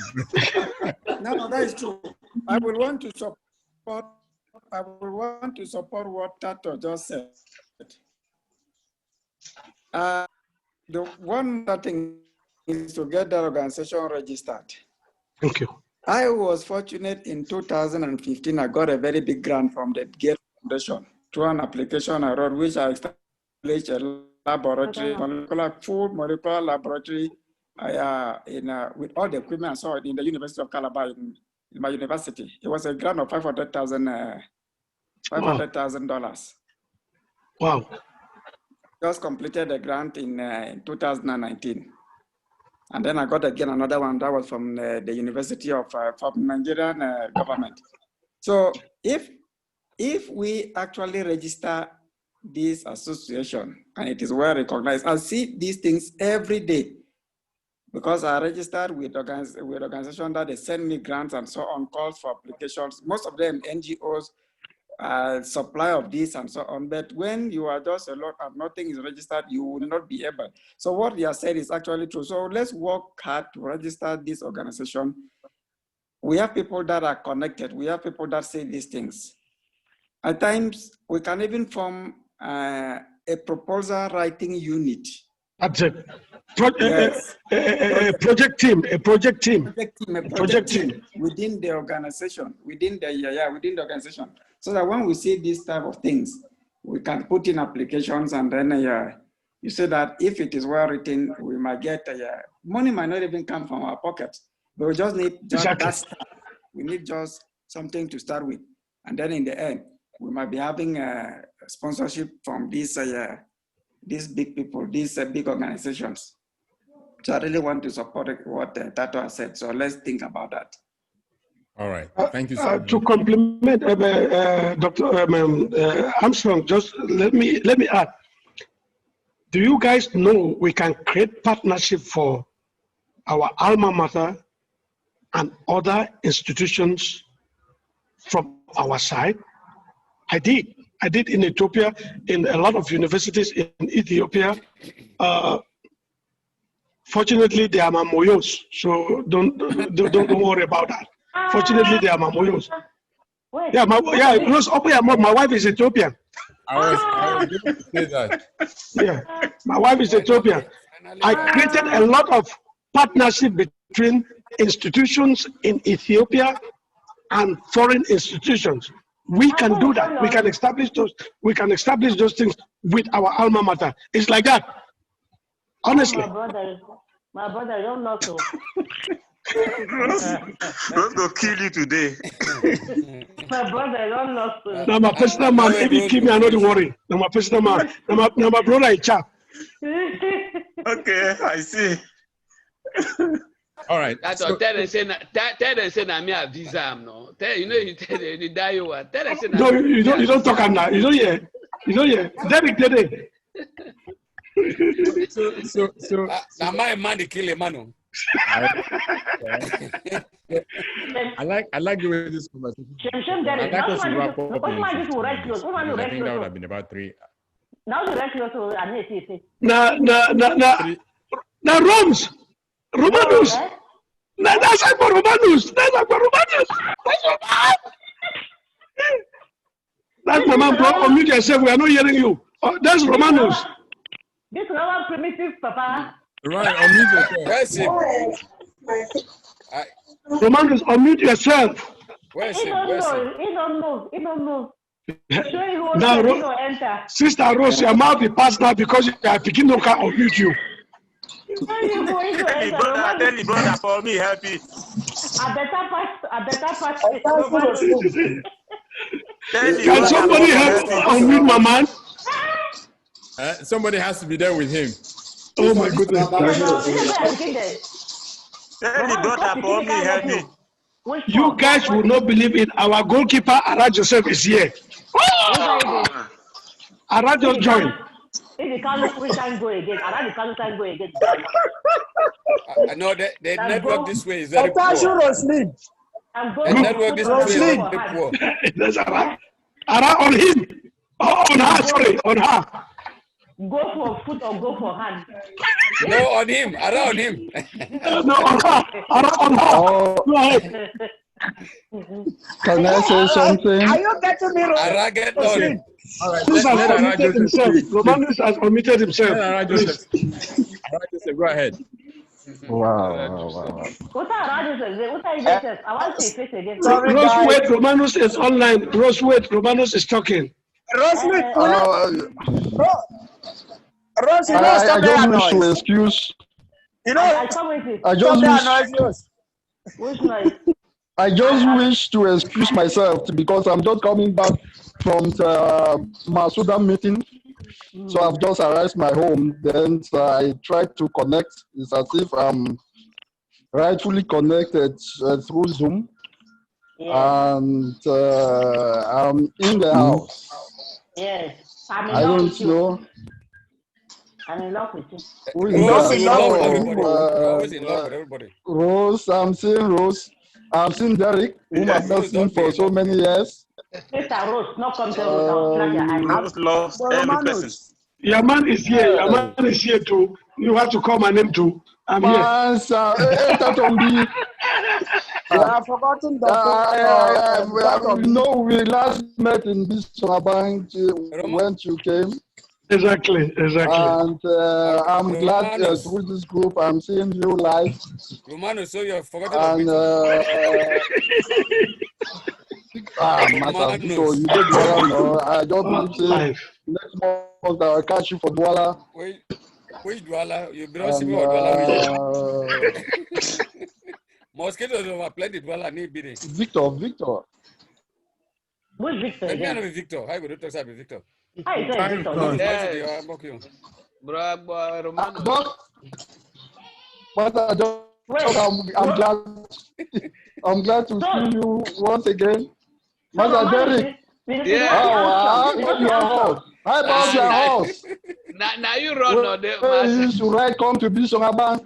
No, that is true. I will want to support what Tato just said. The one thing is to get the organization registered. Thank you. I was fortunate in 2015. I got a very big grant from the Gates Foundation through an application I wrote, which I established a laboratory, full molecular laboratory, with all the equipment I saw in the University of Calabar in my university. It was a grant of $500,000. Wow. Just completed the grant in 2019. And then I got again another one that was from the University of from Nigerian government. So if we actually register this association and it is well recognized, I see these things every day because I registered with organizations that they send me grants and so on, calls for applications. Most of them NGOs, supply of this and so on. But when you are just a lot and nothing is registered, you will not be able. So what you have said is actually true. So let's work hard to register this organization. We have people that are connected. We have people that say these things. At times, we can even form a proposal writing unit That's it. Yes. A project team. Project team within the organization, within the organization, so that when we see these type of things, we can put in applications, and then you say that if it is well written, we might get money might not even come from our pockets, but we just need that start. We need just something to start with, and then in the end, we might be having sponsorship from these big people, these big organizations. So I really want to support what Tato has said. So let's think about that. All right. Thank you so much. To compliment Dr. Armstrong, just let me add. Do you guys know we can create partnership for our alma mater and other institutions from our side? I did in Ethiopia, in a lot of universities in Ethiopia. Fortunately, they are Mamoyos, so don't worry about that. Fortunately, they are Mamoyos. Yeah, my wife is Ethiopian. I was going to say that. Yeah, my wife is Ethiopian. I created a lot of partnership between institutions in Ethiopia and foreign institutions. We can do that. We can establish those. We can establish those things with our alma mater. It's like that. Honestly. My brother, I don't know so. Rose go kill you today. My brother, I don't know so. Now my personal man, if you kill me, I know the worry. Now my personal man, now my brother is chap. Okay, I see. All right. That's what tell them say na me a visa no. You tell the die you what. Tell them say no, you don't talk now. You don't hear. Derek did it. So now my man they kill a man. I like the way this conversation. I like us to wrap up. I think that would have been about 3. Now the rest of I see. Now Romanus. That's like for Romanus. That's my man, bro. Unmute yourself. We are not hearing you. That's Romanus. This is our primitive papa. Right, unmute yourself. Romanus, unmute yourself. He don't know. Now, Sister Rose, your mouth is passed now because you are picking no car unmute you. Tell the brother for me, help me. I better pass. Can somebody help unmute my man? Somebody has to be there with him. Oh my goodness. Tell the brother for me, help me. You guys will not believe it. Our goalkeeper, Ara Joseph, is here. Ara just joined. If the Carlos can go again, Ara the Carlos can go again. I know the network this way is very poor. The network this way is very poor. There's Ara on him. On her, sorry, on her. Go for foot or go for hand? No, on him. Ara on him. No, on her. Ara on her. Go ahead. Can I say something? Are you getting me wrong? Ara get on him. All right, Bruce has omitted himself. Romanus has omitted himself. Ara Joseph, go ahead. Wow. What are you Joseph? I want to say again. Rose, wait, Romanus is online. Rose, wait, Romanus is talking. Rose, I just wish to excuse. I just wish to excuse myself because I'm just coming back from the Masuda meeting. So I've just arrived my home. Then I tried to connect. It's as if I'm rightfully connected through Zoom. And I'm in the house. Yes. I don't know. I'm in love with you. Always in love with everybody. Rose, I'm seeing Rose. I've seen Derek, whom I've not seen for so many years. Sister Rose, not come to Rose loves every person. Your man is here. Your man is here too. You have to call my name too. I'm here. I have forgotten we last met in this bank when you came. Exactly. And I'm glad through this group I'm seeing you live. Romano, so you're forgotten And Master Vito, you did well. No, I don't believe so. Next month I'll catch you for Douala. Which Douala? You don't see me or Douala. Mosquitoes over plenty Douala need be. Victor. Who's Victor? Let me know Victor. How would you talk about Victor? Hi, Victor. Yes. Bravo, Romano. But I'm glad to see you once again. Master Derek. Yeah. Your house. How about your house? Now you run on them. You should write contribution about.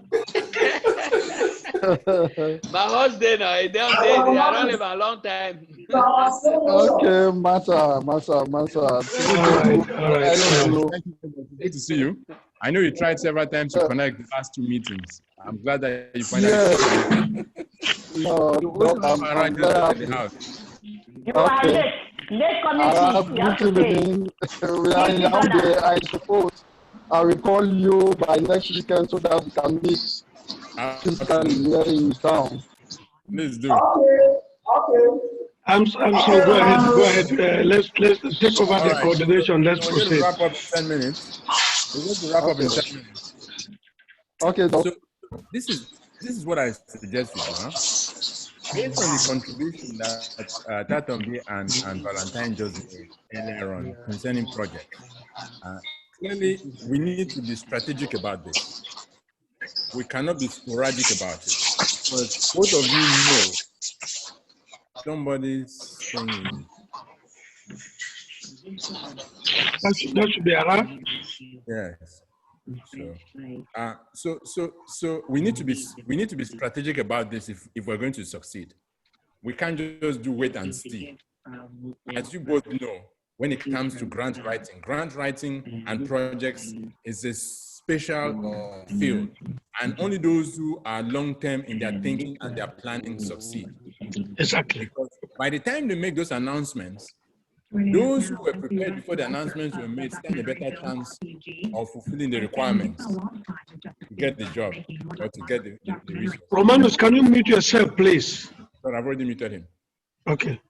My house there now, they are running for a long time. Okay, Master. All right. Good to see you. I know you tried several times to connect the last 2 meetings. I'm glad that you finally. You are late. Late coming. I suppose I will call you by next weekend so that we can meet physically here in town. Please do. Okay. I'm so go ahead. Let's take over the coordination. Let's proceed. We're going to wrap up in 10 minutes. We're going to wrap up in 10 minutes. Okay. So this is what I suggest you do, huh? Based on the contribution that Tatombi and Valentine just made earlier on concerning projects, clearly we need to be strategic about this. We cannot be sporadic about it. Because both of you know somebody's saying that should be around. yes. So we need to be strategic about this if we're going to succeed. We can't just do wait and see. As you both know, when it comes to grant writing and projects is a special field, and only those who are long-term in their thinking and their planning succeed. Exactly. Because by the time they make those announcements, those who were prepared before the announcements were made stand a better chance of fulfilling the requirements to get the job or to get the resource. Romanus, can you mute yourself, please? But I've already muted him. Okay.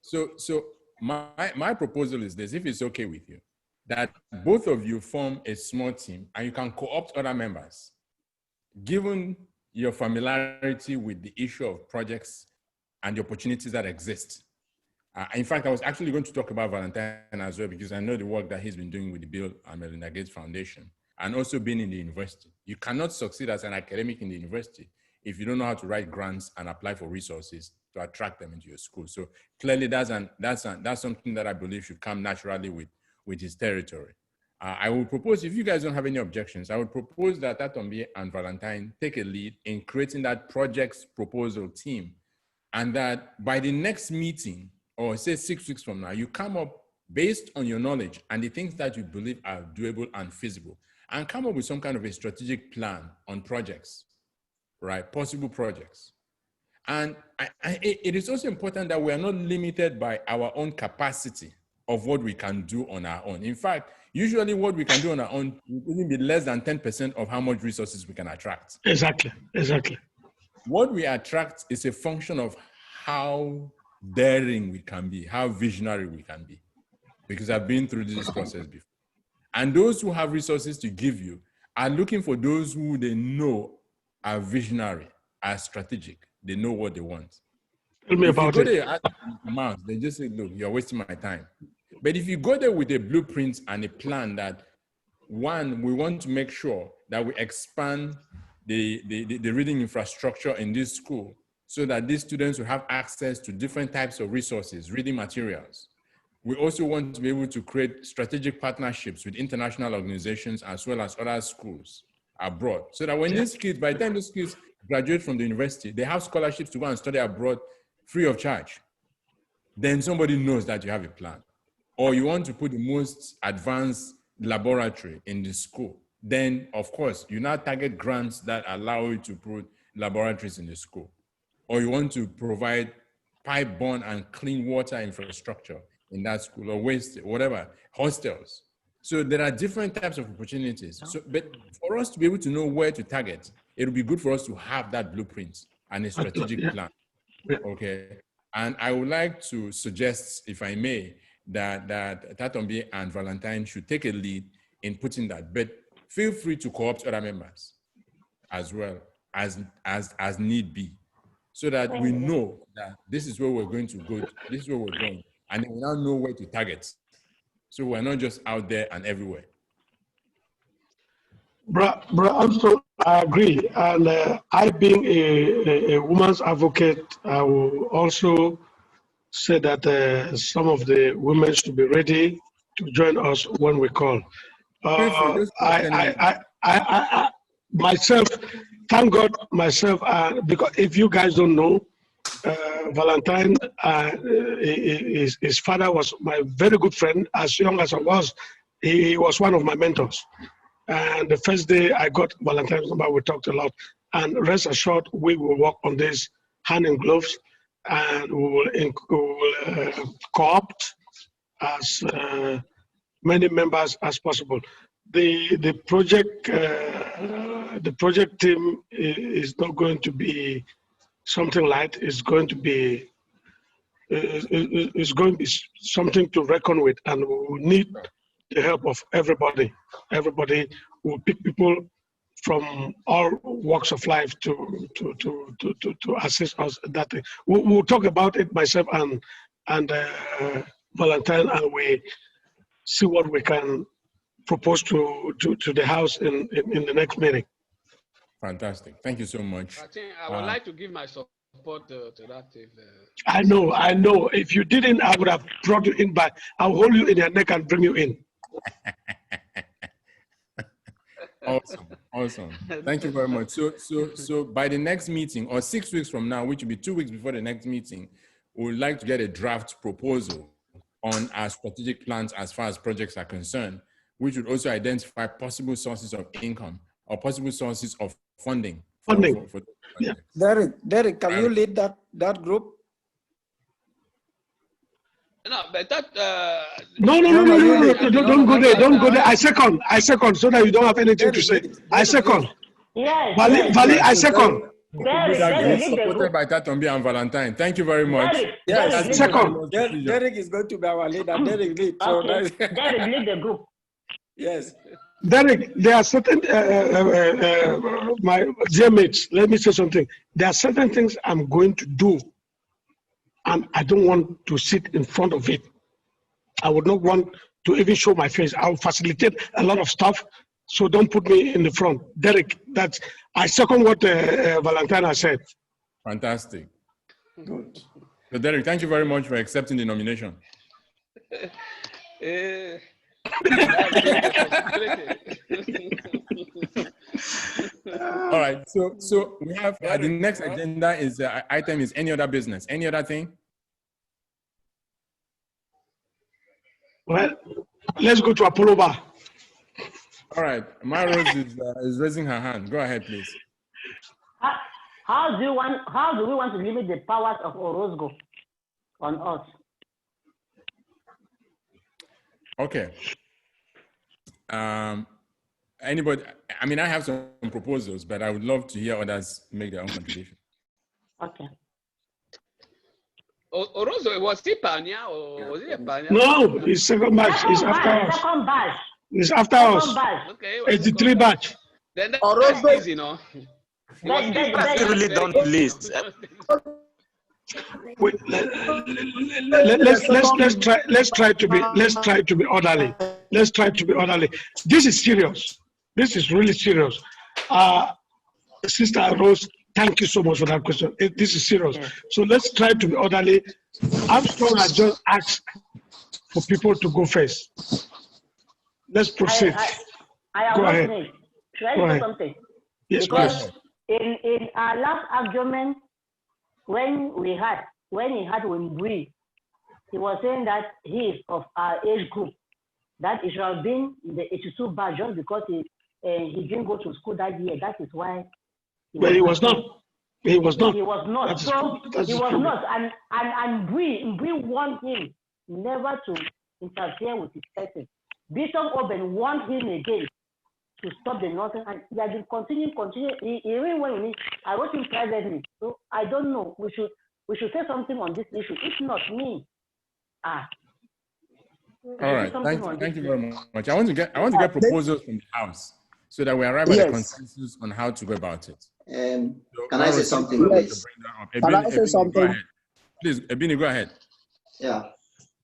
So my proposal is this, if it's okay with you, that both of you form a small team and you can co-opt other members. Given your familiarity with the issue of projects and the opportunities that exist. In fact, I was actually going to talk about Valentine as well, because I know the work that he's been doing with the Bill and Melinda Gates Foundation and also being in the university. You cannot succeed as an academic in the university if you don't know how to write grants and apply for resources to attract them into your school. So clearly that's something that I believe should come naturally with his territory. I would propose, if you guys don't have any objections, I would propose that Tatombi and Valentine take a lead in creating that projects proposal team, and that by the next meeting, or say 6 weeks from now, you come up based on your knowledge and the things that you believe are doable and feasible, and come up with some kind of a strategic plan on projects, right? Possible projects. And it is also important that we are not limited by our own capacity of what we can do on our own. In fact, usually what we can do on our own will even be less than 10% of how much resources we can attract. Exactly. What we attract is a function of how daring we can be, how visionary we can be, because I've been through this process before. And those who have resources to give you are looking for those who they know are visionary, are strategic, they know what they want. Tell me about it. They just say, look, you're wasting my time. But if you go there with a blueprint and a plan that, one, we want to make sure that we expand the reading infrastructure in this school so that these students will have access to different types of resources, reading materials. We also want to be able to create strategic partnerships with international organizations as well as other schools abroad, so that when these kids, by the time these kids graduate from the university, they have scholarships to go and study abroad free of charge. Then somebody knows that you have a plan. Or you want to put the most advanced laboratory in the school. Then, of course, you now target grants that allow you to put laboratories in the school. Or you want to provide pipe-borne and clean water infrastructure in that school, or waste, whatever, hostels. So there are different types of opportunities. So, but for us to be able to know where to target, it would be good for us to have that blueprint and a strategic plan. Okay. And I would like to suggest, if I may, that Tatombi and Valentine should take a lead in putting that, but feel free to co-opt other members as well as need be, so that we know that this is where we're going to go, this is where we're going, and we now know where to target. So we're not just out there and everywhere. Bro, Armstrong, I agree. And I, being a woman's advocate, I will also say that some of the women should be ready to join us when we call. Myself, thank God, myself, because if you guys don't know, Valentine, his father was my very good friend. As young as I was, he was one of my mentors. And the first day I got Valentine's number, we talked a lot. And rest assured, we will work on this hand in gloves, and we will co-opt as many members as possible. The project team is not going to be something light. It's going to be something to reckon with, and we will need the help of everybody. Everybody will pick people from all walks of life to assist us. That we'll talk about it, myself and Valentine, and we see what we can propose to the House in the next meeting. Fantastic. Thank you so much. I think I would like to give my support to that. I know. If you didn't, I would have brought you in, but I'll hold you in your neck and bring you in. Awesome. Thank you very much. So by the next meeting, or 6 weeks from now, which will be 2 weeks before the next meeting, we would like to get a draft proposal on our strategic plans as far as projects are concerned, which would also identify possible sources of income or possible sources of funding. Yeah. Derek, can you lead that group? No, but that. No, don't go there. Don't go there. I second, so that you don't have anything to say. I second. Yes. Vali, I second. Supported by Tatombi and Valentine. Thank you very much. Yes, second. Derek is going to be our leader. Derek lead. So Derek lead the group. Yes. Derek, there are certain, my dear mates, let me say something. There are certain things I'm going to do, and I don't want to sit in front of it. I would not want to even show my face. I'll facilitate a lot of stuff, so don't put me in the front. Derek, I second what Valentine has said. Fantastic. Good. So Derek, thank you very much for accepting the nomination. All right, so we have the next agenda is item is any other business. Any other thing? Well, let's go to Apollo Bar. All right, Rose is raising her hand. Go ahead, please. How do we want to limit the powers of Orozco on us? Okay. Anybody? I mean, I have some proposals, but I would love to hear others make their own contribution. Okay. Orozco, was he Panya or was he a Panya? No, it's second batch. It's after us. Second batch. It's after us. Okay. 83 batch. Then that's easy, no? I really don't list. Wait, let's try to be orderly. Let's try to be orderly. This is serious. This is really serious. Sister Rose, thank you so much for that question. This is serious. So let's try to be orderly. Armstrong has just asked for people to go first. Let's proceed. Go ahead. Should I say something? Yes, because in our last argument, when he had Wimbui, he was saying that he is of our age group, that it should have been the 82 batch just because he didn't go to school that year. That is why. But he was not. He was not. He was not. He was not. And Mbui warned him never to interfere with his person. Bishop Oben warned him again to stop the nonsense, and he has been continuing. He even went with me. I wrote him privately. So I don't know. We should say something on this issue. If not me, all right. Thank you very much. I want to get proposals from the House so that we arrive at a consensus on how to go about it. Can I say something? Please? Can I say something? Go ahead. Please, Ebini, go ahead. Yeah.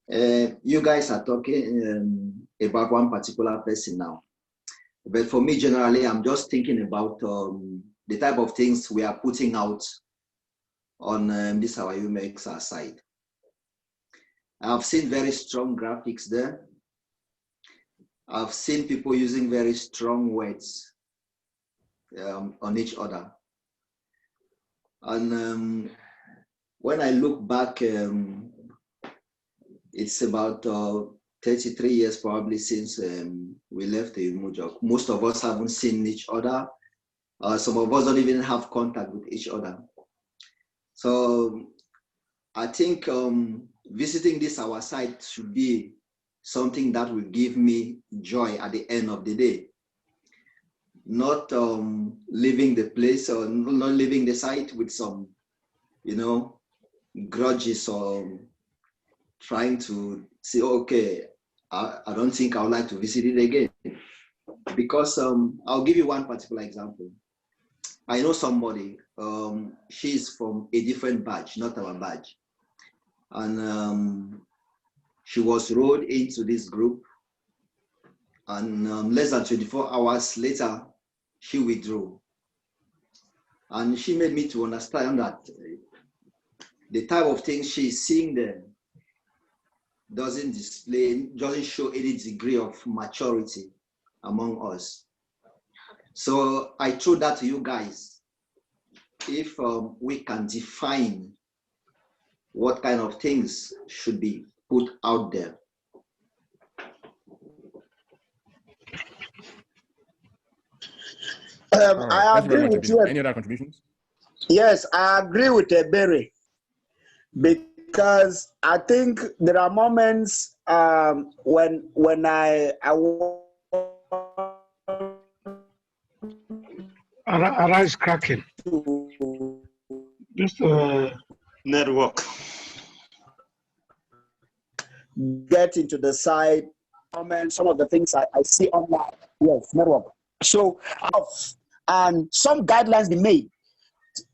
You guys are talking about one particular person now. But for me, generally, I'm just thinking about the type of things we are putting out on this our UMEX side. I've seen very strong graphics there. I've seen people using very strong words on each other. And when I look back, it's about 33 years probably since we left the UMUJOC. Most of us haven't seen each other. Some of us don't even have contact with each other. So I think visiting this our site should be something that will give me joy at the end of the day. Not leaving the place or not leaving the site with some, grudges or trying to say, okay, I don't think I would like to visit it again. Because I'll give you one particular example. I know somebody, she's from a different badge, not our badge. And she was rolled into this group. And less than 24 hours later, she withdrew. And she made me to understand that the type of things she's seeing there doesn't show any degree of maturity among us. So I throw that to you guys. If we can define what kind of things should be put out there. Right. I agree with you. Any other contributions? Yes, I agree with Berry, because I think there are moments when I Arise cracking. Just network. Get into the site, comment some of the things I see online. Yes, network. So, and some guidelines be made.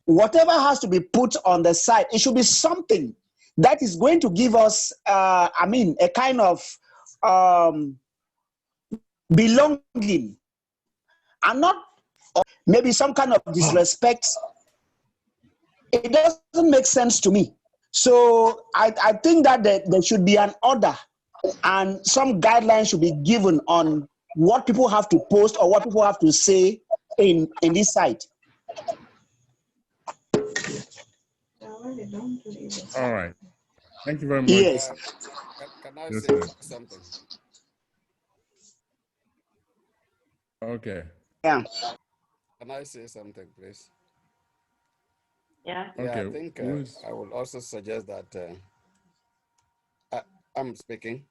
Whatever has to be put on the site, it should be something that is going to give us, a kind of belonging, and not maybe some kind of disrespect. It doesn't make sense to me. So I think that there should be an order and some guidelines should be given on what people have to post or what people have to say in this site. All right. Thank you very much. Yes. Can I say something? Okay. Yeah. Can I say something, please? Yeah. Yeah, Okay. I think I will also suggest that I'm speaking.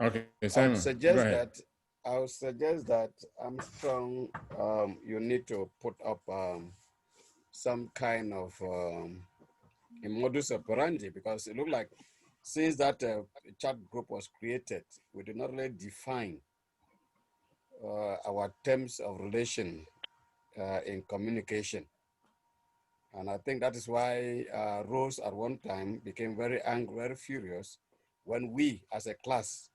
Okay, Simon. I would suggest that Armstrong, you need to put up some kind of a modus operandi, because it looked like since that chat group was created, we did not really define our terms of relation in communication. And I think that is why Rose at one time became very angry, very furious when we as a class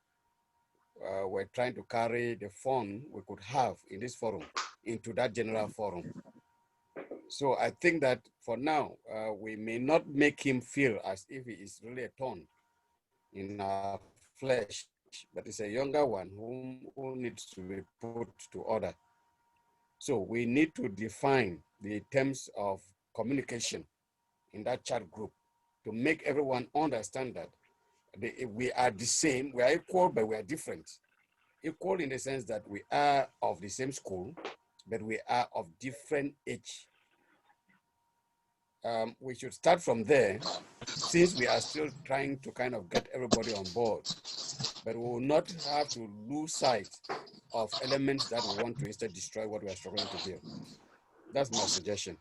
were trying to carry the fun we could have in this forum into that general forum. So I think that for now, we may not make him feel as if he is really a thorn in our flesh, but it's a younger one who needs to be put to order. So we need to define the terms of communication in that chat group to make everyone understand that we are the same, we are equal, but we are different. Equal in the sense that we are of the same school, but we are of different age. we should start from there, since we are still trying to kind of get everybody on board. But we will not have to lose sight of elements that we want to instead destroy what we are struggling to build. That's my suggestion.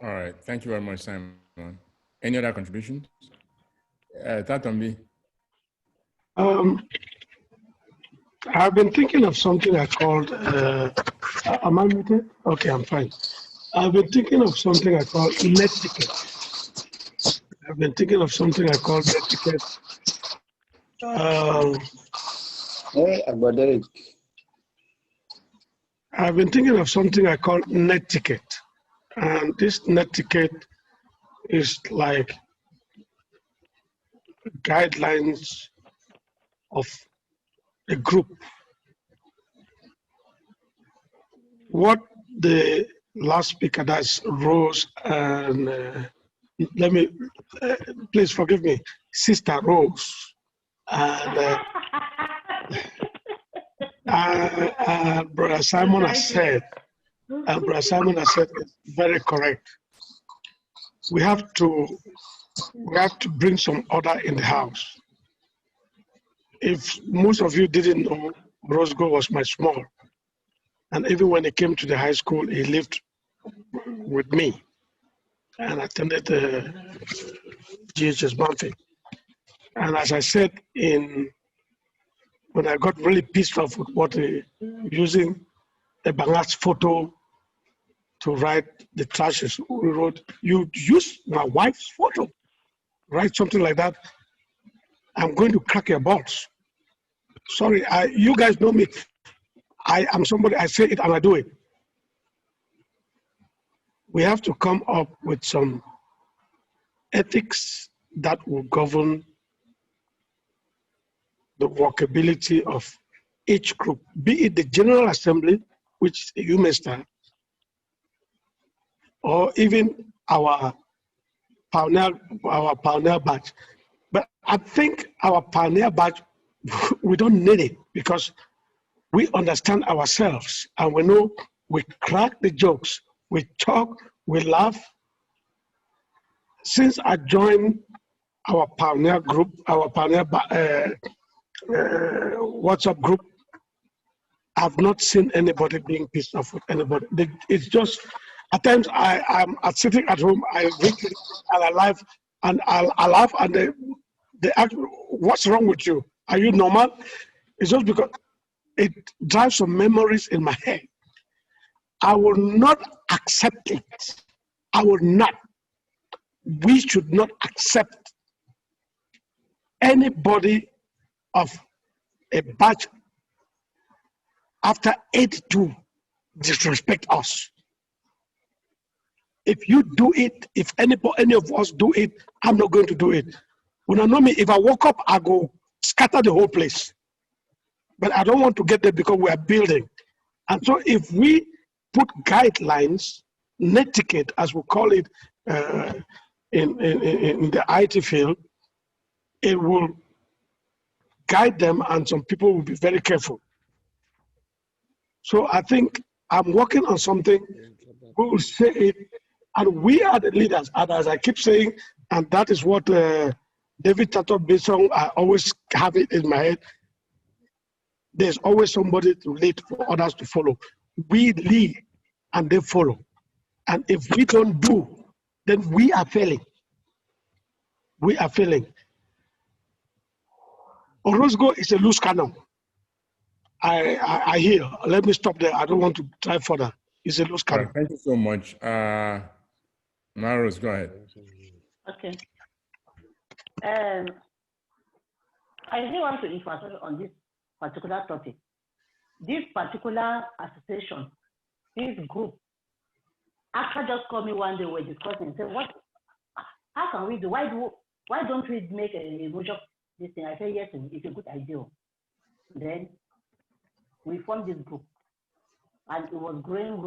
All right. Thank you very much, Simon. Any other contributions? Tatombi. I've been thinking of something I called, am I muted? Okay, I'm fine. I've been thinking of something I call netiquette. I've been thinking of something I call netiquette. I've been thinking of something I call netiquette. And this netiquette is like guidelines of a group. What the last speaker, that's Rose, and let me, please forgive me, Sister Rose, and Brother Simon has said, is very correct. We have to bring some order in the house. If most of you didn't know, Roscoe was my small. And even when he came to the high school, he lived with me and attended the GHS Banfi. And as I said, when I got really pissed off with what using a Bangat's photo to write the trashes, we wrote, you use my wife's photo, write something like that, I'm going to crack your balls. Sorry, you guys know me. I am somebody, I say it and I do it. We have to come up with some ethics that will govern the workability of each group, be it the General Assembly, which you may start, or even our pioneer batch. But I think our pioneer batch, we don't need it because we understand ourselves and we know we crack the jokes, we talk, we laugh. Since I joined our pioneer group, our pioneer WhatsApp group, I've not seen anybody being pissed off with anybody. It's just, at times I'm sitting at home, I read it and I laugh and I laugh and they ask, what's wrong with you? Are you normal? It's just because it drives some memories in my head. I will not accept it. I will not. We should not accept anybody of a batch after 82 disrespect us. If you do it, if any of us do it, I'm not going to do it. When I know me, if I woke up, I go scatter the whole place. But I don't want to get there because we are building. And so if we put guidelines, netiquette, as we call it in the IT field, it will guide them and some people will be very careful. So I think I'm working on something, we will say it, and we are the leaders. And as I keep saying, and that is what David Tato Besong, I always have it in my head, there's always somebody to lead for others to follow. We lead and they follow. And if we don't do, then we are failing. We are failing. Orozco is a loose cannon. I hear. Let me stop there. I don't want to try further. It's a loose cannon. Right, thank you so much. Maros, go ahead. Okay. I really want to emphasize on this particular topic. This particular association, this group, after just called me one day, we're discussing and said, how can we do? Why don't we make a major this thing? I said, yes, it's a good idea. Then we formed this group and it was growing.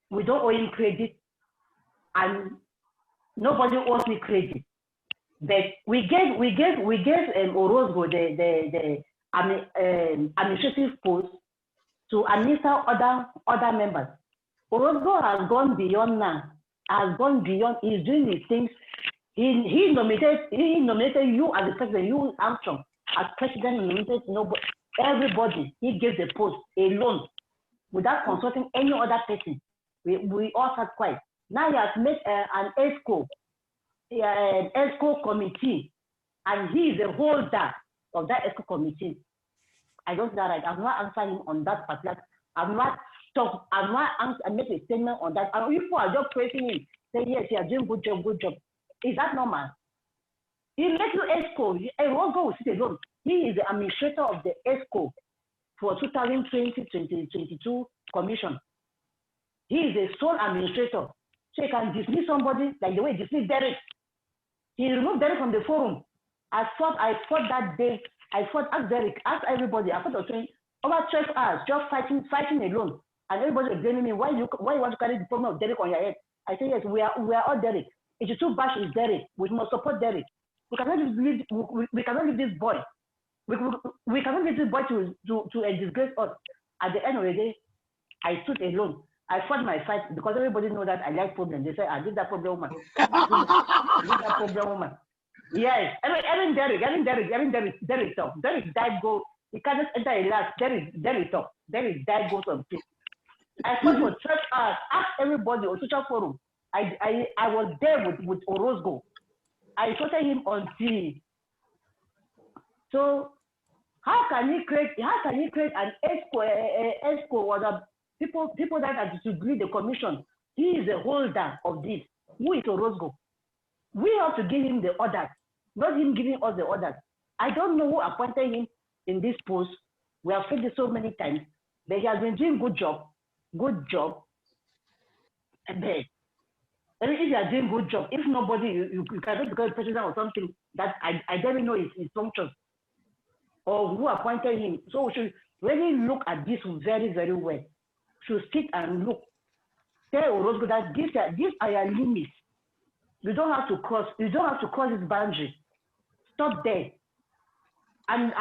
We don't owe him credit and nobody owes me credit. But we gave Orozco the administrative post to administer other members. Orozco has gone beyond now. Has gone beyond. He's doing these things. He nominated you as the president. You Armstrong as president nominated nobody. Everybody. He gave the post alone without consulting any other person. We all sat quiet. Now he has made an ESCO committee, and he is the holder of that ESCO committee. I don't know that right. I'm not answering him on that particular. I'm not I make a statement on that. And people are just praising him, saying yes, you are doing good job, good job. Is that normal? He makes you ESCO. A Orozco will sit alone. He is the administrator of the ESCO for 2020-2022 commission. He is the sole administrator. So he can dismiss somebody like the way he dismissed Derek. He removed Derek from the forum. I fought that day. Ask Derek, ask everybody. I fought over 12 hours, just fighting alone. And everybody was blaming me, why you want to carry the problem of Derek on your head? I say, yes, we are all Derek. If you too bash is Derek, we must support Derek. We cannot leave this boy. We cannot leave this boy to disgrace us. At the end of the day, I stood alone. I fought my fight because everybody knows that I like problems. They say, I did that problem woman. Yes, even Derek talk. Derek died go. He can't just enter a last. Derek talk. Derek died go some place. I fought for 12 hours. Ask everybody on social forum. I was there with Orozco. I supported him on TV. So how can he create an ESCO or the people that are to agree the commission? He is the holder of this. Who is Orozco? We have to give him the orders, not him giving us the orders. I don't know who appointed him in this post. We have said this so many times, but he has been doing good job. And then, if you are doing good job, if nobody, you cannot become president or something that I don't know his functions or who appointed him. So we should really look at this very, very well. Should sit and look. Tell Orozco that these are your limits. You don't have to cross this boundary. Stop there. And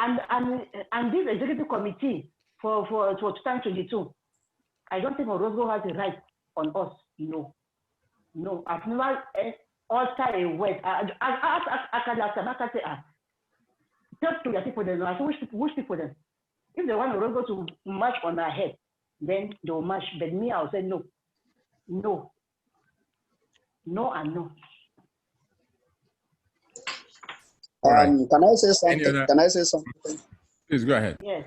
this executive committee for 2022, I don't think Orozco has the right on us. No. I've never altered a word. I say, talk to your people then. I say, which people then? If they want Orozco to march on our head, then they'll march. But me, I'll say no. No and no. Right. Can I say something? Please go ahead. Yes.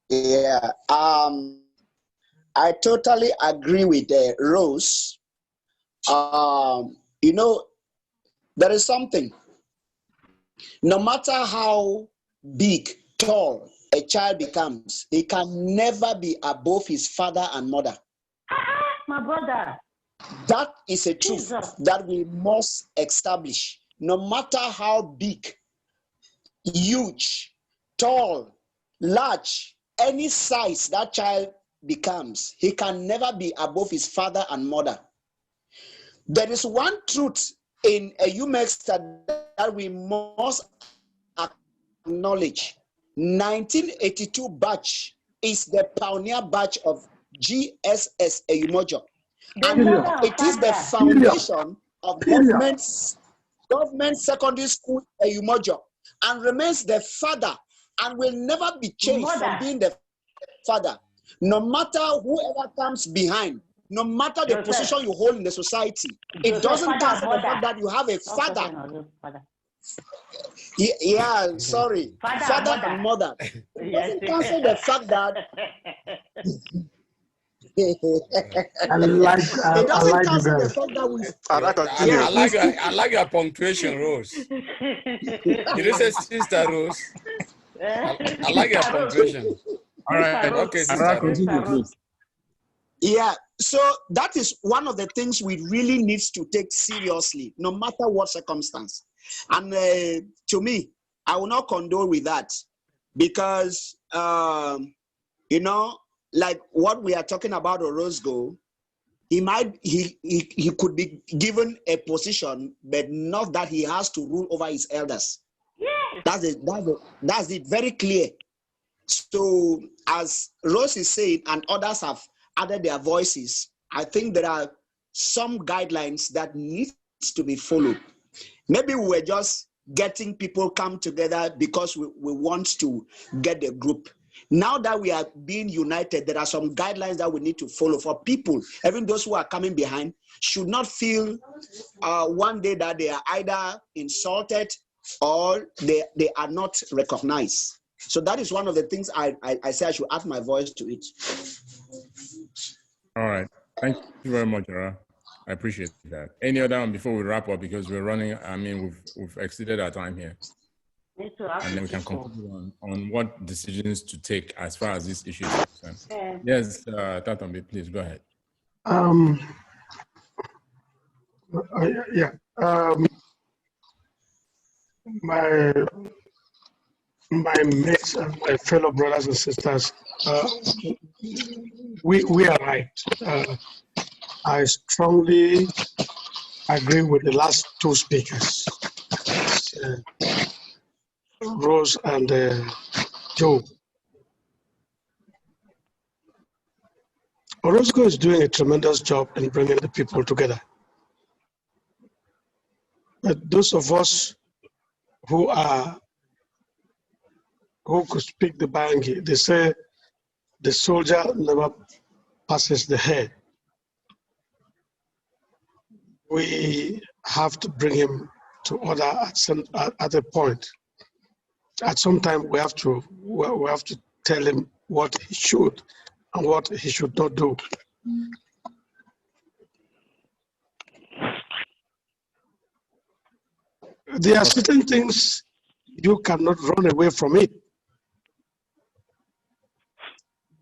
Yeah. I totally agree with Rose. There is something. No matter how big, tall a child becomes, he can never be above his father and mother. My brother. That is a truth that we must establish. No matter how big, huge, tall, large, any size that child becomes, he can never be above his father and mother. There is one truth in a UMEX that we must acknowledge. 1982 batch is the pioneer batch of GSS Eyumojo. And it is the foundation of government secondary school Eyumojo, and remains the father and will never be changed from being the father. No matter whoever comes behind, no matter the position you hold in the society, it doesn't cancel the fact that you have a father. Yeah, sorry. Father and mother. It doesn't cancel the fact that I like your punctuation, Rose. Did you say Sister Rose? I like your punctuation. All right. Okay, Sister Rose. Yeah, so that is one of the things we really need to take seriously, no matter what circumstance. And to me, I will not condole with that because, like what we are talking about Orozco, he could be given a position, but not that he has to rule over his elders. Yes. That's it, very clear. So as Rose is saying, and others have added their voices, I think there are some guidelines that needs to be followed. Maybe we're just getting people come together because we want to get the group. Now that we are being united, there are some guidelines that we need to follow for people. Even those who are coming behind should not feel one day that they are either insulted or they are not recognized. So that is one of the things I say I should add my voice to it. All right. Thank you very much, Ara. I appreciate that. Any other one before we wrap up, because we're running, I mean, we've exceeded our time here. And then we can conclude on what decisions to take as far as this issue is concerned. Yes, Tatombi, please go ahead. My mates and my fellow brothers and sisters, we are right. I strongly agree with the last two speakers, Rose and Joe. Orozco is doing a tremendous job in bringing the people together. But those of us who could speak the Bangi, they say the soldier never passes the head. We have to bring him to order at a point. At some time, we have to tell him what he should and what he should not do. There are certain things you cannot run away from it.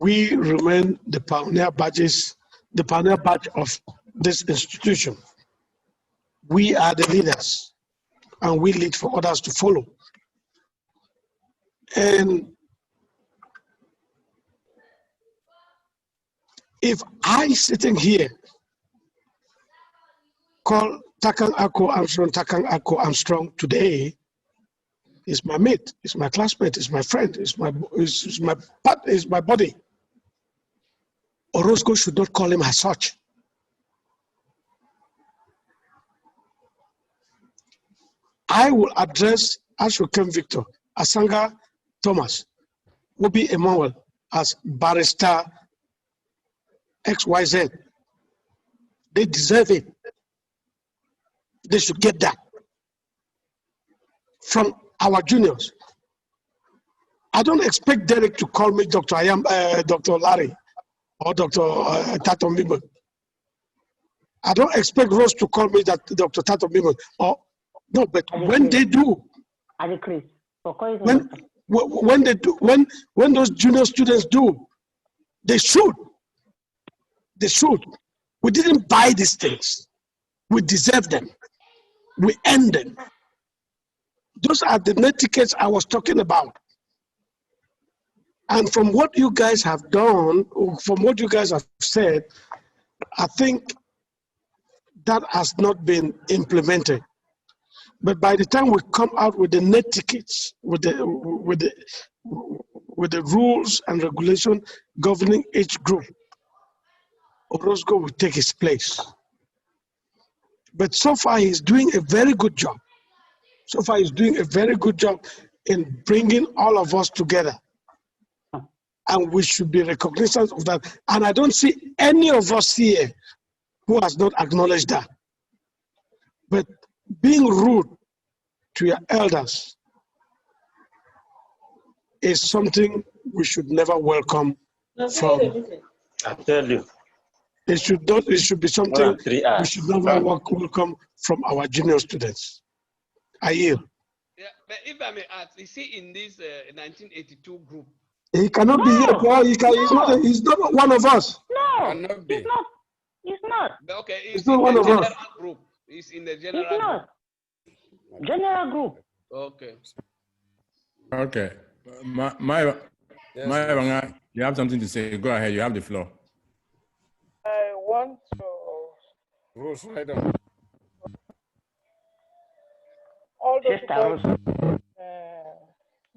We remain the pioneer badge of this institution. We are the leaders, and we lead for others to follow. And if I sitting here call Takang Ako Armstrong today, is my mate, is my classmate, is my friend, is my body. Orozco should not call him as such. I will address Ashokem Victor, Asanga Thomas, Obi Emmanuel as Barrister XYZ. They deserve it. They should get that from our juniors. I don't expect Derek to call me Dr. Dr. Larry or Dr. Tatom Bimon. I don't expect Rose to call me that Dr. Tatom Bimon. No, but when they do, when they do, when those junior students do, they should. They should. We didn't buy these things. We deserve them. We earned them. Those are the net tickets I was talking about. And from what you guys have done, from what you guys have said, I think that has not been implemented. But by the time we come out with the net tickets, with the rules and regulation governing each group, Orozco will take his place. But so far, he's doing a very good job. So far, he's doing a very good job in bringing all of us together. And we should be recognizant of that. And I don't see any of us here who has not acknowledged that. But being rude to your elders is something we should never welcome from. I tell you. It should be something we should never welcome from our junior students. I yield. Yeah, but if I may ask, you see in this 1982 group. He cannot be here, Paul. He's not one of us. No, he's not. Okay, he's not one of us. Group. He's in the general group. General group. Okay. Okay. You have something to say. Go ahead. You have the floor. I want to. Rose, right on. All those people,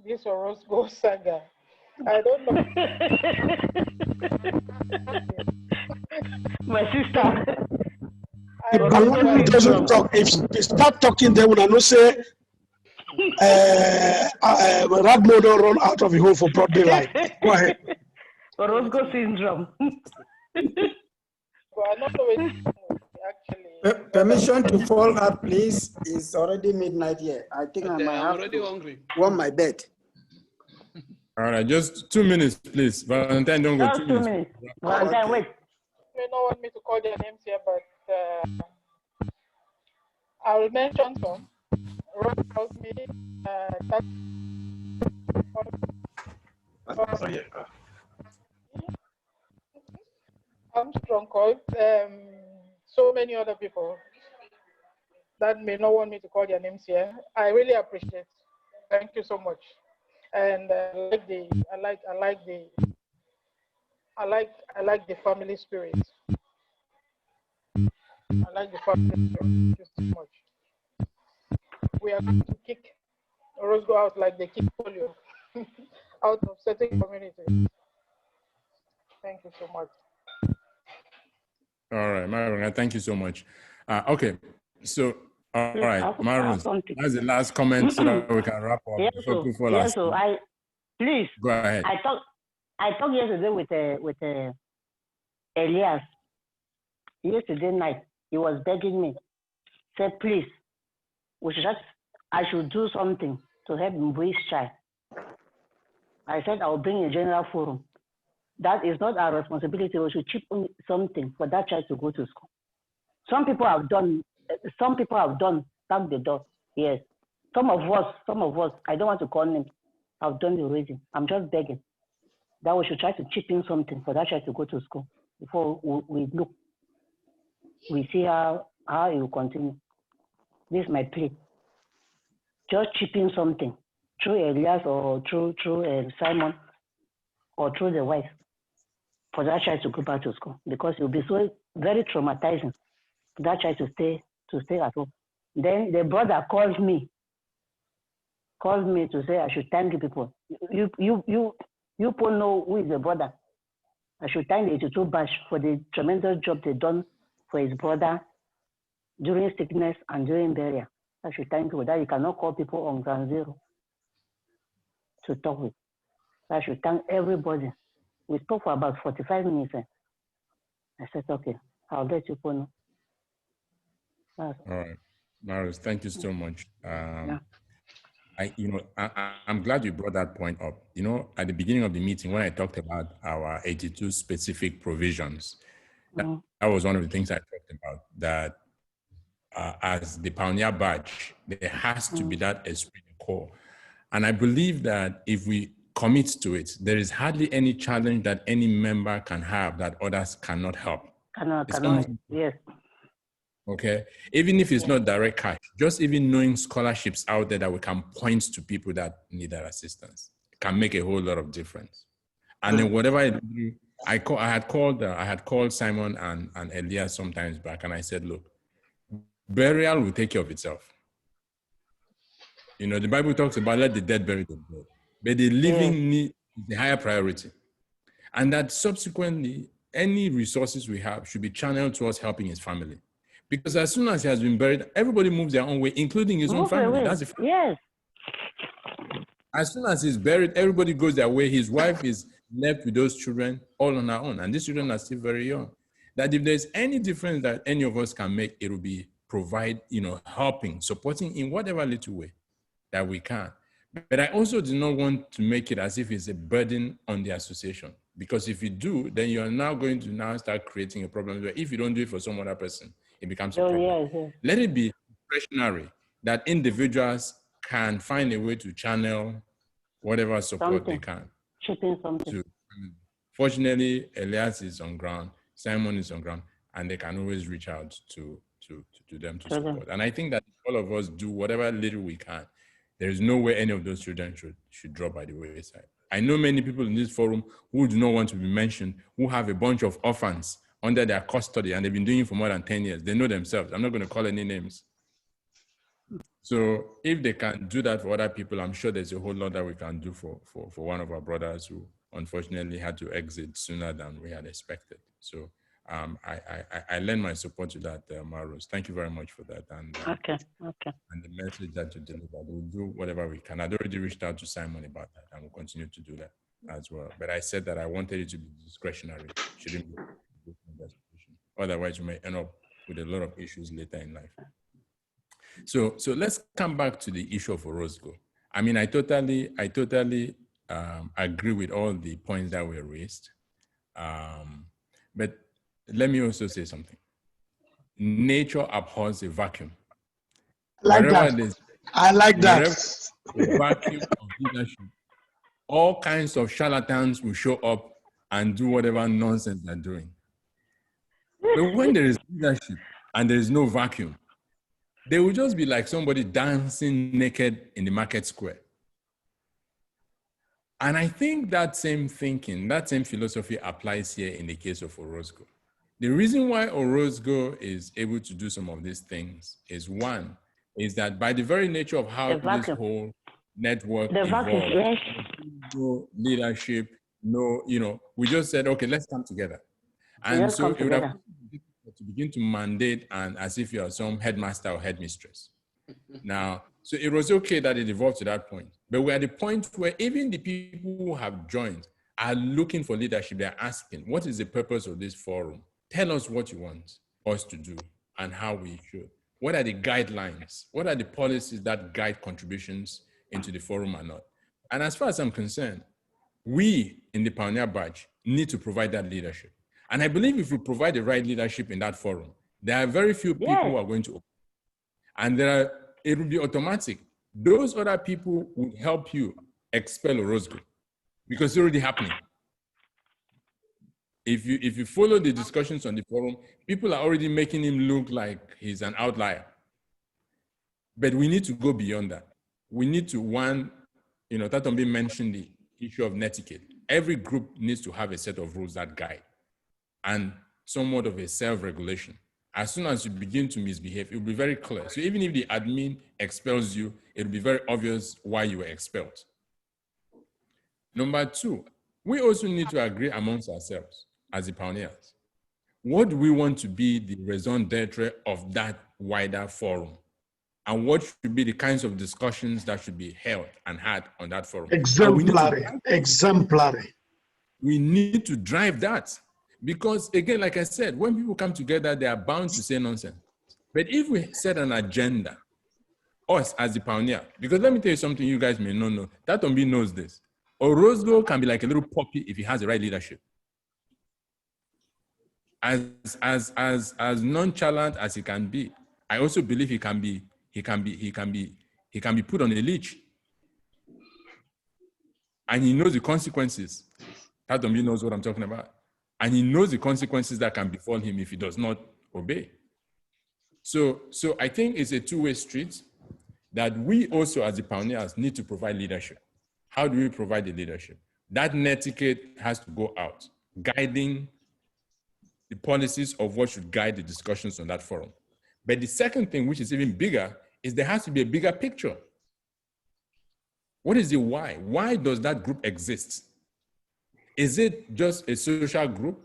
this Orozco saga. I don't know. My sister. If Balwani doesn't talk, if they start talking, they will not say, Radmo don't run out of the hole for broad daylight. Go ahead. Orozco syndrome. Permission to fall out, please. It's already midnight here. I think I might have already to hungry. warm my bed. All right, just 2 minutes, please. Valentine, don't go. Just 2 minutes. Valentine, wait. You may not want me to call their names here, but I will mention some. Ross tells me Armstrong called so many other people that may not want me to call their names here. I really appreciate. Thank you so much. And I like the family spirit. I like the family spirit. Thank you so much. We are going to kick Orozco out like they kick polio out of certain communities. Thank you so much. All right, Marvin, thank you so much. Okay, so, all right, Marvin, that's the last comment so that we can wrap up. Yes, so please. Go ahead. I talked yesterday with Elias. Yesterday night, he was begging me, said, please, I should do something to help Mbui's child. I said, I'll bring a general forum. That is not our responsibility. We should chip in something for that child to go to school. Some people have done back the door. Yes. Some of us, I don't want to call names, have done the raising. I'm just begging that we should try to chip in something for that child to go to school before we look. We see how it will continue. This is my plea. Just chip in something through Elias or through Simon or through the wife for that child to go back to school, because it will be so very traumatizing for that child to stay at home. Then the brother called me to say I should thank you people. You people know who is the brother. I should thank the 82 Bash for the tremendous job they done for his brother during sickness and during burial. I should thank you for that. You cannot call people on ground zero to talk with. I should thank everybody. We spoke for about 45 minutes. I said, okay, I'll let you know. All right, Marius, thank you so much. Yeah. I'm glad you brought that point up. At the beginning of the meeting, when I talked about our 82 specific provisions, that was one of the things I talked about, that as the Pioneer Badge, there has to be that esprit de corps. And I believe that if we commit to it, there is hardly any challenge that any member can have that others cannot help. Yes. Okay, even if it's not direct cash, just even knowing scholarships out there that we can point to people that need that assistance can make a whole lot of difference. And then whatever I do, I had called Simon and Elias sometimes back, and I said, look, burial will take care of itself. The Bible talks about let the dead bury the dead, but the living need the higher priority, and that subsequently any resources we have should be channeled towards helping his family. Because as soon as he has been buried, everybody moves their own way, including his own family. That's the fact. Yes. As soon as he's buried, everybody goes their way. His wife is left with those children all on her own. And these children are still very young. That if there's any difference that any of us can make, it will be helping, supporting in whatever little way that we can. But I also do not want to make it as if it's a burden on the association. Because if you do, then you're now going to start creating a problem where if you don't do it for some other person, it becomes a problem. Yes. Let it be discretionary, that individuals can find a way to channel whatever support they can. Chipping something. Fortunately, Elias is on ground, Simon is on ground, and they can always reach out to them to support. And I think that all of us do whatever little we can. There is no way any of those children should drop by the wayside. I know many people in this forum who do not want to be mentioned, who have a bunch of orphans under their custody, and they've been doing it for more than 10 years. They know themselves. I'm not going to call any names. So if they can do that for other people, I'm sure there's a whole lot that we can do for one of our brothers who unfortunately had to exit sooner than we had expected. So I lend my support to that, Maros. Thank you very much for that. And okay. And the message that you delivered, we'll do whatever we can. I'd already reached out to Simon about that, and we'll continue to do that as well. But I said that I wanted it to be discretionary. Shouldn't be. Otherwise, you may end up with a lot of issues later in life. So let's come back to the issue of Orozco. I mean, I totally agree with all the points that were raised. But let me also say something. Nature abhors a vacuum. I like that. A vacuum of leadership, all kinds of charlatans will show up and do whatever nonsense they're doing. But when there is leadership and there is no vacuum, they will just be like somebody dancing naked in the market square. And I think that same thinking, that same philosophy applies here in the case of Orozco. The reason why Orozco is able to do some of these things is one, is that by the very nature of how this whole network evolved, no leadership, no, we just said, okay, let's come together. And so it would have to begin to mandate and as if you are some headmaster or headmistress. Now, so it was okay that it evolved to that point, but we're at the point where even the people who have joined are looking for leadership. They're asking, what is the purpose of this forum? Tell us what you want us to do and how we should. What are the guidelines? What are the policies that guide contributions into the forum or not? And as far as I'm concerned, we in the Pioneer Badge need to provide that leadership. And I believe if we provide the right leadership in that forum, there are very few people who are going to open. And it will be automatic. Those other people will help you expel Orozco because it's already happening. If you follow the discussions on the forum, people are already making him look like he's an outlier. But we need to go beyond that. We need to, one, Tatombi mentioned the issue of netiquette. Every group needs to have a set of rules that guide and somewhat of a self-regulation. As soon as you begin to misbehave, it will be very clear. So even if the admin expels you, it will be very obvious why you were expelled. Number two, we also need to agree amongst ourselves as the pioneers. What do we want to be the raison d'etre of that wider forum? And what should be the kinds of discussions that should be held and had on that forum? Exemplary. We need to drive that. Because again, like I said, when people come together, they are bound to say nonsense. But if we set an agenda, us as the pioneer, because let me tell you something you guys may not know, Tatombi knows this. Orozco can be like a little puppy if he has the right leadership. As nonchalant as he can be, I also believe he can be put on a leash. And he knows the consequences. Tatombi knows what I'm talking about. And he knows the consequences that can befall him if he does not obey. So I think it's a two-way street that we also as the pioneers need to provide leadership. How do we provide the leadership? That netiquette has to go out, guiding the policies of what should guide the discussions on that forum. But the second thing, which is even bigger, is there has to be a bigger picture. What is the why? Why does that group exist? Is it just a social group?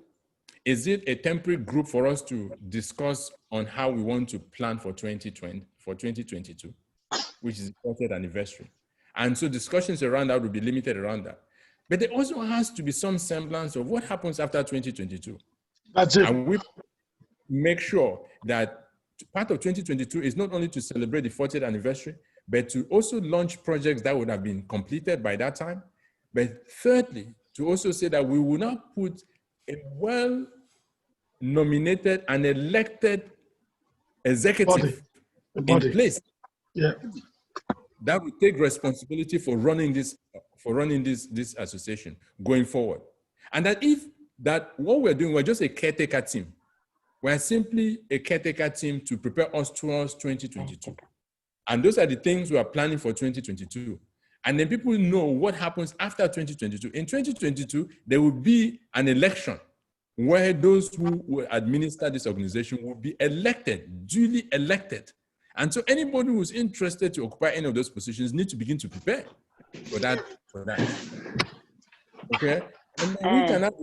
Is it a temporary group for us to discuss on how we want to plan for 2022, which is the 40th anniversary? And so discussions around that will be limited around that. But there also has to be some semblance of what happens after 2022. That's it. And we make sure that part of 2022 is not only to celebrate the 40th anniversary, but to also launch projects that would have been completed by that time. But thirdly, to also say that we will not put a well-nominated and elected executive in place that will take responsibility for running this association going forward. And that if that what we're doing, we're just a caretaker team. We're simply a caretaker team to prepare us towards 2022. And those are the things we are planning for 2022. And then people know what happens after 2022. In 2022, there will be an election where those who will administer this organization will be elected, duly elected. And so anybody who's interested to occupy any of those positions need to begin to prepare for that. Okay? And then we can have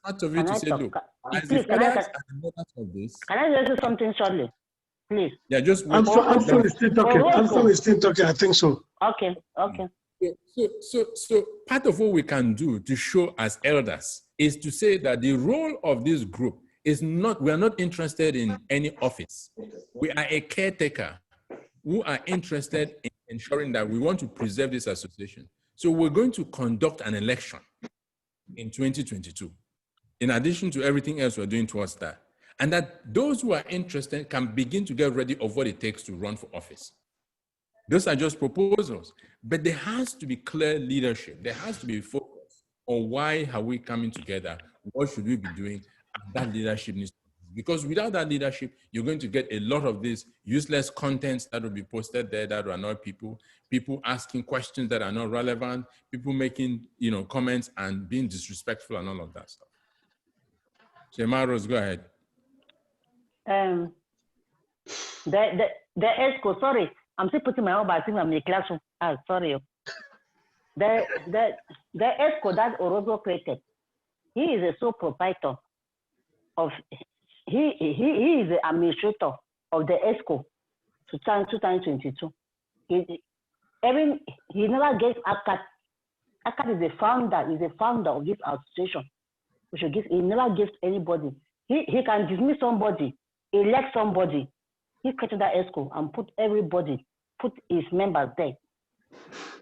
smart of you to say, look, as please, the fathers and the mothers of this. Can I just do something shortly, please? Yeah, just wait. Anson is still talking. Anson is still talking. I think so. Okay. So part of what we can do to show as elders is to say that the role of this group is not, we are not interested in any office. We are a caretaker who are interested in ensuring that we want to preserve this association. So we're going to conduct an election in 2022, in addition to everything else we're doing towards that. And that those who are interested can begin to get ready of what it takes to run for office. Those are just proposals, but there has to be clear leadership. There has to be focus on why are we coming together? What should we be doing? And that leadership needs to be, because without that leadership, you're going to get a lot of these useless contents that will be posted there that will annoy people, people asking questions that are not relevant, people making, comments and being disrespectful and all of that stuff. Shema Rose, go ahead. The ESCO, sorry, I'm still putting my own, but I think I'm in the classroom. Sorry. The ESCO that Orozco created, he is a sole proprietor of, he is the administrator of the ESCO 2022. He never gave ACAT. ACAT is the founder of this association. He never gives anybody. He can dismiss somebody, elect somebody. He created that ESCO and put everybody, put his members there.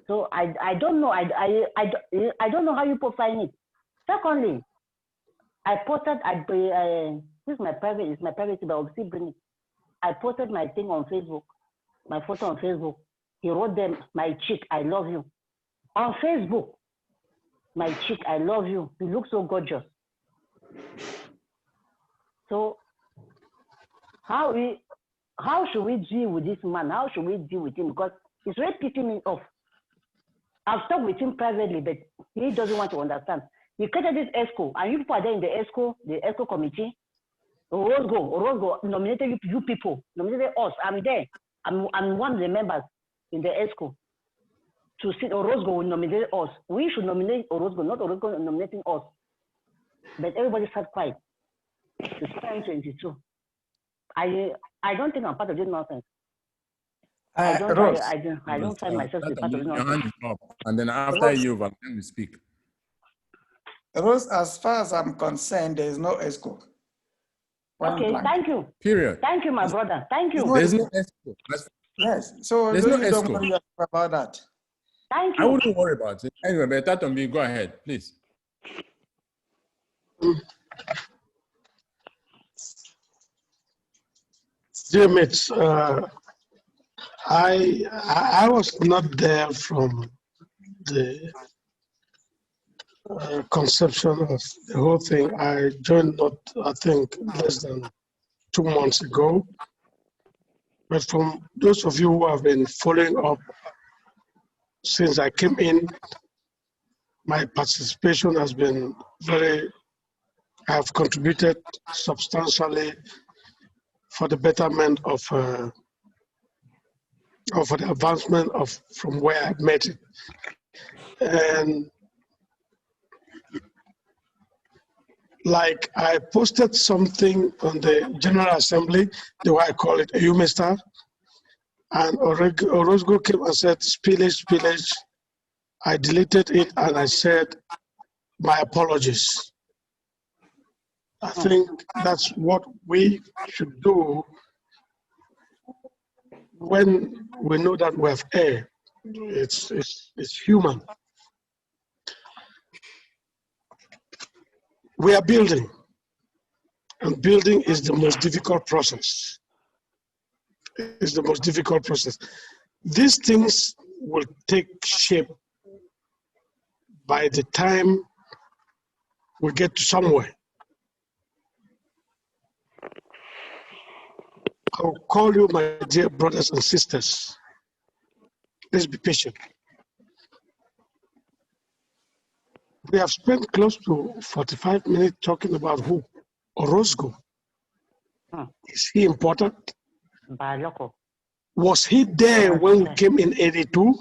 So I don't know. I don't know how you profile it. Secondly, I posted. This is my private. But I'll still bring it. I posted my thing on Facebook, my photo on Facebook. He wrote them, "My chick, I love you." On Facebook, "My chick, I love you. You look so gorgeous." So how should we deal with this man? How should we deal with him? Because he's really picking me off. I've talked with him privately, but he doesn't want to understand. He created this ESCO, and you people are there in the ESCO committee. Orozco nominated you people, nominated us. I'm there. I'm one of the members in the ESCO. To see Orozco will nominate us. We should nominate Orozco, not Orozco nominating us. But everybody sat quiet. It's 2022. I don't think I'm part of this nonsense. I don't find myself to be part of this nonsense. And then after you, Valentine will speak. Rose, as far as I'm concerned, there is no ESCO. Okay, thank you. Period. Thank you, my brother. Thank you. There's no ESCO. Yes, so there's no don't ESCO. worry about that. Thank you. I wouldn't worry about it. Anyway, but Tatombi, go ahead, please. Dear mates, I was not there from the conception of the whole thing. I joined I think less than 2 months ago. But from those of you who have been following up since I came in, my participation has been I have contributed substantially for the betterment of for the advancement from where I met it. And like I posted something on the General Assembly, the way I call it, a human staff, and Orozco came and said, spillage. I deleted it and I said, my apologies. I think that's what we should do when we know that we have erred. It's human. We are building, and building is the most difficult process. It's the most difficult process. These things will take shape by the time we get to somewhere. I'll call you my dear brothers and sisters. Let's be patient. We have spent close to 45 minutes talking about who? Orozco. Is he important? Was he there when we came in 82?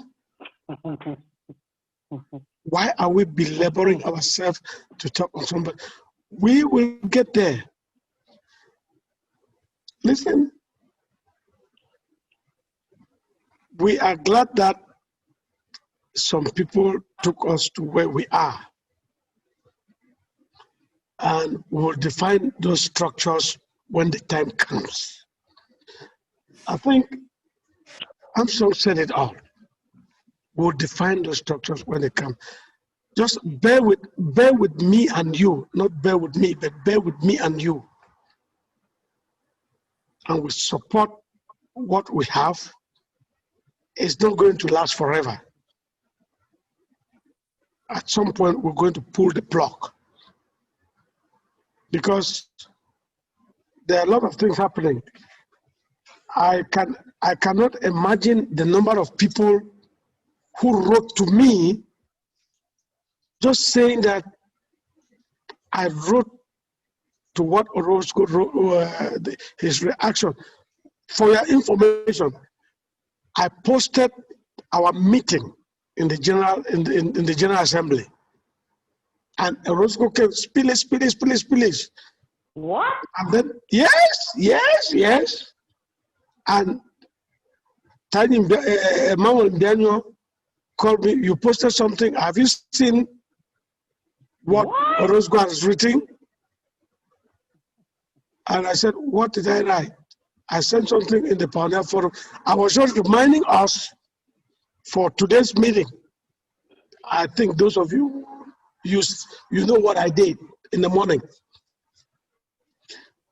Why are we belaboring ourselves to talk on somebody? We will get there. Listen, we are glad that some people took us to where we are. And we'll define those structures when the time comes. I think Armstrong said it all. We'll define those structures when they come. Just bear with me and you, not bear with me, but bear with me and you. And we support what we have. It's not going to last forever. At some point, we're going to pull the plug. Because there are a lot of things happening. I cannot imagine the number of people who wrote to me just saying that I wrote to what Orozco wrote, his reaction. For your information, I posted our meeting in the general assembly, and Orozco came, spillage. What? And then yes, and Tiny Emmanuel Daniel called me. You posted something. Have you seen what Orozco has written? And I said, what did I write? I sent something in the Pioneer Forum. I was just reminding us for today's meeting. I think those of you know what I did in the morning.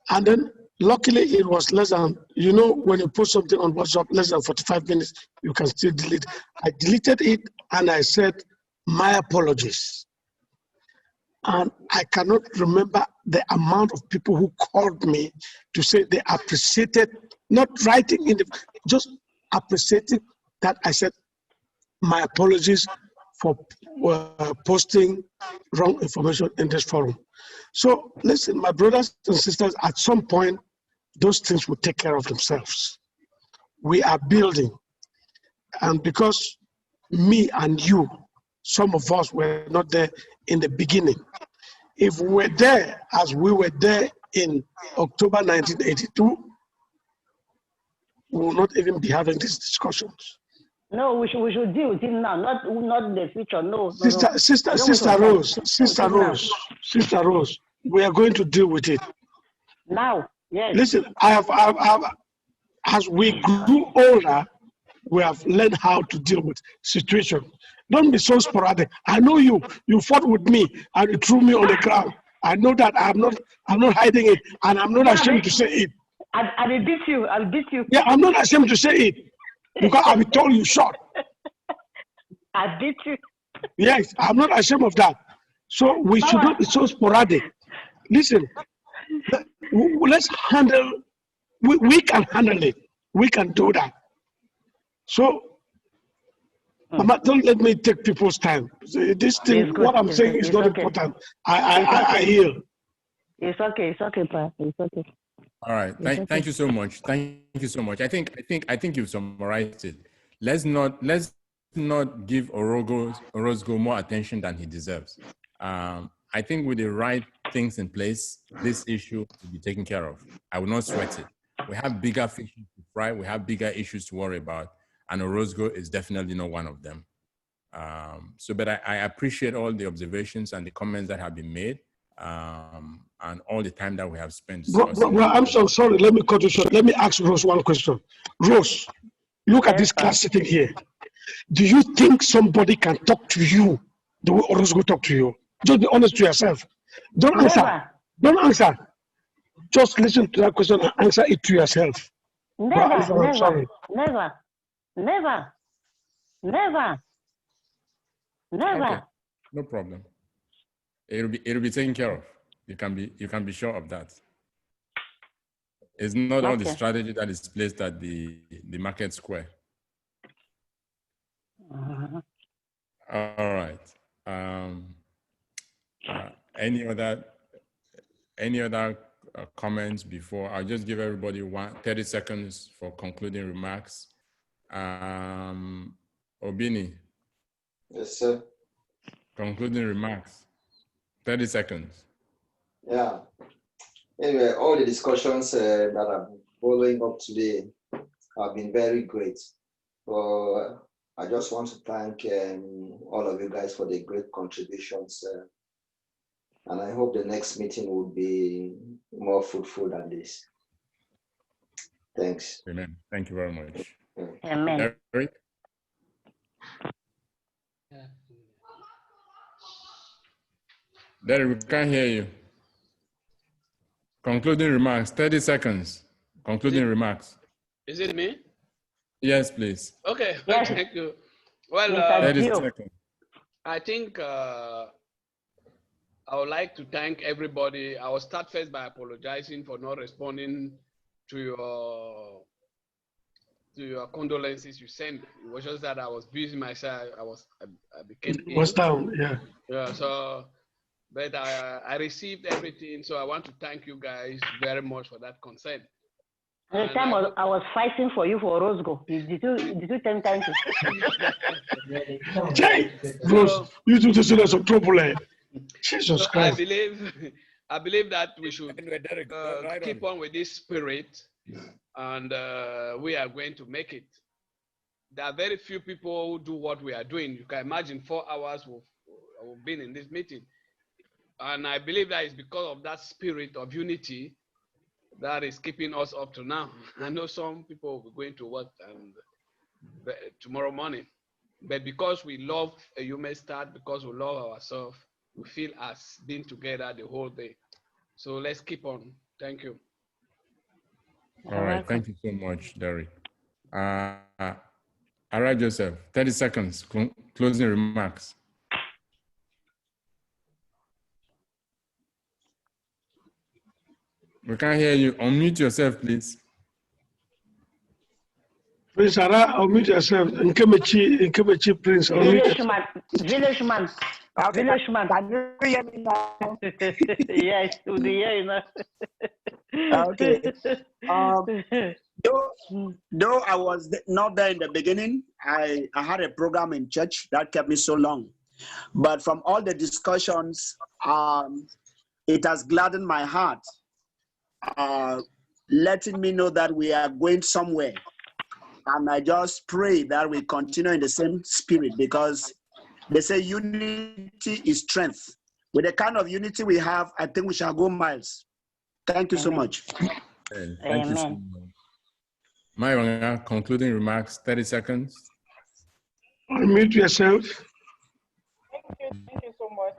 And then luckily it was less than, when you post something on WhatsApp, less than 45 minutes, you can still delete. I deleted it and I said, my apologies. And I cannot remember the amount of people who called me to say they appreciated, not writing just appreciating that I said, my apologies for posting wrong information in this forum. So listen, my brothers and sisters, at some point, those things will take care of themselves. We are building. And because me and you, some of us were not there in the beginning. If we were there as we were there in October 1982, we will not even be having these discussions. No, we should deal with it now, not in the future. No. Sister Rose, we are going to deal with it. Now, yes. Listen, as we grew older, we have learned how to deal with situations. Don't be so sporadic. I know you fought with me and you threw me on the ground. I know that. I'm not hiding it, and I'm not ashamed to say it. I beat you. I'll beat you. Yeah, I'm not ashamed to say it because I will tell you short. I beat you. Yes, I'm not ashamed of that. So we should not be so sporadic. Listen, let's handle. We can handle it. We can do that. So. Mama, don't let me take people's time. This thing, what I'm saying is not important. I hear. It's okay, Pa. It's okay. All right. Thank you so much. Thank you so much. I think you've summarized it. Let's not give Orozco more attention than he deserves. I think with the right things in place, this issue will be taken care of. I will not sweat it. We have bigger fish to fry. We have bigger issues to worry about. And Orozco is definitely not one of them. But I appreciate all the observations and the comments that have been made, and all the time that we have spent. I'm so sorry. Let me cut you short. Let me ask Rose one question. Rose, look at this class sitting here. Do you think somebody can talk to you the way Orozco talk to you? Just be honest to yourself. Don't answer. Don't answer. Just listen to that question and answer it to yourself. Never. Okay. No problem. It'll be taken care of. You can be sure of that. It's not all the strategy that is placed at the market square. All right. Any other comments before? I'll just give everybody 30 seconds for concluding remarks. Obini. Yes, sir. Concluding remarks. 30 seconds. Yeah. Anyway, all the discussions that are following up today have been very great. So I just want to thank all of you guys for the great contributions. And I hope the next meeting will be more fruitful than this. Thanks. Amen. Thank you very much. Amen. Eric? Derek, we can't hear you. Concluding remarks, 30 seconds. Concluding remarks. Is it me? Yes, please. Okay, Yes. thank you. Well, 30 seconds. I think I would like to thank everybody. I will start first by apologizing for not responding to your condolences you sent. It was just that I was busy myself. I became ill. Was down, yeah. Yeah, so, but I received everything. So I want to thank you guys very much for that consent. The time I was fighting for you for Rosgo. Did you tell time to? Jay, Rose, you two to see us some trouble. Jesus So Christ. I believe that we should keep on with this spirit, and we are going to make it. There are very few people who do what we are doing. You can imagine 4 hours we've been in this meeting. And I believe that is because of that spirit of unity that is keeping us up to now. I know some people will be going to work tomorrow morning, but because we love You May Start, because we love ourselves, we feel as being together the whole day. So let's keep on. Thank you. All right. Thank you so much, Derek. All right, Joseph, 30 seconds. Closing remarks. We can't hear you. Unmute yourself, please. Prince Ara, unmute yourself. Nkemechi Prince, unmute yourself. Village man. Can you hear me now? Yes, to the ear, you know. Okay. Though I was not there in the beginning, I had a program in church that kept me so long. But from all the discussions, it has gladdened my heart, letting me know that we are going somewhere. And I just pray that we continue in the same spirit, because they say unity is strength. With the kind of unity we have, I think we shall go miles. Thank you so much. Thank you so much. Myronga, concluding remarks, 30 seconds. Unmute yourself. Thank you so much.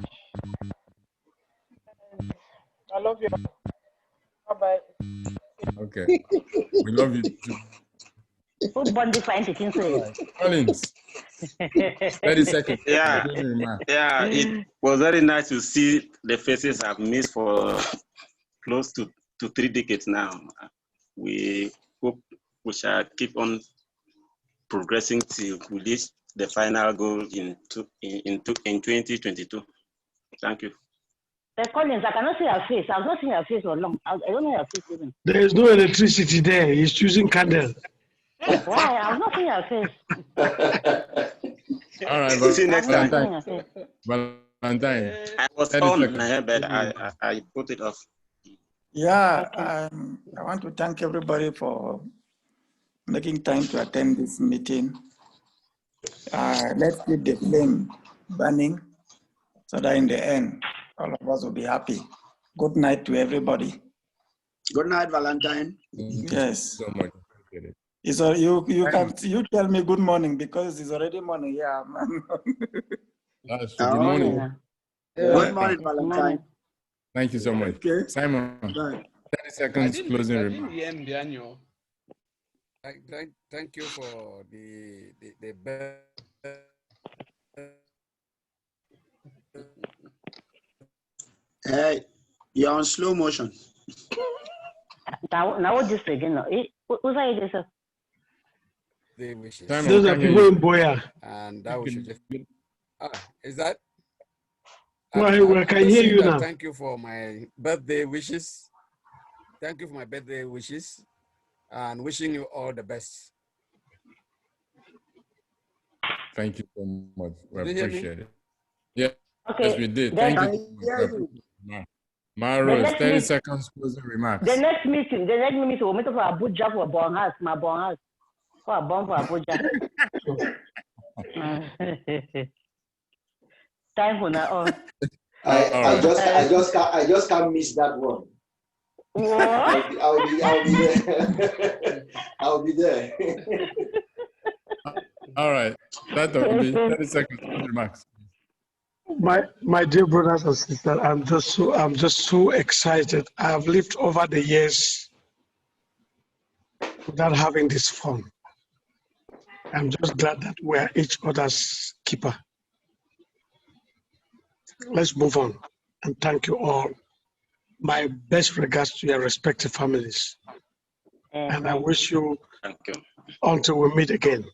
And I love you. Bye-bye. Okay. We love you too. Collins, 30 seconds. Yeah, it was very nice to see the faces I've missed for close to 3 decades now. We hope we shall keep on progressing till we reach the final goal in 2022. Thank you. Collins, I cannot see your face. I've not seen your face for long. I don't know your face even. There is no electricity there. He's using candle. Why? I've not seen your face. All right, See you next time. Valentine. I was on, but I put it off. Yeah, I want to thank everybody for making time to attend this meeting. Let's keep the flame burning so that in the end, all of us will be happy. Good night to everybody. Good night, Valentine. Yes. So much. So you tell me good morning, because it's already morning. Yeah. Good morning. Good morning, Valentine. Thank you so much. Okay. Simon, 30 seconds closing remarks. Thank you for the best. Hey, you're on slow motion. Now what just again? Who's I this? The wishes. Those are people in Boya. And that we should just. Is that? Well, I can hear you now. Thank you for my birthday wishes. Thank you for my birthday wishes, and wishing you all the best. Thank you so much. We Did you hear me? appreciate it. Yeah. Okay. Yes, we did. Then Thank you. Maros, 30 seconds closing remarks. The next meeting, we'll meet for Abuja for Born House, my Born House. For a bomb for Abuja. Time for now. I just can't miss that one. What? I'll be there. I'll be there. All right. That will be 30 seconds remarks. My dear brothers and sisters, I'm just so excited. I have lived over the years without having this fun. I'm just glad that we're each other's keeper. Let's move on, and thank you all. My best regards to your respective families. And I wish you until we meet again.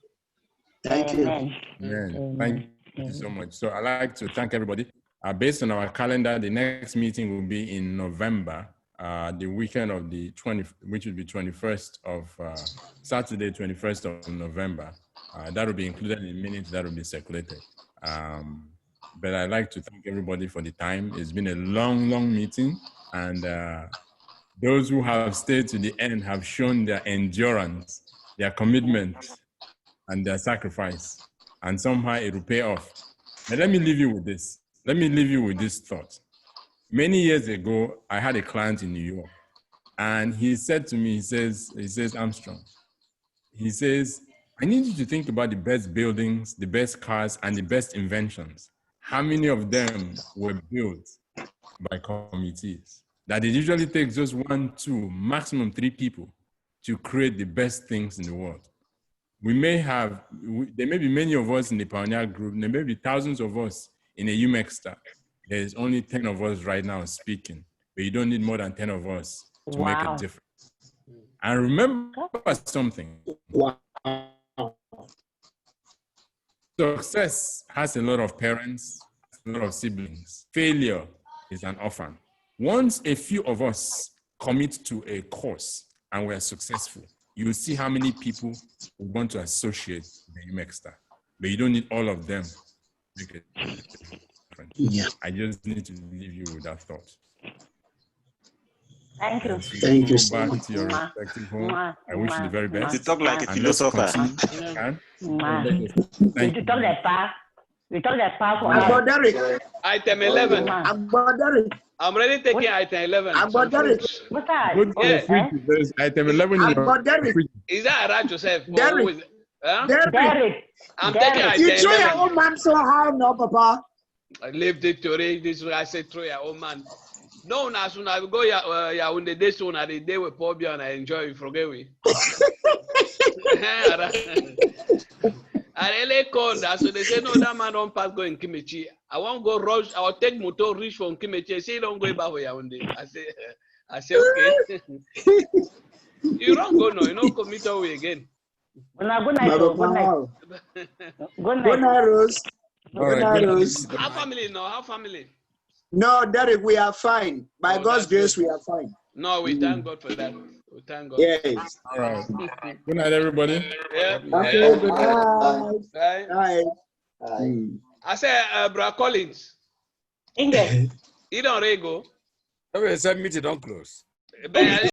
Thank you. Amen. Thank you so much. So I'd like to thank everybody. Based on our calendar, the next meeting will be in November, the weekend of the 20th, which will be 21st of Saturday, 21st of November. That will be included in the minutes that will be circulated. But I'd like to thank everybody for the time. It's been a long, long meeting. And those who have stayed to the end have shown their endurance, their commitment, and their sacrifice. And somehow it will pay off. But let me leave you with this. Let me leave you with this thought. Many years ago, I had a client in New York. And he said to me, he says, Armstrong, he says, I need you to think about the best buildings, the best cars, and the best inventions. How many of them were built by committees? That it usually takes just 1, 2, maximum 3 people to create the best things in the world. There may be many of us in the Pioneer Group, there may be thousands of us in a UMEXTA. There's only 10 of us right now speaking, but you don't need more than 10 of us to make a difference. And remember something. Wow. Success has a lot of parents, a lot of siblings. Failure is an orphan. Once a few of us commit to a course and we're successful, you'll see how many people want to associate the UMEXTA. But you don't need all of them to make a difference. Yeah. I just need to leave you with that thought. Thank you. Thank you so Go much. back to your respective home. I wish you the very best. You talk like a And let's philosopher. continue. We talk that part. We talk that part for About us. Derek. Item 11. About Derek. I'm already taking item 11. About Derek. What's that? Good for Yeah. free. There's item 11 in About Derek. Is that right, Joseph? Derek. Derek. I'm taking item You throw your 11. own man so high now, Papa. I lived it to read this. I said, throw your own man. No, as soon as I go, on the day soon, the day we pop and I enjoy it, forget we. I really called that, so they say, no, that man don't pass go in Kimechi. I won't go rush. I will take motor reach from Kimechi. Say, don't go back for Yaoundé. I say, okay. You don't go no, you don't commit away again. Good night. Good night. Good night. Good night, Rose. All right, Good night, good night. Rose. How family now? How family? No, Derek, we are fine. By Oh, God's that's grace, good. we are fine. No, we thank God for that. We thank God. Yes. All right. Good night, everybody. Yeah. Okay, Yeah. good night. Bye. Bye. I say, Bra Collins, Inge. you don't go. Everybody said meeting don't close. But